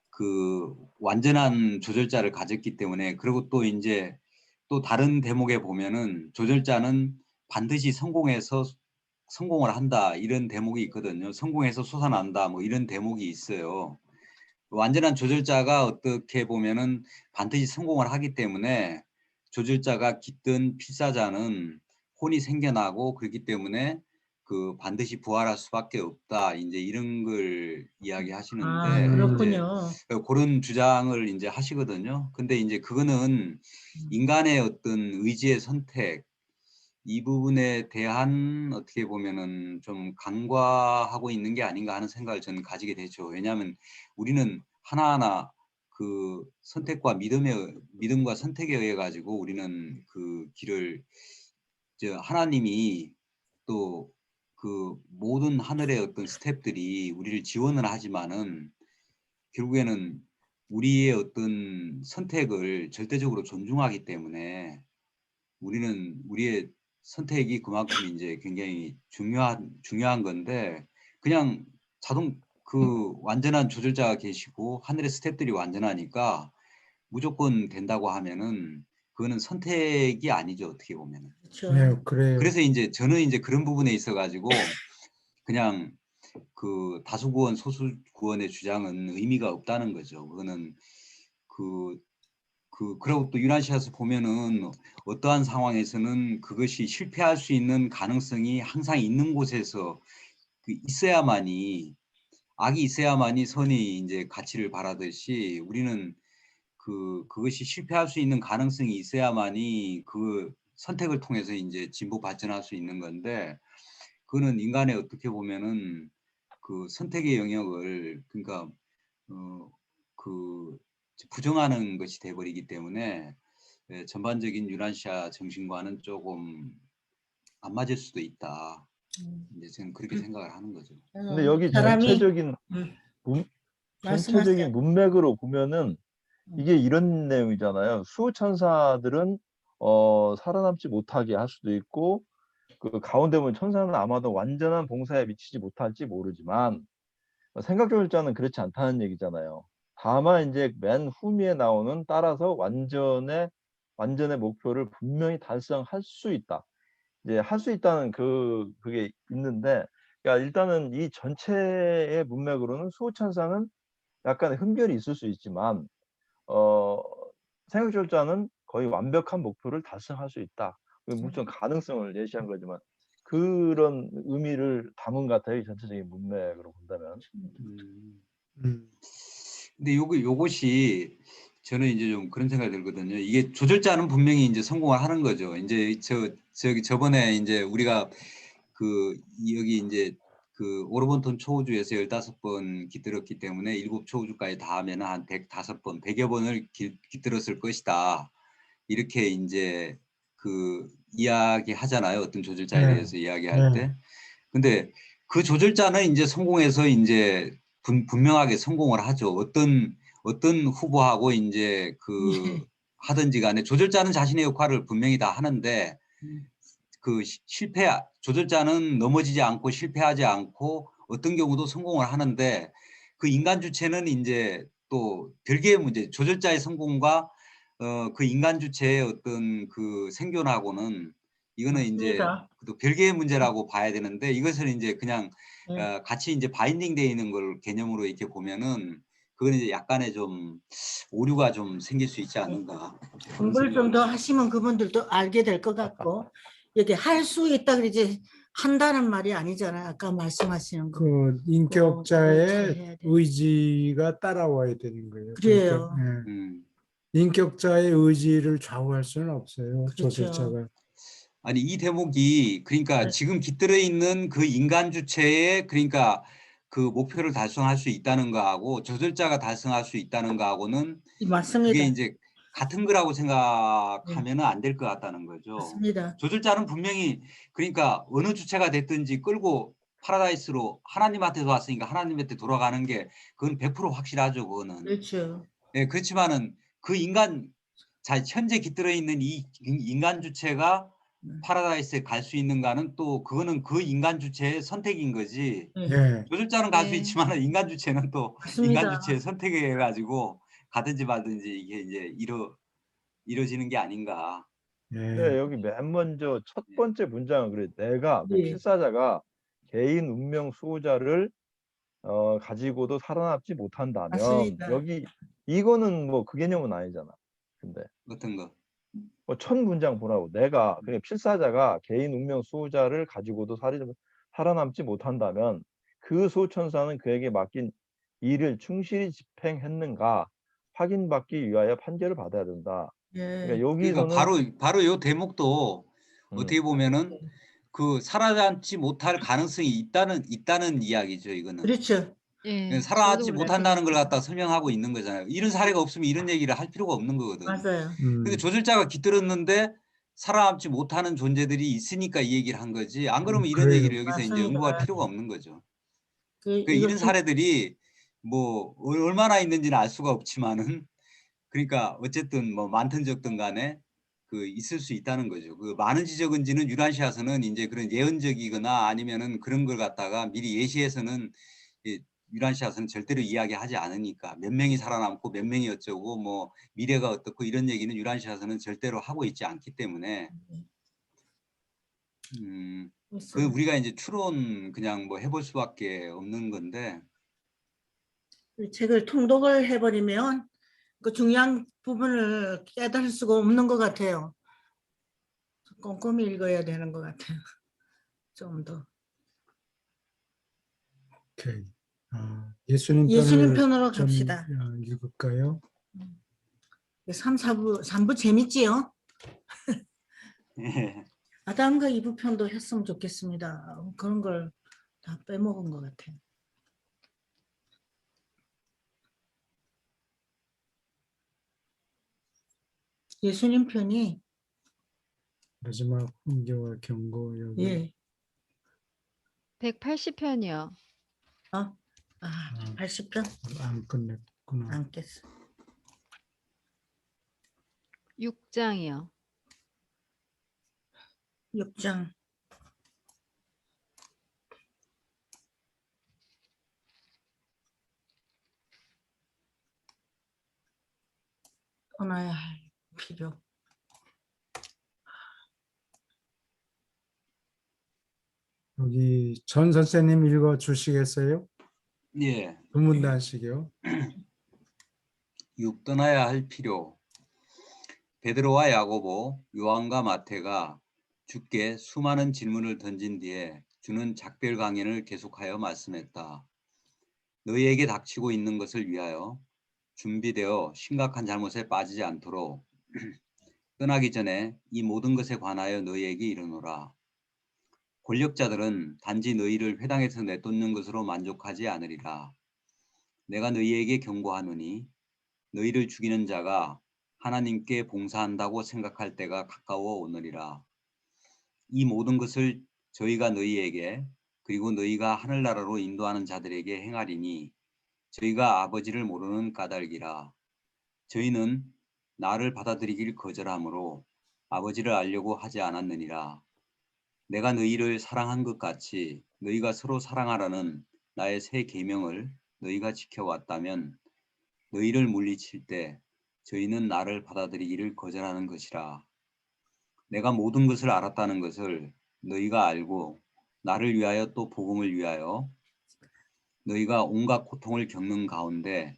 E: 그 완전한 조절자를 가졌기 때문에. 그리고 또 이제 또 다른 대목에 보면은 조절자는 반드시 성공을 한다 이런 대목이 있거든요. 성공해서 솟아난다 뭐 이런 대목이 있어요. 완전한 조절자가 어떻게 보면은 반드시 성공을 하기 때문에 조절자가 깃든 필사자는 혼이 생겨나고 그렇기 때문에 그 반드시 부활할 수밖에 없다. 이제 이런 걸 이야기하시는데 이제
A: 그렇군요.
E: 그런 주장을 이제 하시거든요. 근데 이제 그거는 인간의 어떤 의지의 선택 이 부분에 대한 어떻게 보면은 좀 간과하고 있는 게 아닌가 하는 생각을 저는 가지게 되죠. 왜냐하면 우리는 하나하나 그 선택과 믿음과 선택에 의해 가지고 우리는 그 길을 하나님이 또 그 모든 하늘의 어떤 스텝들이 우리를 지원을 하지만은 결국에는 우리의 어떤 선택을 절대적으로 존중하기 때문에 우리는 우리의 선택이 그만큼 이제 굉장히 중요한 건데 그냥 그 완전한 조절자가 계시고 하늘의 스텝들이 완전하니까 무조건 된다고 하면은 그거는 선택이 아니죠. 어떻게 보면은.
A: 그렇죠.
B: 네, 그래요.
E: 그래서 이제 저는 이제 그런 부분에 있어 가지고 그냥 그 다수구원 소수구원의 주장은 의미가 없다는 거죠. 그거는 그리고 또 유난시아서 보면은 어떠한 상황에서는 그것이 실패할 수 있는 가능성이 항상 있는 곳에서 있어야만이 악이 있어야만이 선이 이제 가치를 발하듯이 우리는 그것이 실패할 수 있는 가능성이 있어야만이 그 선택을 통해서 이제 진보 발전할 수 있는 건데 그거는 인간의 어떻게 보면은 그 선택의 영역을 그러니까 그 부정하는 것이 돼버리기 때문에 전반적인 유란시아 정신과는 조금 안 맞을 수도 있다. 이제 저는 그렇게 생각을 하는 거죠.
D: 근데 여기
A: 사람이
D: 전체적인
A: 말씀하세요.
D: 문맥으로 보면은 이게 이런 내용이잖아요. 수호천사들은 살아남지 못하게 할 수도 있고 그 가운데 보면 천사는 아마도 완전한 봉사에 미치지 못할지 모르지만 생각조절자는 그렇지 않다는 얘기잖아요. 다만 이제 맨 후미에 나오는 따라서 완전의 목표를 분명히 달성할 수 있다. 이제 할 수 있다는 그게 있는데, 그러니까 일단은 이 전체의 문맥으로는 수호천사는 약간의 흠결이 있을 수 있지만, 생각조절자는 거의 완벽한 목표를 달성할 수 있다. 물론 가능성을 예시한 거지만 그런 의미를 담은 것 같아요. 이 전체적인 문맥으로 본다면.
E: 근데 요것이 저는 이제 좀 그런 생각이 들거든요. 이게 조절자는 분명히 이제 성공을 하는 거죠. 이제 저번에 이제 우리가 여기 이제 그 오르본톤 초우주에서 15번 깃들었기 때문에 7 초우주까지 다 하면 한 105번, 100여 번을 깃들었을 것이다. 이렇게 이제 이야기 하잖아요. 어떤 조절자에
B: 네.
E: 대해서 이야기할 때. 근데 그 조절자는 이제 성공해서 이제 분명하게 성공을 하죠. 어떤 후보하고 이제 하든지 간에 조절자는 자신의 역할을 분명히 다 하는데 조절자는 넘어지지 않고 실패하지 않고 어떤 경우도 성공을 하는데 그 인간 주체는 이제 또 별개의 문제, 조절자의 성공과 그 인간 주체의 어떤 그 생존하고는 이거는 이제 또 별개의 문제라고 봐야 되는데 이것을 이제 그냥 같이 이제 바인딩되어 있는 걸 개념으로 이렇게 보면은 그건 이제 약간의 좀 오류가 좀 생길 수 있지 않는가.
A: 공부를 좀 더 하시면 그분들도 알게 될 것 같고 여기 할 수 있다 그러지 한다는 말이 아니잖아요. 아까 말씀하시는 거.
B: 그
A: 잘
B: 인격자의
A: 해야 돼.
B: 의지가 따라와야 되는 거예요.
A: 그래요.
B: 그러니까,
E: 음.
B: 인격자의 의지를 좌우할 수는 없어요.
A: 그렇죠.
B: 조술자가.
E: 아니 이 대목이 그러니까
A: 네.
E: 지금 깃들어 있는 그 인간 주체에 그러니까 그 목표를 달성할 수 있다는 거하고 조절자가 달성할 수 있다는 거하고는
A: 맞습니다.
E: 그게 이제 같은 거라고 생각하면 안 될 것 같다는 거죠.
A: 맞습니다.
E: 조절자는 분명히 그러니까 어느 주체가 됐든지 끌고 파라다이스로 하나님한테 왔으니까 하나님한테 돌아가는 게 그건 100% 확실하죠. 그거는.
A: 그렇죠.
E: 예, 그렇지만은 그 인간 자 현재 깃들어 있는 이 인간 주체가 파라다이스에 갈 수 있는가는 또 그거는 그 인간 주체의 선택인 거지.
A: 네.
B: 예.
E: 조절자는 갈 수
C: 네.
E: 있지만 인간 주체는 또 인간
A: 맞습니다.
E: 주체의 선택해 가지고 가든지 말든지 이게 이제 이루어지는 게 아닌가.
D: 네,
B: 예.
D: 여기 맨 먼저 첫 번째 문장은 그래. 내가 그
A: 네.
D: 필사자가 개인 운명 수호자를 가지고도 살아남지 못한다면
A: 맞습니다.
D: 여기 이거는 뭐 그 개념은 아니잖아. 근데
E: 어떤 거.
D: 뭐 첫 문장 보라고 내가 그냥 필사자가 개인 운명 수호자를 가지고도 살아남지 못한다면 그 수호천사는 그에게 맡긴 일을 충실히 집행했는가 확인받기 위하여 판결을 받아야 된다.
A: 예.
D: 그러니까
E: 그러니까
D: 여기서는
E: 바로 요 대목도 어떻게 보면은 그 살아남지 못할 가능성이 있다는 이야기죠. 이거는.
A: 그렇죠.
C: 예,
E: 살아남지
C: 저도
E: 못한다는 걸
C: 그렇게
E: 갖다 설명하고 있는 거잖아요. 이런 사례가 없으면 이런 얘기를 할 필요가 없는 거거든.
A: 맞아요.
E: 근데 조절자가 깃들었는데 살아남지 못하는 존재들이 있으니까 이 얘기를 한 거지. 안 그러면 이런
B: 그래요.
E: 얘기를 여기서 이제
A: 맞습니다.
E: 연구할 필요가 없는 거죠.
A: 그
E: 그 이런 사례들이 뭐 얼마나 있는지는 알 수가 없지만은 그러니까 어쨌든 뭐 많든 적든 간에 그 있을 수 있다는 거죠. 그 많은지 적은지는 유란시아서는 이제 그런 예언적이거나 아니면은 그런 걸 갖다가 미리 예시해서는 유란시아서는 절대로 이야기하지 않으니까 몇 명이 살아남고 몇 명이 어쩌고 뭐 미래가 어떻고 이런 얘기는 유란시아서는 절대로 하고 있지 않기 때문에 그 우리가 이제 추론 그냥 뭐 해볼 수밖에 없는 건데
A: 이 책을 통독을 해버리면 그 중요한 부분을 깨달을 수가 없는 것 같아요. 꼼꼼히 읽어야 되는 것 같아요. 좀 더.
B: 오케이. 예수님
A: 예수님
B: 편을
A: 편으로
B: 좀
A: 갑시다.
B: 읽을까요?
A: 3, 4부, 3부 재밌지요? 아담과 이브 편도 했으면 좋겠습니다. 그런 걸 다 빼먹은 것 같아요. 예수님 편이
B: 마지막 훈계와 경고 여기.
A: 예.
C: 180편이요.
A: 80편
B: 안 끝냈구나.
A: 안 깼어.
C: 6장이요.
A: 6장. 떠나야 할 필요.
B: 여기 전 선생님 읽어 주시겠어요?
E: 예.
B: 두 문단씩이요.
E: 6. 떠나야 할 필요. 베드로와 야고보, 요한과 마태가 주께 수많은 질문을 던진 뒤에 주는 작별 강연을 계속하여 말씀했다. 너희에게 닥치고 있는 것을 위하여 준비되어 심각한 잘못에 빠지지 않도록 떠나기 전에 이 모든 것에 관하여 너희에게 이르노라. 권력자들은 단지 너희를 회당에서 내쫓는 것으로 만족하지 않으리라. 내가 너희에게 경고하노니 너희를 죽이는 자가 하나님께 봉사한다고 생각할 때가 가까워 오느니라. 이 모든 것을 저희가 너희에게 그리고 너희가 하늘나라로 인도하는 자들에게 행하리니 저희가 아버지를 모르는 까닭이라. 저희는 나를 받아들이길 거절하므로 아버지를 알려고 하지 않았느니라. 내가 너희를 사랑한 것 같이 너희가 서로 사랑하라는 나의 새 계명을 너희가 지켜왔다면 너희를 물리칠 때 저희는 나를 받아들이기를 거절하는 것이라. 내가 모든 것을 알았다는 것을 너희가 알고 나를 위하여 또 복음을 위하여 너희가 온갖 고통을 겪는 가운데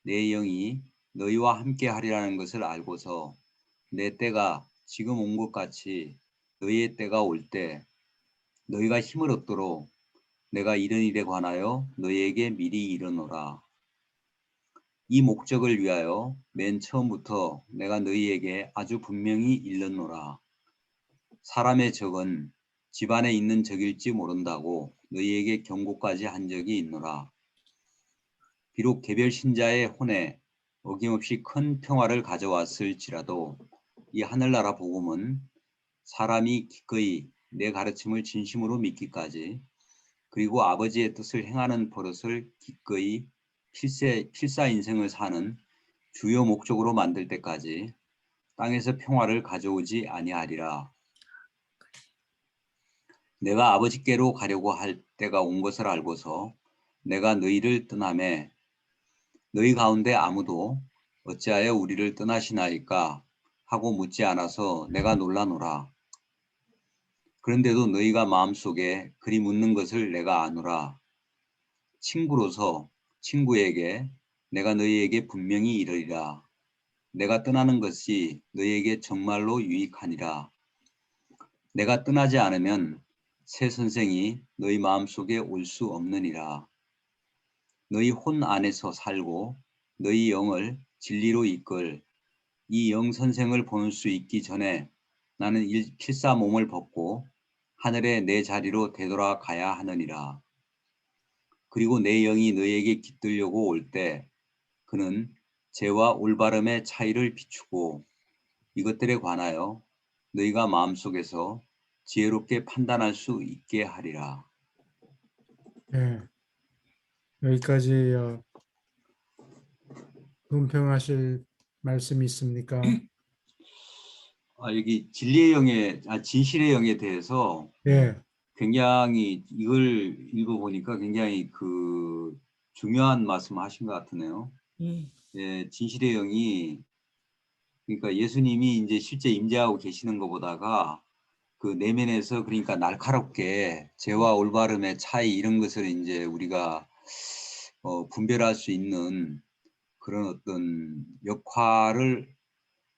E: 내 영이 너희와 함께 하리라는 것을 알고서 내 때가 지금 온 것 같이 너희의 때가 올 때 너희가 힘을 얻도록 내가 이런 일에 관하여 너희에게 미리 이르노라. 이 목적을 위하여 맨 처음부터 내가 너희에게 아주 분명히 일렀노라. 사람의 적은 집안에 있는 적일지 모른다고 너희에게 경고까지 한 적이 있노라. 비록 개별 신자의 혼에 어김없이 큰 평화를 가져왔을지라도 이 하늘나라 복음은 사람이 기꺼이 내 가르침을 진심으로 믿기까지, 그리고 아버지의 뜻을 행하는 버릇을 기꺼이 필사 인생을 사는 주요 목적으로 만들 때까지 땅에서 평화를 가져오지 아니하리라. 내가 아버지께로 가려고 할 때가 온 것을 알고서 내가 너희를 떠나매 너희 가운데 아무도 어찌하여 우리를 떠나시나이까 하고 묻지 않아서 내가 놀라노라. 그런데도 너희가 마음속에 그리 묻는 것을 내가 아노라. 친구로서 친구에게 내가 너희에게 분명히 이르리라. 내가 떠나는 것이 너희에게 정말로 유익하니라. 내가 떠나지 않으면 새 선생이 너희 마음속에 올 수 없느니라. 너희 혼 안에서 살고 너희 영을 진리로 이끌 이 영 선생을 볼 수 있기 전에 나는 필사 몸을 벗고 하늘에 내 자리로 되돌아가야 하느니라. 그리고 내 영이 너희에게 깃들려고 올 때 그는 죄와 올바름의 차이를 비추고 이것들에 관하여 너희가 마음속에서 지혜롭게 판단할 수 있게 하리라.
B: 예, 여기까지 논평하실 말씀이 있습니까?
E: 여기 진리의 영에, 진실의 영에 대해서
B: 예,
E: 굉장히 이걸 읽어보니까 굉장히 그 중요한 말씀 하신 것 같으네요. 예, 진실의 영이, 그러니까 예수님이 이제 실제 임재하고 계시는 것보다가 그 내면에서 그러니까 날카롭게 죄와 올바름의 차이 이런 것을 이제 우리가 분별할 수 있는 그런 어떤 역할을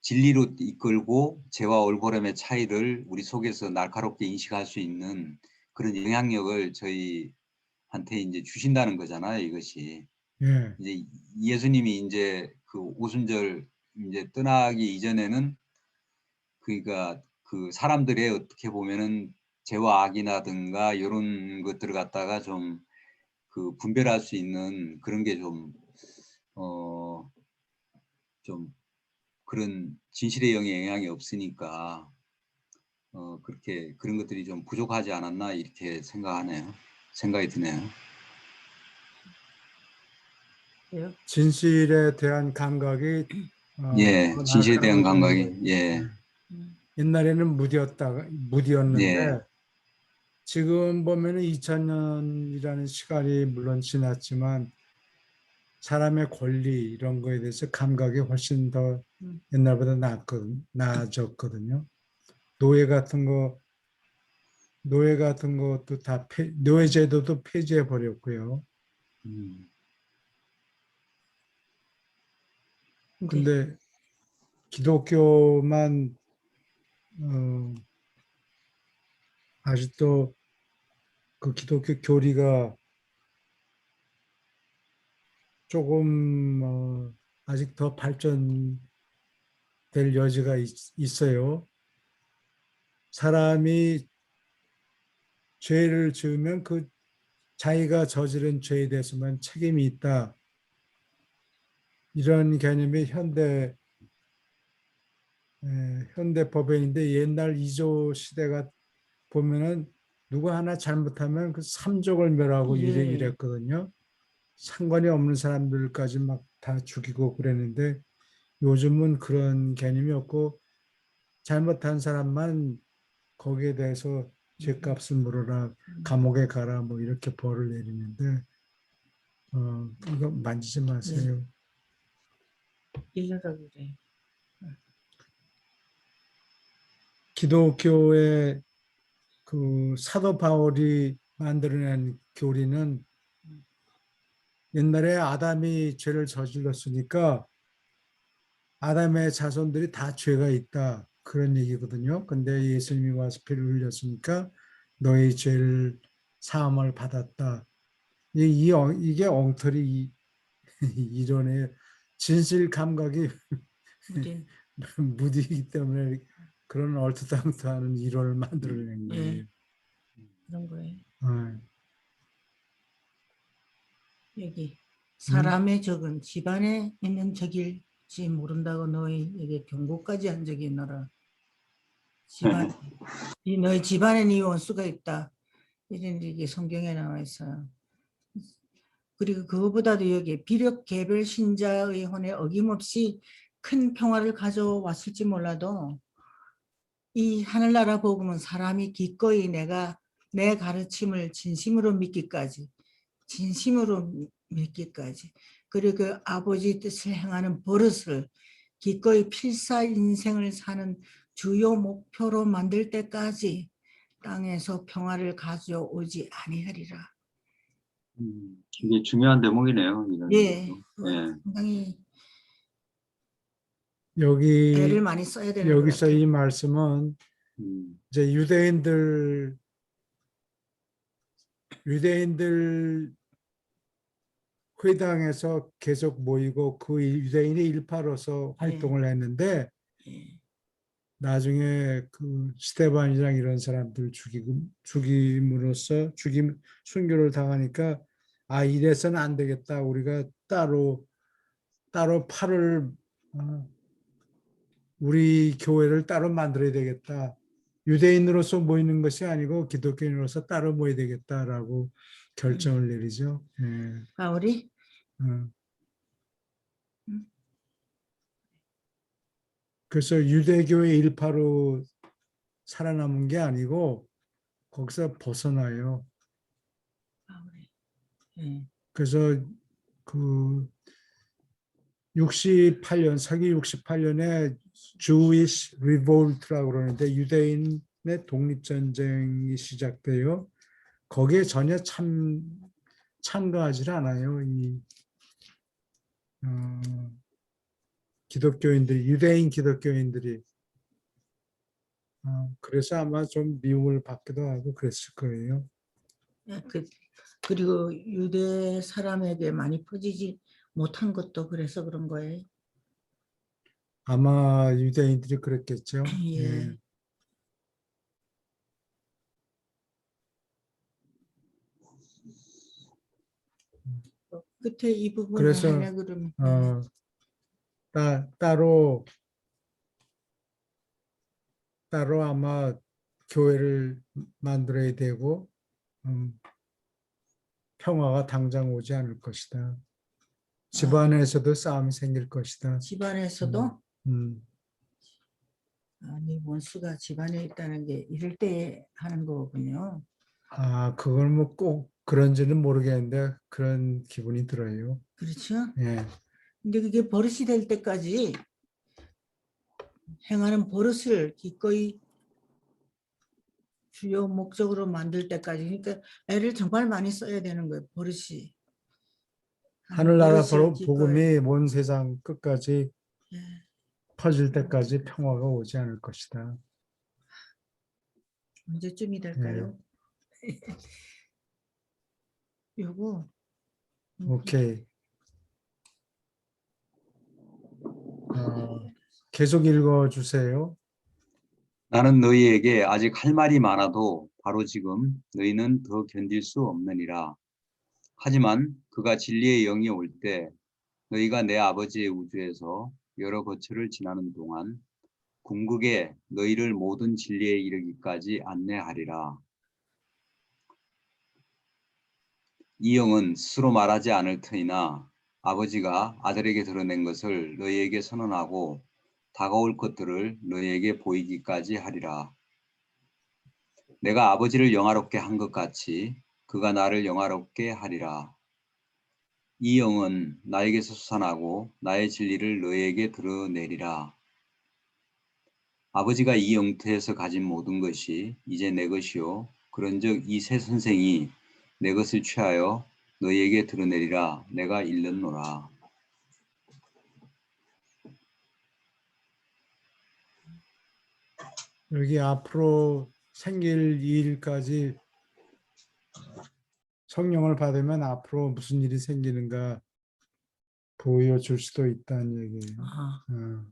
E: 진리로 이끌고 죄와 올바름의 차이를 우리 속에서 날카롭게 인식할 수 있는 그런 영향력을 저희한테 이제 주신다는 거잖아요, 이것이.
B: 예,
E: 이제 예수님이 이제 그 오순절 이제 떠나기 이전에는 그러니까 그 사람들의 어떻게 보면은 죄와 악이라든가 이런 것들을 갖다가 좀 그 분별할 수 있는 그런 게 좀 그런 진실의 영의 영향이 없으니까 그렇게 그런 것들이 좀 부족하지 않았나 이렇게 생각이 드네요.
B: 진실에 대한 감각이
E: 예,
B: 더
E: 진실에 대한
B: 날카로워진
E: 감각이
B: 거예요.
E: 예,
B: 옛날에는 무디였는데
E: 예,
B: 지금 보면은 2000년이라는 시간이 물론 지났지만 사람의 권리 이런 거에 대해서 감각이 훨씬 더 옛날보다 나아졌거든요. 노예 같은 것도 다 노예제도도 폐지해 버렸고요. 근데 기독교만 아직도 그 기독교 교리가 조금 아직 더 발전될 여지가 있어요. 사람이 죄를 지으면 그 자기가 저지른 죄에 대해서만 책임이 있다. 이런 개념이 현대 법인인데 옛날 이조 시대가 보면은 누가 하나 잘못하면 그 삼족을 멸하고 이랬거든요. 상관이 없는 사람들까지 막 다 죽이고 그랬는데 요즘은 그런 개념이 없고 잘못한 사람만 거기에 대해서 죄값을 물어라, 감옥에 가라 뭐 이렇게 벌을 내리는데 이거 만지지 마세요.
A: 일러라 그래.
B: 기독교의 그 사도 바울이 만들어낸 교리는 옛날에 아담이 죄를 저질렀으니까 아담의 자손들이 다 죄가 있다 그런 얘기거든요. 근데 예수님이 와서 피를 흘렸으니까 너희 죄를 사함을 받았다. 이게 엉터리 이론의 진실 감각이
A: 우리
B: 무디기 때문에 그런 얼토당토하는 이론을 만들어낸 거예요.
A: 예, 그런 거예요.
B: 어,
A: 여기 사람의 적은 집안에 있는 적일지 모른다고 너희에게 경고까지 한 적이 있노라. 집안, 너희 집안에 네 원수가 있다. 이런 이게 성경에 나와 있어요. 그리고 그거보다도 여기 비록 개별 신자의 혼에 어김없이 큰 평화를 가져왔을지 몰라도 이 하늘나라 복음은 사람이 기꺼이 내가 내 가르침을 진심으로 믿기까지 그리고 그 아버지 뜻을 행하는 버릇을 기꺼이 필사 인생을 사는 주요 목표로 만들 때까지 땅에서 평화를 가져오지 아니하리라.
E: 이게 중요한 대목이네요. 이런
A: 예,
E: 것도. 예.
A: 상당히
B: 여기
A: 애를 많이 써야 되는 것
B: 여기서
A: 같아요.
B: 이 말씀은
E: 음,
B: 이제 유대인들 회당에서 계속 모이고 그 유대인의 일파로서 활동을 했는데
A: 예,
B: 나중에 그 스테반이랑 이런 사람들 죽임으로써 순교를 당하니까 아 이래서는 안 되겠다. 우리가 따로 팔을 우리 교회를 따로 만들어야 되겠다. 유대인으로서 모이는 것이 아니고 기독교인으로서 따로 모여야 되겠다라고 결정을 내리죠. 예.
A: 바울이
B: 어. 그래서 유대교의 일파로 살아남은 게 아니고 거기서 벗어나요.
A: 바울이 예,
B: 그래서 그 68년 서기 68년에 Jewish Revolt라고 그러는데 유대인의 독립전쟁이 시작돼요. 거기에 전혀 참가하지 않아요. 이 기독교인들이 유대인 기독교인들이 그래서 아마 좀 미움을 받기도 하고 그랬을 거예요.
A: 예, 그리고 유대 사람에게 많이 퍼지지 못한 것도 그래서 그런 거예요.
B: 아마 유대인들이 그랬겠죠.
A: 예.
B: 예.
A: 끝에 이 부분을
B: 그래서
A: 하려 그러면
B: 따로 아마 교회를 만들어야 되고 평화가 당장 오지 않을 것이다. 집안에서도 싸움이 생길 것이다.
A: 집안에서도
B: 음.
A: 네 원수가 집안에 있다는 게 이럴 때 하는 거군요.
B: 그걸 뭐 꼭 그런지는 모르겠는데 그런 기분이 들어요.
A: 그렇죠?
B: 예.
A: 근데 그게 버릇이 될 때까지 행하는 버릇을 기꺼이 주요 목적으로 만들 때까지 그러니까 애를 정말 많이 써야 되는 거예요. 버릇이.
B: 하늘나라
A: 버릇을
B: 복음이 온 세상 끝까지
A: 예.
B: 퍼질 때까지 평화가 오지 않을 것이다.
A: 언제쯤이 될까요? 요거
B: 오케이. 계속 읽어주세요.
E: 나는 너희에게 아직 할 말이 많아도 바로 지금 너희는 더 견딜 수 없느니라. 하지만 그가 진리의 영이 올 때 너희가 내 아버지의 우주에서 여러 거처를 지나는 동안 궁극에 너희를 모든 진리에 이르기까지 안내하리라. 이 영은 스스로 말하지 않을 터이나 아버지가 아들에게 드러낸 것을 너희에게 선언하고 다가올 것들을 너희에게 보이기까지 하리라. 내가 아버지를 영화롭게 한 것 같이 그가 나를 영화롭게 하리라. 이 영은 나에게서 솟아나고 나의 진리를 너희에게 드러내리라. 아버지가 이 영토에서 가진 모든 것이 이제 내 것이요 그런즉 이 새 선생이 내 것을 취하여 너희에게 드러내리라. 내가 일렀노라.
B: 여기 앞으로 생길 일까지 성령을 받으면 앞으로 무슨 일이 생기는가 보여줄 수도 있다는 얘기예요.
A: 아,
B: 어.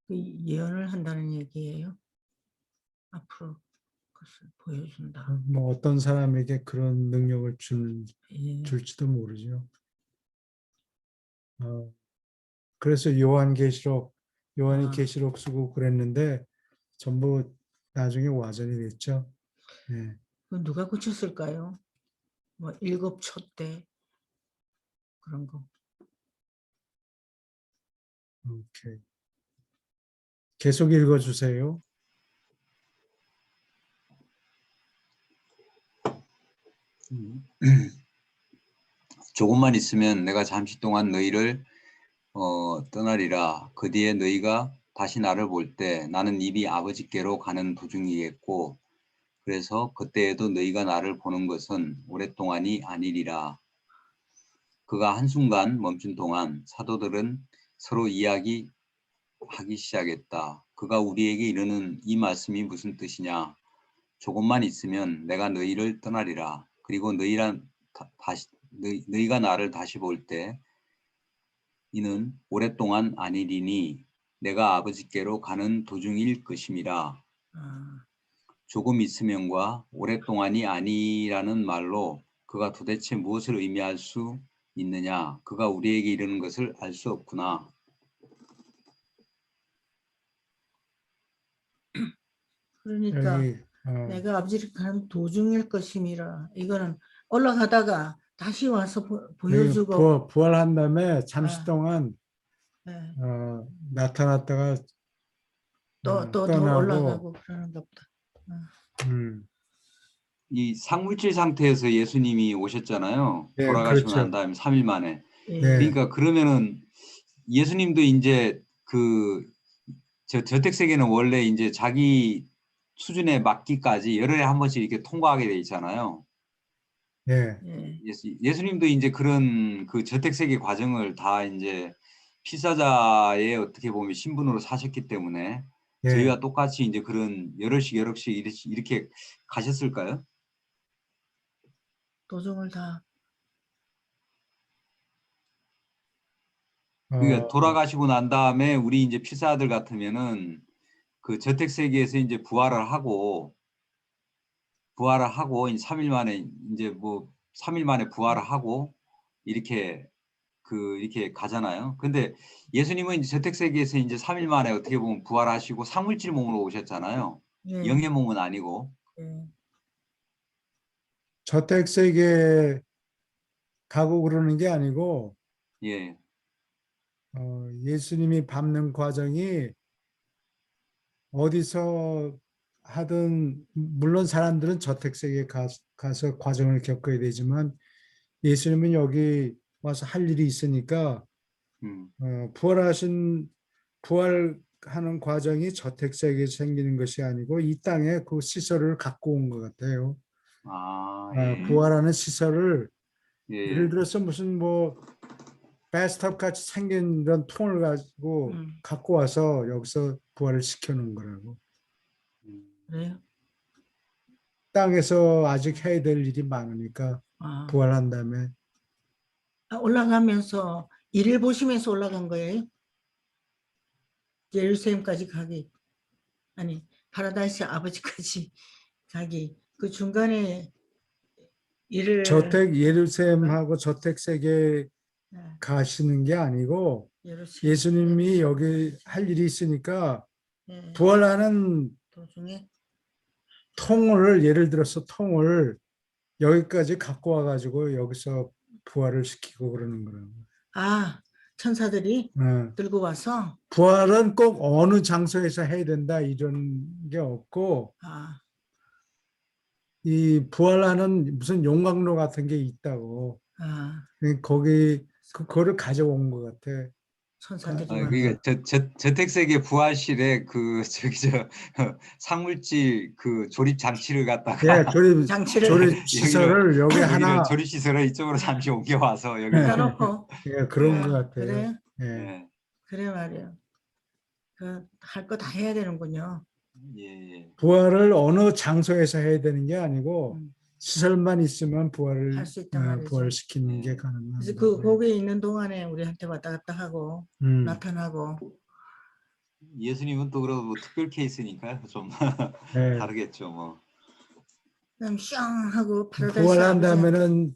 A: 그 예언을 한다는 얘기예요. 앞으로 그것을 보여준다.
B: 뭐 어떤 사람에게 그런 능력을
A: 예.
B: 줄지도 모르죠. 그래서 요한이
A: 아.
B: 계시록 쓰고 그랬는데 전부 나중에 와전이 됐죠. 예.
A: 그 누가 고쳤을까요? 뭐 일곱 초 때 그런 거.
B: 오케이. 계속 읽어주세요.
E: 조금만 있으면 내가 잠시 동안 너희를 떠나리라. 그 뒤에 너희가 다시 나를 볼 때 나는 이미 아버지께로 가는 도중이겠고 그래서 그때에도 너희가 나를 보는 것은 오랫동안이 아니리라. 그가 한순간 멈춘 동안 사도들은 서로 이야기하기 시작했다. 그가 우리에게 이르는 이 말씀이 무슨 뜻이냐? 조금만 있으면 내가 너희를 떠나리라. 그리고 너희가 나를 다시 볼 때 이는 오랫동안 아니리니 내가 아버지께로 가는 도중일 것임이라.
A: 아,
E: 조금 있으면과 오랫동안이 아니라는 말로 그가 도대체 무엇을 의미할 수 있느냐? 그가 우리에게 이르는 것을 알 수 없구나.
A: 그러니까
B: 여기
A: 내가 아버지를 가는 도중일 것임이라. 이거는 올라가다가 다시 와서 보여주고
B: 부활한 다음에 잠시
A: 아.
B: 동안
A: 예,
B: 나타났다가
A: 또 더
B: 떠나고
A: 올라가고 그러는가 보다.
E: 이 상물질 상태에서 예수님이 오셨잖아요.
B: 예,
E: 돌아가시고
B: 그렇죠.
E: 난 다음에 3일 만에.
A: 예.
B: 네.
E: 그러니까 그러면은 예수님도 이제 저택세계는 원래 이제 자기 수준에 맞기까지 열흘에 한 번씩 이렇게 통과하게 돼 있잖아요.
B: 예.
A: 예.
E: 예수님도 이제 그런 그 저택세계 과정을 다 이제 필사자의 어떻게 보면 신분으로 사셨기 때문에
B: 예.
E: 저희와 똑같이 이제 그런 여럿씩 이렇게 가셨을까요?
A: 도중을 다
E: 그러니까 돌아가시고 난 다음에 우리 이제 필사들 같으면은 그 저택세계에서 이제 부활을 하고 이제 3일 만에 이제 뭐 3일 만에 부활을 하고 이렇게 이렇게 가잖아요. 근데 예수님은 이제 저택세계에서 이제 3일 만에 어떻게 보면 부활하시고 상물질 몸으로 오셨잖아요.
A: 예.
E: 영의 몸은 아니고.
A: 예.
B: 저택세계 가고 그러는 게 아니고
E: 예.
B: 예수님이 밟는 과정이 어디서 하든 물론 사람들은 저택세계에 가서 과정을 겪어야 되지만 예수님은 여기 와서 할 일이 있으니까 부활하는 과정이 저택세계에서 생기는 것이 아니고 이 땅에 그 시설을 갖고 온 것 같아요.
E: 아, 예.
B: 부활하는 시설을
E: 예.
B: 예를 들어서 무슨 뭐 베스트업 같이 생긴 이런 통을 가지고 갖고 와서 여기서 부활을 시켜놓은 거라고.
A: 그래요?
B: 땅에서 아직 해야 될 일이 많으니까
A: 아.
B: 부활한 다음에
A: 올라가면서 일을 보시면서 올라간 거예요? 예루살렘까지 가기 아니 파라다이스 아버지까지 가기 그 중간에 일을
B: 예루살렘하고 저택세계
A: 네,
B: 가시는 게 아니고
A: 예루살렘
B: 예수님이 여기 할 일이 있으니까
A: 네,
B: 부활하는
A: 도중에
B: 통을 예를 들어서 통을 여기까지 갖고 와가지고 여기서 부활을 시키고 그러는 거라고.
A: 아 천사들이
B: 어.
A: 들고 와서
B: 부활은 꼭 어느 장소에서 해야 된다 이런 게 없고
A: 아,
B: 이 부활하는 무슨 용광로 같은 게 있다고
A: 아
B: 거기 그거를 가져온 것 같아.
A: 천사들이
E: 그러니까 저택세계 부활실에 상물질 조립 장치를 갖다가
B: 예, 조립 시설을 여기 하나
E: 조립 시설을 이쪽으로 잠시 옮겨와서 여기
A: 따놓고
B: 예, 그런 것 같아요.
A: 그래
B: 예.
E: 네.
A: 그래 말이에요. 할 거 다 해야 되는군요.
E: 예.
B: 부활을 어느 장소에서 해야 되는 게 아니고
A: 음.
B: 시설만 있으면 부활을
A: 할수 있단 말이죠.
B: 부활시키는 게
E: 네.
B: 가능한
A: 그래서
B: 거고요.
A: 거기에 있는 동안에 우리한테 왔다 갔다 하고 나타나고.
E: 예수님은 또 그러고 뭐 특별 케이스니까요. 좀
B: 네.
E: 다르겠죠. 뭐.
A: 그냥 슝 하고 파라다이스
B: 부활한
A: 아버지한테.
B: 다음에는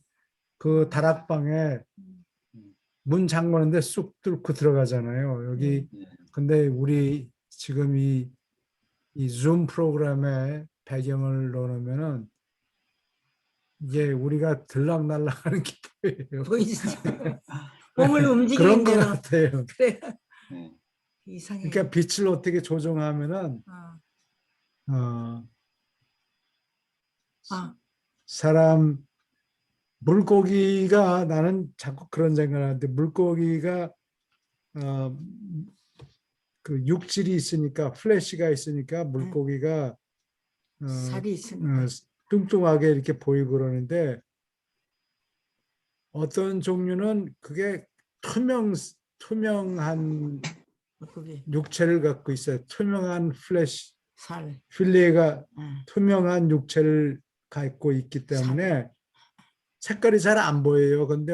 B: 그 다락방에 문 잠그는데 쑥 뚫고 들어가잖아요. 여기
E: 예.
B: 근데 우리 지금 이 줌 프로그램에 배경을 넣으면은 이게 우리가 들락날락하는 게 보여요.
A: 보이지? 몸을
B: 그런
A: 움직이는
B: 것
A: 대로.
B: 같아요.
A: 그래.
E: 예.
A: 이상해.
B: 그러니까 빛을 어떻게 조정하면은 어,
A: 아,
B: 사람 물고기가 나는 자꾸 그런 생각을 하는데 물고기가 어, 그 육질이 있으니까 플래시가 있으니까 물고기가
A: 살이 있으니까.
B: 뚱뚱하게 이렇게 보이고 그러는데 어떤 종류는 그게 투명한
A: 물고기
B: 육체를 갖고 있어요. 투명한 플래시
A: 살.
B: 필레가
A: 응.
B: 투명한 육체를 갖고 있기 때문에 색깔이 잘 안 보여요. 근데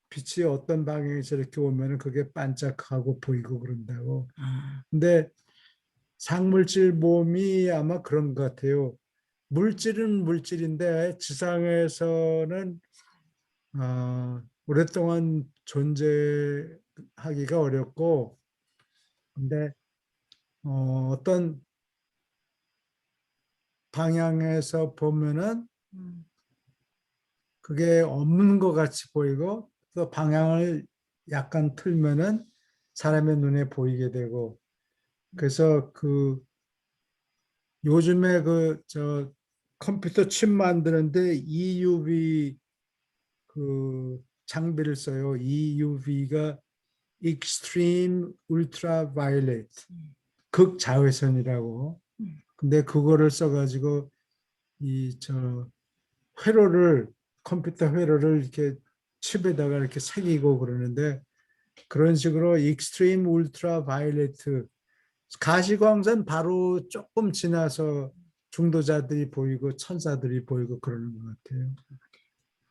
B: 빛이 어떤 방향에서 이렇게 오면 그게 반짝하고 보이고 그런다고. 근데 상물질 몸이 아마 그런 것 같아요. 물질은 물질인데 지상에서는 오랫동안 존재하기가 어렵고 근데 어떤 방향에서 보면은 그게 없는 것 같이 보이고 또 방향을 약간 틀면은 사람의 눈에 보이게 되고 그래서 그 요즘에 그 저 컴퓨터 칩 만드는데 EUV 그 장비를 써요. EUV가 Extreme Ultraviolet 극자외선이라고. 근데 그거를 써가지고 이 저 회로를 컴퓨터 회로를 이렇게 칩에다가 이렇게 새기고 그러는데 그런 식으로 익스트림 울트라 바이올레트 가시광선 바로 조금 지나서 중도자들이 보이고 천사들이 보이고 그러는 것 같아요.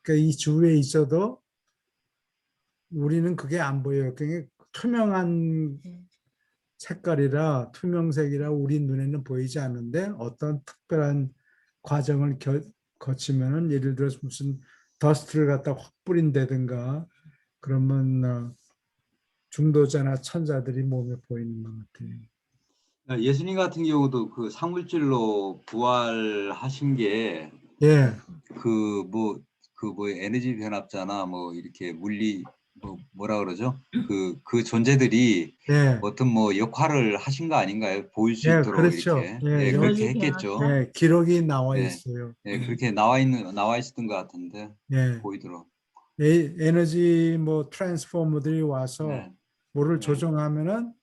B: 그러니까 이 주위에 있어도 우리는 그게 안 보여요. 그게 투명한 색깔이라 투명색이라 우리 눈에는 보이지 않는데 어떤 특별한 과정을 거치면은 예를 들어서 무슨 더스트를 갖다 확 뿌린다든가 그러면 중도자나 천사들이 몸에 보이는 것 같아요.
E: 예수님 같은 경우도 그 상물질로 부활하신 게
B: 예,
E: 그 에너지 변압자나 뭐 이렇게 물리 뭐라 그러죠? 그 존재들이
B: 예,
E: 어떤 뭐 역할을 하신 거 아닌가요? 보일 수
B: 예,
E: 있도록
B: 그렇죠.
E: 이렇게
B: 예,
E: 그렇게
A: 에너지
E: 했겠죠.
A: 변압자?
B: 기록이 나와
E: 예,
B: 있어요.
E: 그렇게 나와 있었던 것 같은데
B: 예,
E: 보이도록.
B: 에너지 뭐 트랜스포머들이 와서
E: 네,
B: 뭐를
E: 네,
B: 조정하면은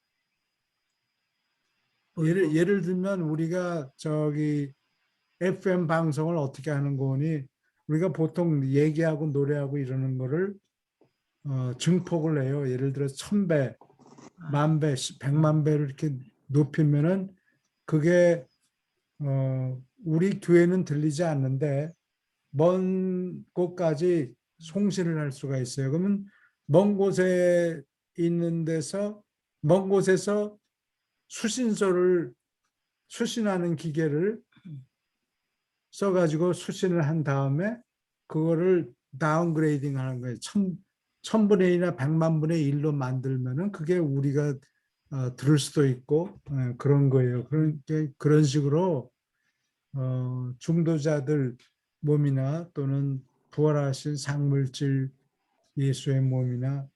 B: 예를 들면 우리가 저기 FM 방송을 어떻게 하는 거니 우리가 보통 얘기하고 노래하고 이러는 거를 증폭을 해요. 예를 들어 1000배, 10,000배, 100만 배를 이렇게 높이면은 그게 우리 교회는 들리지 않는데 먼 곳까지 송신을 할 수가 있어요. 그러면 먼 곳에 있는 데서 먼 곳에서 수신하는 기계를 써가지고 수신을 한 다음에 그거를 다운그레이딩 하는 거예요. 1000분의 1이나 100만 분의 1로 만들면은 그게 우리가 들을 수도 있고 그런 거예요. 그런 식으로 중도자들 몸이나 또는 부활하신 상물질 예수의 몸이나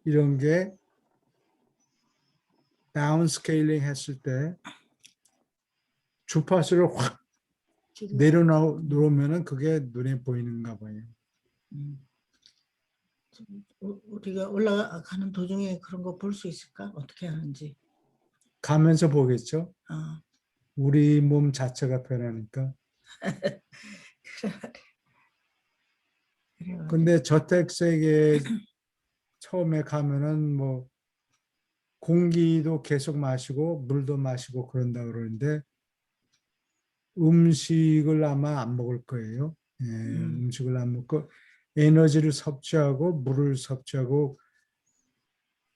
B: 이런 게 다운스케일링 했을 때 주파수를 확 내려놓으면은 그게 눈에 보이는가 봐요.
A: 우리가 올라가는 도중에 그런 거 볼 수 있을까? 어떻게 하는지.
B: 가면서 보겠죠.
A: 어.
B: 우리 몸 자체가 변하니까.
A: 그래
B: 근데 저택 세계 처음에 가면은 뭐 공기도 계속 마시고 물도 마시고 그런다 그러는데 음식을 아마 안 먹을 거예요. 예, 음식을 안 먹고 에너지를 섭취하고 물을 섭취하고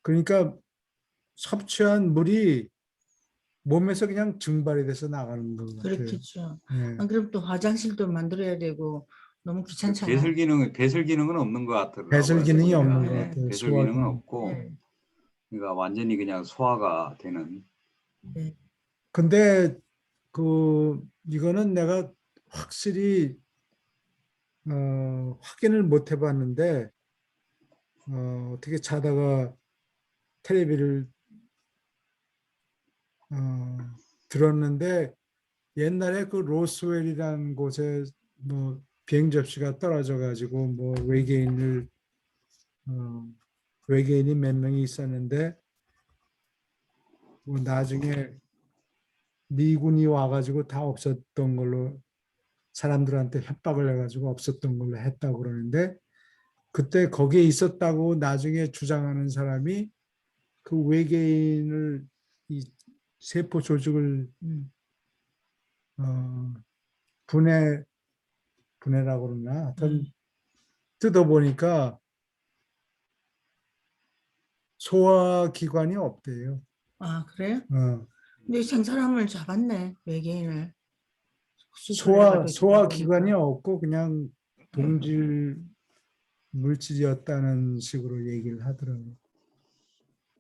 B: 그러니까 섭취한 물이 몸에서 그냥 증발이 돼서 나가는 것 같아요.
A: 그렇겠죠.
B: 예.
A: 안 그럼 또 화장실도 만들어야 되고 너무 귀찮잖아요.
E: 배설 기능은 없는 것 같더라고요.
B: 배설 기능이 없는 것
A: 네.
B: 같아요.
E: 배설
B: 소화
E: 기능은
B: 기능.
E: 없고
A: 네.
E: 그러니까 완전히 그냥 소화가 되는.
A: 네.
B: 근데 이거는 내가 확실히 확인을 못 해봤는데 어떻게 자다가 텔레비를 들었는데 옛날에 그 로스웰이라는 곳에 뭐 비행 접시가 떨어져 가지고 뭐 외계인이 몇 명이 있었는데 뭐 나중에 미군이 와가지고 다 없었던 걸로 사람들한테 협박을 해가지고 없었던 걸로 했다고 그러는데 그때 거기에 있었다고 나중에 주장하는 사람이 그 외계인을 이 세포 조직을 분해라고 그러나 하여튼 뜯어보니까 소화기관이 없대요.
A: 아, 그래요?
B: 어.
A: 근데 생사람을 잡았네, 외계인을. 수술을 해가지고
B: 소화기관이 없고 그냥 동질 물질이었다는 식으로 얘기를 하더라고요.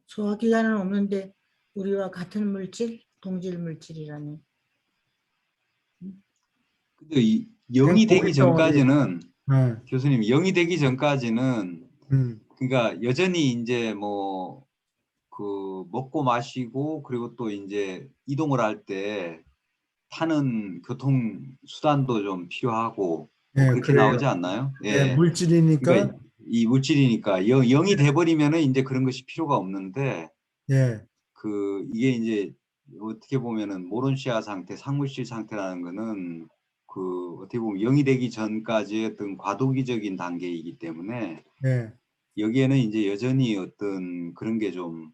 A: 소화기관은 없는데 우리와 같은 물질, 동질 물질이라니.
E: 근데 영이
B: 그냥
E: 되기
B: 덩어리.
E: 전까지는
B: 네.
E: 교수님 영이 되기 전까지는
B: 음.
E: 그러니까 여전히 이제 뭐 먹고 마시고 그리고 또 이제 이동을 할 때 타는 교통 수단도 좀 필요하고 뭐
B: 예,
E: 그렇게
B: 그래요.
E: 나오지 않나요?
B: 예,
E: 예.
B: 물질이니까.
E: 그러니까 이 물질이니까 영이 돼버리면은 이제 그런 것이 필요가 없는데
B: 예,
E: 이게 이제 어떻게 보면은 모론시아 상태, 상물실 상태라는 거는 어떻게 보면 영이 되기 전까지의 어떤 과도기적인 단계이기 때문에
B: 예,
E: 여기에는 이제 여전히 어떤 그런 게 좀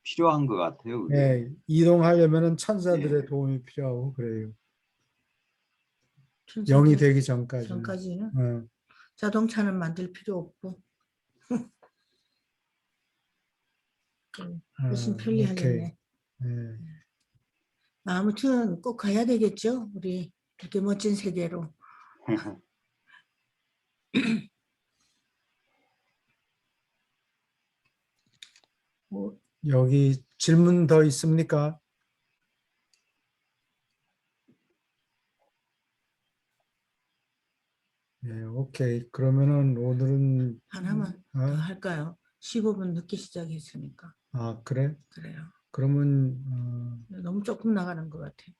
E: 필요한 것 같아요. 그게.
B: 예. 이동하려면은 천사들의
E: 예.
B: 도움이 필요하고 그래요.
A: 천사들
B: 영이 되기 전까지는.
A: 전까지는
B: 어.
A: 자동차는 만들 필요 없고 훨씬
B: 오케이.
A: 편리하겠네.
B: 예.
A: 아무튼 꼭 가야 되겠죠, 우리 이렇게 멋진 세계로. 뭐,
B: 여기 질문 더 있습니까? 예, 오케이. 그러면은 오늘은
A: 하나만 더 할까요? 15분 늦게 시작했으니까.
B: 그래?
A: 그래요.
B: 그러면
A: 너무 조금 나가는 것 같아요.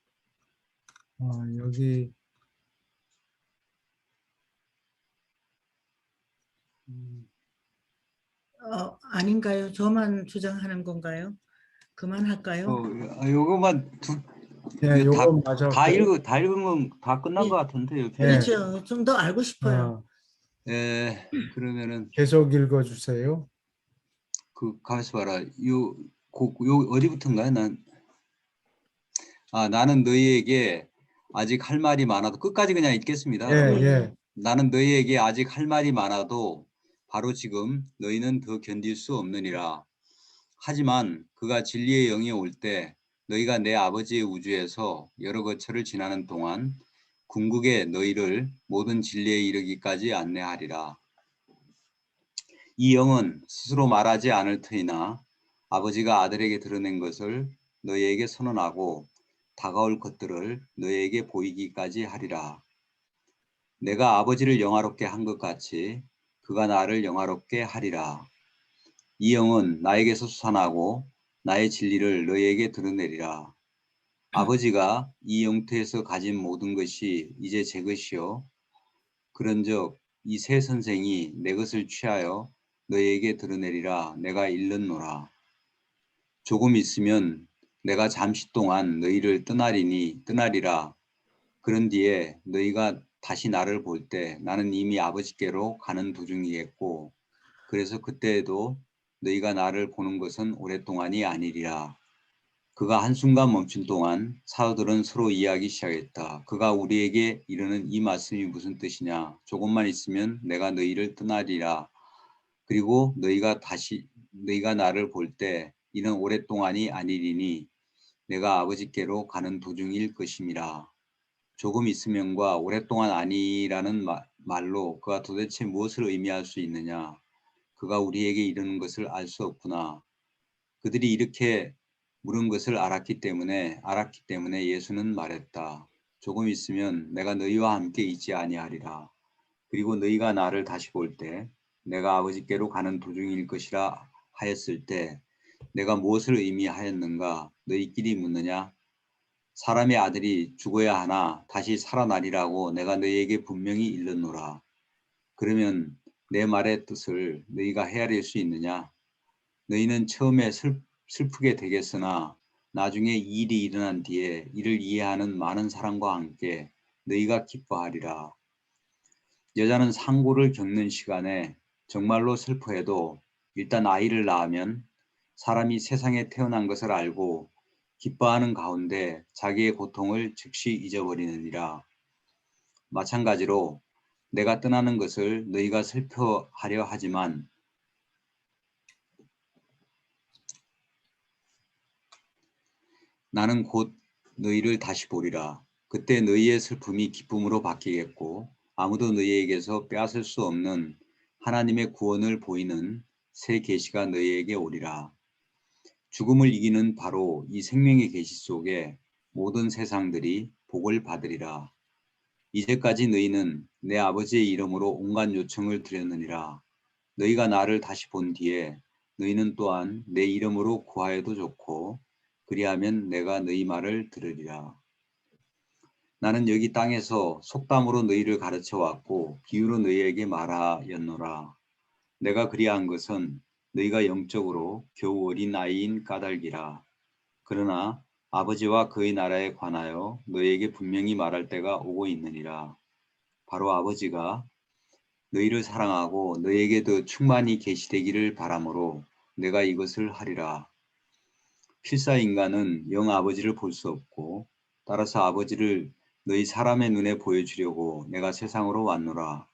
B: 여기
A: 아닌가요? 저만 주장하는 건가요? 그만할까요?
E: 요것만
B: 예, 요거 맞아.
E: 다 읽으면 다 끝난
A: 예.
E: 것 같은데요.
A: 그렇죠. 좀 더 알고 싶어요.
E: 예, 그러면은
B: 계속 읽어주세요.
E: 가만있어 봐라. 요 어디부터인가요? 나는 너희에게 아직 할 말이 많아도 끝까지 그냥 읽겠습니다.
B: 예,
E: 그러면.
B: 예.
E: 나는 너희에게 아직 할 말이 많아도 바로 지금 너희는 더 견딜 수 없느니라. 하지만 그가 진리의 영이 올 때 너희가 내 아버지의 우주에서 여러 거처를 지나는 동안 궁극에 너희를 모든 진리에 이르기까지 안내하리라. 이 영은 스스로 말하지 않을 터이나 아버지가 아들에게 드러낸 것을 너희에게 선언하고 다가올 것들을 너희에게 보이기까지 하리라. 내가 아버지를 영화롭게 한 것 같이 그가 나를 영화롭게 하리라. 이 영은 나에게서 솟아나고 나의 진리를 너희에게 드러내리라. 아버지가 이 영토에서 가진 모든 것이 이제 제 것이요. 그런즉 이 새 선생이 내 것을 취하여 너희에게 드러내리라. 내가 일렀노라. 조금 있으면 내가 잠시 동안 너희를 떠나리라. 그런 뒤에 너희가 다시 나를 볼 때 나는 이미 아버지께로 가는 도중이겠고 그래서 그때에도 너희가 나를 보는 것은 오랫동안이 아니리라. 그가 한순간 멈춘 동안 사도들은 서로 이야기하기 시작했다. 그가 우리에게 이르는 이 말씀이 무슨 뜻이냐? 조금만 있으면 내가 너희를 떠나리라. 그리고 너희가 나를 볼 때 이는 오랫동안이 아니리니 내가 아버지께로 가는 도중일 것임이라. 조금 있으면과 오랫동안 아니라는 말로 그가 도대체 무엇을 의미할 수 있느냐? 그가 우리에게 이르는 것을 알 수 없구나. 그들이 이렇게 물은 것을 알았기 때문에 예수는 말했다. 조금 있으면 내가 너희와 함께 있지 아니하리라. 그리고 너희가 나를 다시 볼 때 내가 아버지께로 가는 도중일 것이라 하였을 때 내가 무엇을 의미하였는가? 너희끼리 묻느냐? 사람의 아들이 죽어야 하나 다시 살아나리라고 내가 너희에게 분명히 일렀노라. 그러면 내 말의 뜻을 너희가 헤아릴 수 있느냐? 너희는 처음에 슬프게 되겠으나 나중에 이 일이 일어난 뒤에 이를 이해하는 많은 사람과 함께 너희가 기뻐하리라. 여자는 상고를 겪는 시간에 정말로 슬퍼해도 일단 아이를 낳으면 사람이 세상에 태어난 것을 알고 기뻐하는 가운데 자기의 고통을 즉시 잊어버리느니라. 마찬가지로 내가 떠나는 것을 너희가 슬퍼하려 하지만 나는 곧 너희를 다시 보리라. 그때 너희의 슬픔이 기쁨으로 바뀌겠고 아무도 너희에게서 빼앗을 수 없는 하나님의 구원을 보이는 새 계시가 너희에게 오리라. 죽음을 이기는 바로 이 생명의 계시 속에 모든 세상들이 복을 받으리라. 이제까지 너희는 내 아버지의 이름으로 온갖 요청을 드렸느니라. 너희가 나를 다시 본 뒤에 너희는 또한 내 이름으로 구하여도 좋고 그리하면 내가 너희 말을 들으리라. 나는 여기 땅에서 속담으로 너희를 가르쳐 왔고 비유로 너희에게 말하였노라. 내가 그리한 것은 너희가 영적으로 겨우 어린 아이인 까닭이라. 그러나 아버지와 그의 나라에 관하여 너희에게 분명히 말할 때가 오고 있느니라. 바로 아버지가 너희를 사랑하고 너희에게 더 충만히 계시되기를 바라므로 내가 이것을 하리라. 필사 인간은 영 아버지를 볼 수 없고 따라서 아버지를 너희 사람의 눈에 보여주려고 내가 세상으로 왔노라.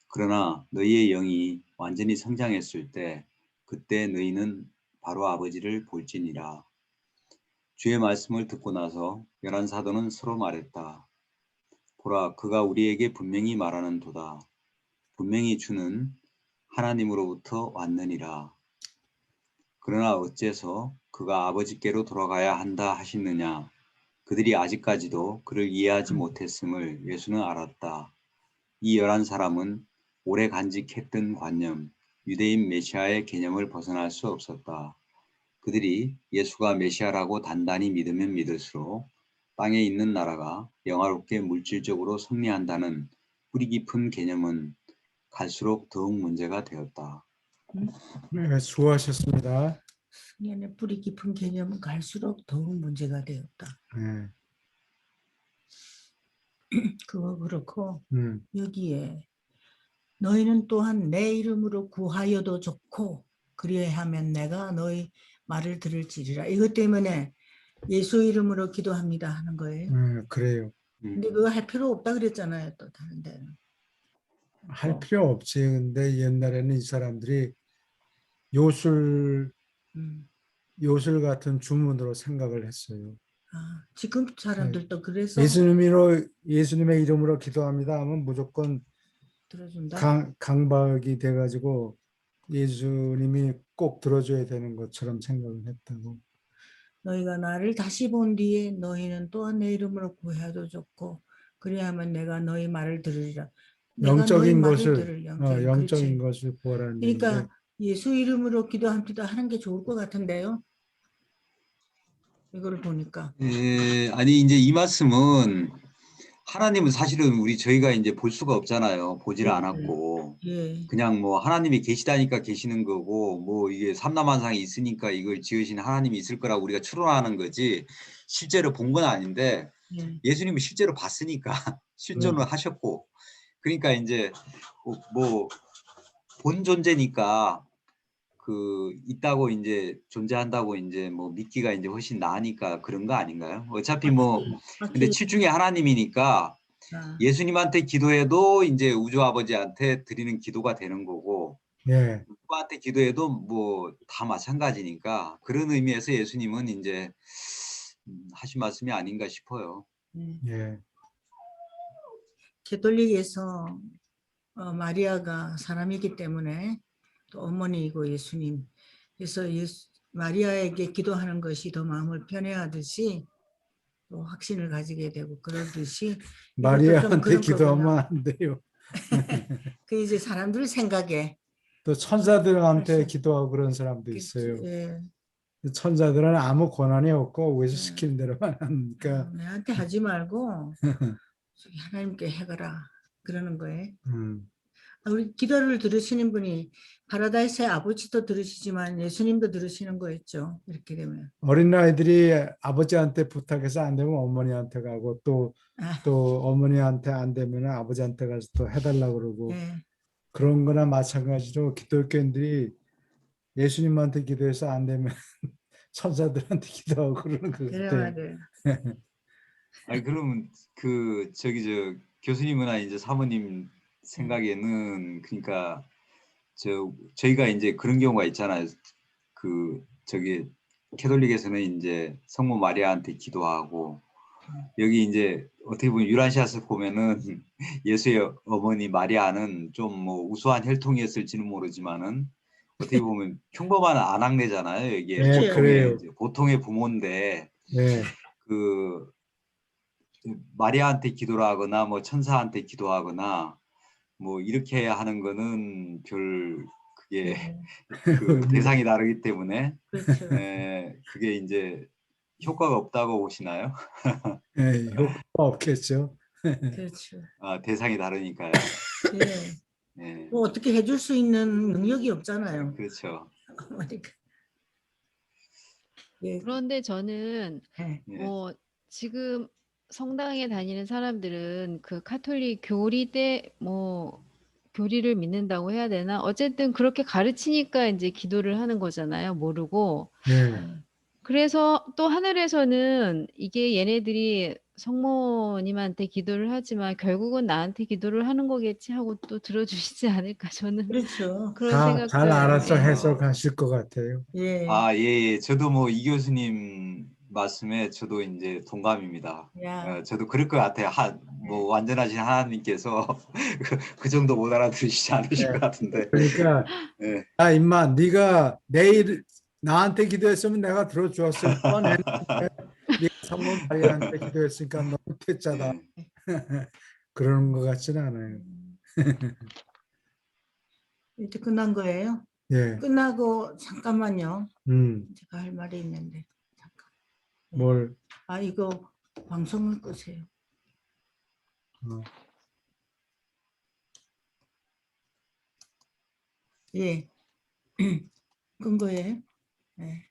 E: 그러나 너희의 영이 완전히 성장했을 때 그때 너희는 바로 아버지를 볼지니라. 주의 말씀을 듣고 나서 열한 사도는 서로 말했다. 보라, 그가 우리에게 분명히 말하는 도다. 분명히 주는 하나님으로부터 왔느니라. 그러나 어째서 그가 아버지께로 돌아가야 한다 하시느냐? 그들이 아직까지도 그를 이해하지 못했음을 예수는 알았다. 이 11사람은 오래 간직했던 관념, 유대인 메시아의 개념을 벗어날 수 없었다. 그들이 예수가 메시아라고 단단히 믿으면 믿을수록 땅에 있는 나라가 영화롭게 물질적으로 승리한다는 뿌리 깊은 개념은 갈수록 더욱 문제가 되었다.
B: 네, 수고하셨습니다.
A: 승리의 뿌리 깊은 개념은 갈수록 더욱 문제가 되었다.
B: 네,
A: 그거 그렇고
B: 음,
A: 여기에 너희는 또한 내 이름으로 구하여도 좋고 그리하야 하면 내가 너희 말을 들을지리라. 이것 때문에 예수 이름으로 기도합니다 하는 거예요.
B: 그래요.
A: 근데 그거 할 필요 없다 그랬잖아요. 또 다른 데는.
B: 할 필요 없지. 근데 옛날에는 이 사람들이 요술
A: 음.
B: 같은 주문으로 생각을 했어요.
A: 지금 사람들도 그래서
B: 예수님의 이름으로 기도합니다 하면 무조건
A: 들어준다.
B: 강박이 돼가지고 예수님이 꼭 들어줘야 되는 것처럼 생각을 했다고.
A: 너희가 나를 다시 본 뒤에 너희는 또한 내 이름으로 구해도 좋고 그리하면 내가 너희 말을 들으리라. 내가 너희
B: 영적인
A: 말을
B: 것을
A: 들을 영적인
B: 영적인
A: 그렇지.
B: 것을 구하라는
A: 그러니까
B: 얘기인데
A: 예수 이름으로 기도합니다 하는 게 좋을 것 같은데요. 이거를 보니까.
E: 아니 이제 이 말씀은 하나님은 사실은 저희가 이제 볼 수가 없잖아요. 보지를 않았고
A: 예.
E: 그냥 뭐 하나님이 계시다니까 계시는 거고 뭐 이게 삼라만상이 있으니까 이걸 지으신 하나님이 있을 거라고 우리가 추론하는 거지 실제로 본 건 아닌데
A: 예.
E: 예수님이 실제로 봤으니까 실존을 그 있다고 이제 존재한다고 이제 뭐 믿기가 이제 훨씬 나으니까 그런 거 아닌가요? 어차피 뭐 근데
A: 확실히
E: 칠중에 하나님이니까
A: 아,
E: 예수님한테 기도해도 이제 우주 아버지한테 드리는 기도가 되는 거고
B: 예,
E: 누구한테 기도해도 뭐 다 마찬가지니까 그런 의미에서 예수님은 이제 하신 말씀이 아닌가 싶어요.
A: 네.
B: 예,
A: 가톨릭에서 마리아가 사람이기 때문에 또 어머니이고 예수님, 그래서 마리아에게 기도하는 것이 더 마음을 편해하듯이 또 확신을 가지게 되고 그러듯이 이것도 좀
B: 마리아한테
A: 그런
B: 기도하면
A: 거구나.
B: 안 돼요.
A: 그 이제 사람들 생각에
B: 또 천사들한테
A: 사실
B: 기도하고 그런 사람도
A: 그,
B: 있어요.
A: 예,
B: 천사들은 아무 권한이 없고 위에서
A: 예.
B: 시키는 대로만 하니까.
A: 내한테 하지 말고 저기 하나님께 해거라 그러는 거예요.
B: 음,
A: 우리 기도를 들으시는 분이 파라다이스의 아버지도 들으시지만 예수님도 들으시는 거였죠. 이렇게 되면.
B: 어린아이들이 아버지한테 부탁해서 안 되면 어머니한테 가고 또
A: 아,
B: 어머니한테 안 되면 아버지한테 가서 또 해달라고 그러고
A: 예,
B: 그런 거나 마찬가지로 기독교인들이 예수님한테 기도해서 안 되면 천사들한테 기도하고 그러는 것
A: 그래
B: 같아요.
A: 말이에요.
E: 아니 그러면 그 저기 저 교수님이나 이제 사모님 생각에는 그러니까 저희가 이제 그런 경우가 있잖아요. 그 저기 캐톨릭에서는 이제 성모 마리아한테 기도하고 여기 이제 어떻게 보면 유란시아서 보면은 예수의 어머니 마리아는 좀 뭐 우수한 혈통이었을지는 모르지만은 어떻게 보면 평범한 아낙네잖아요. 이게
B: 네, 그래요.
E: 보통의 부모인데
B: 네,
E: 그 마리아한테 기도를 하거나 뭐 천사한테 기도하거나 뭐 이렇게 하는 거는 별 그게
A: 예,
E: 그 대상이 다르기 때문에
A: 그렇죠.
E: 그게 이제 효과가 없다고 보시나요?
B: 네, 효과가 없겠죠.
A: 그렇죠.
E: 아, 대상이 다르니까요.
A: 예.
E: 네,
A: 뭐 어떻게 해줄 수 있는 능력이 없잖아요.
E: 그렇죠.
A: 어머니까. 예,
C: 그런데 저는
A: 예.
E: 예.
C: 지금 성당에 다니는 사람들은 그 카톨릭 교리대 교리를 믿는다고 해야 되나? 어쨌든 그렇게 가르치니까 이제 기도를 하는 거잖아요. 모르고.
B: 네,
C: 그래서 또 하늘에서는 이게 얘네들이 성모님한테 기도를 하지만 결국은 나한테 기도를 하는 거겠지 하고 또 들어주시지 않을까. 저는
A: 그렇죠.
C: 그런 생각도
B: 잘
C: 해요.
B: 알아서
C: 예.
B: 해석하실 것 같아요.
A: 예.
E: 아, 예, 예. 저도 뭐 이 교수님 말씀에 저도 이제 동감입니다.
A: 야.
E: 저도 그럴 것 같아요. 뭐 완전하신 하나님께서 그 정도 못 알아들으시지 않으실
B: 네,
E: 것 같은데.
B: 그러니까
E: 예.
B: 야 임마 네가 내일 나한테 기도했으면 내가 들어주었을 뻔했는데 네가 성모 마리아한테 기도했으니까 너무 퇴짜다.
E: 예.
B: 그러는 것 같지는 않아요.
A: 이제 끝난 거예요?
B: 예,
A: 끝나고 잠깐만요. 제가 할 말이 있는데 잠깐.
B: 뭘,
A: 아 이거 방송을 끄세요.
B: 어,
A: 예. 끈 거예요? 네.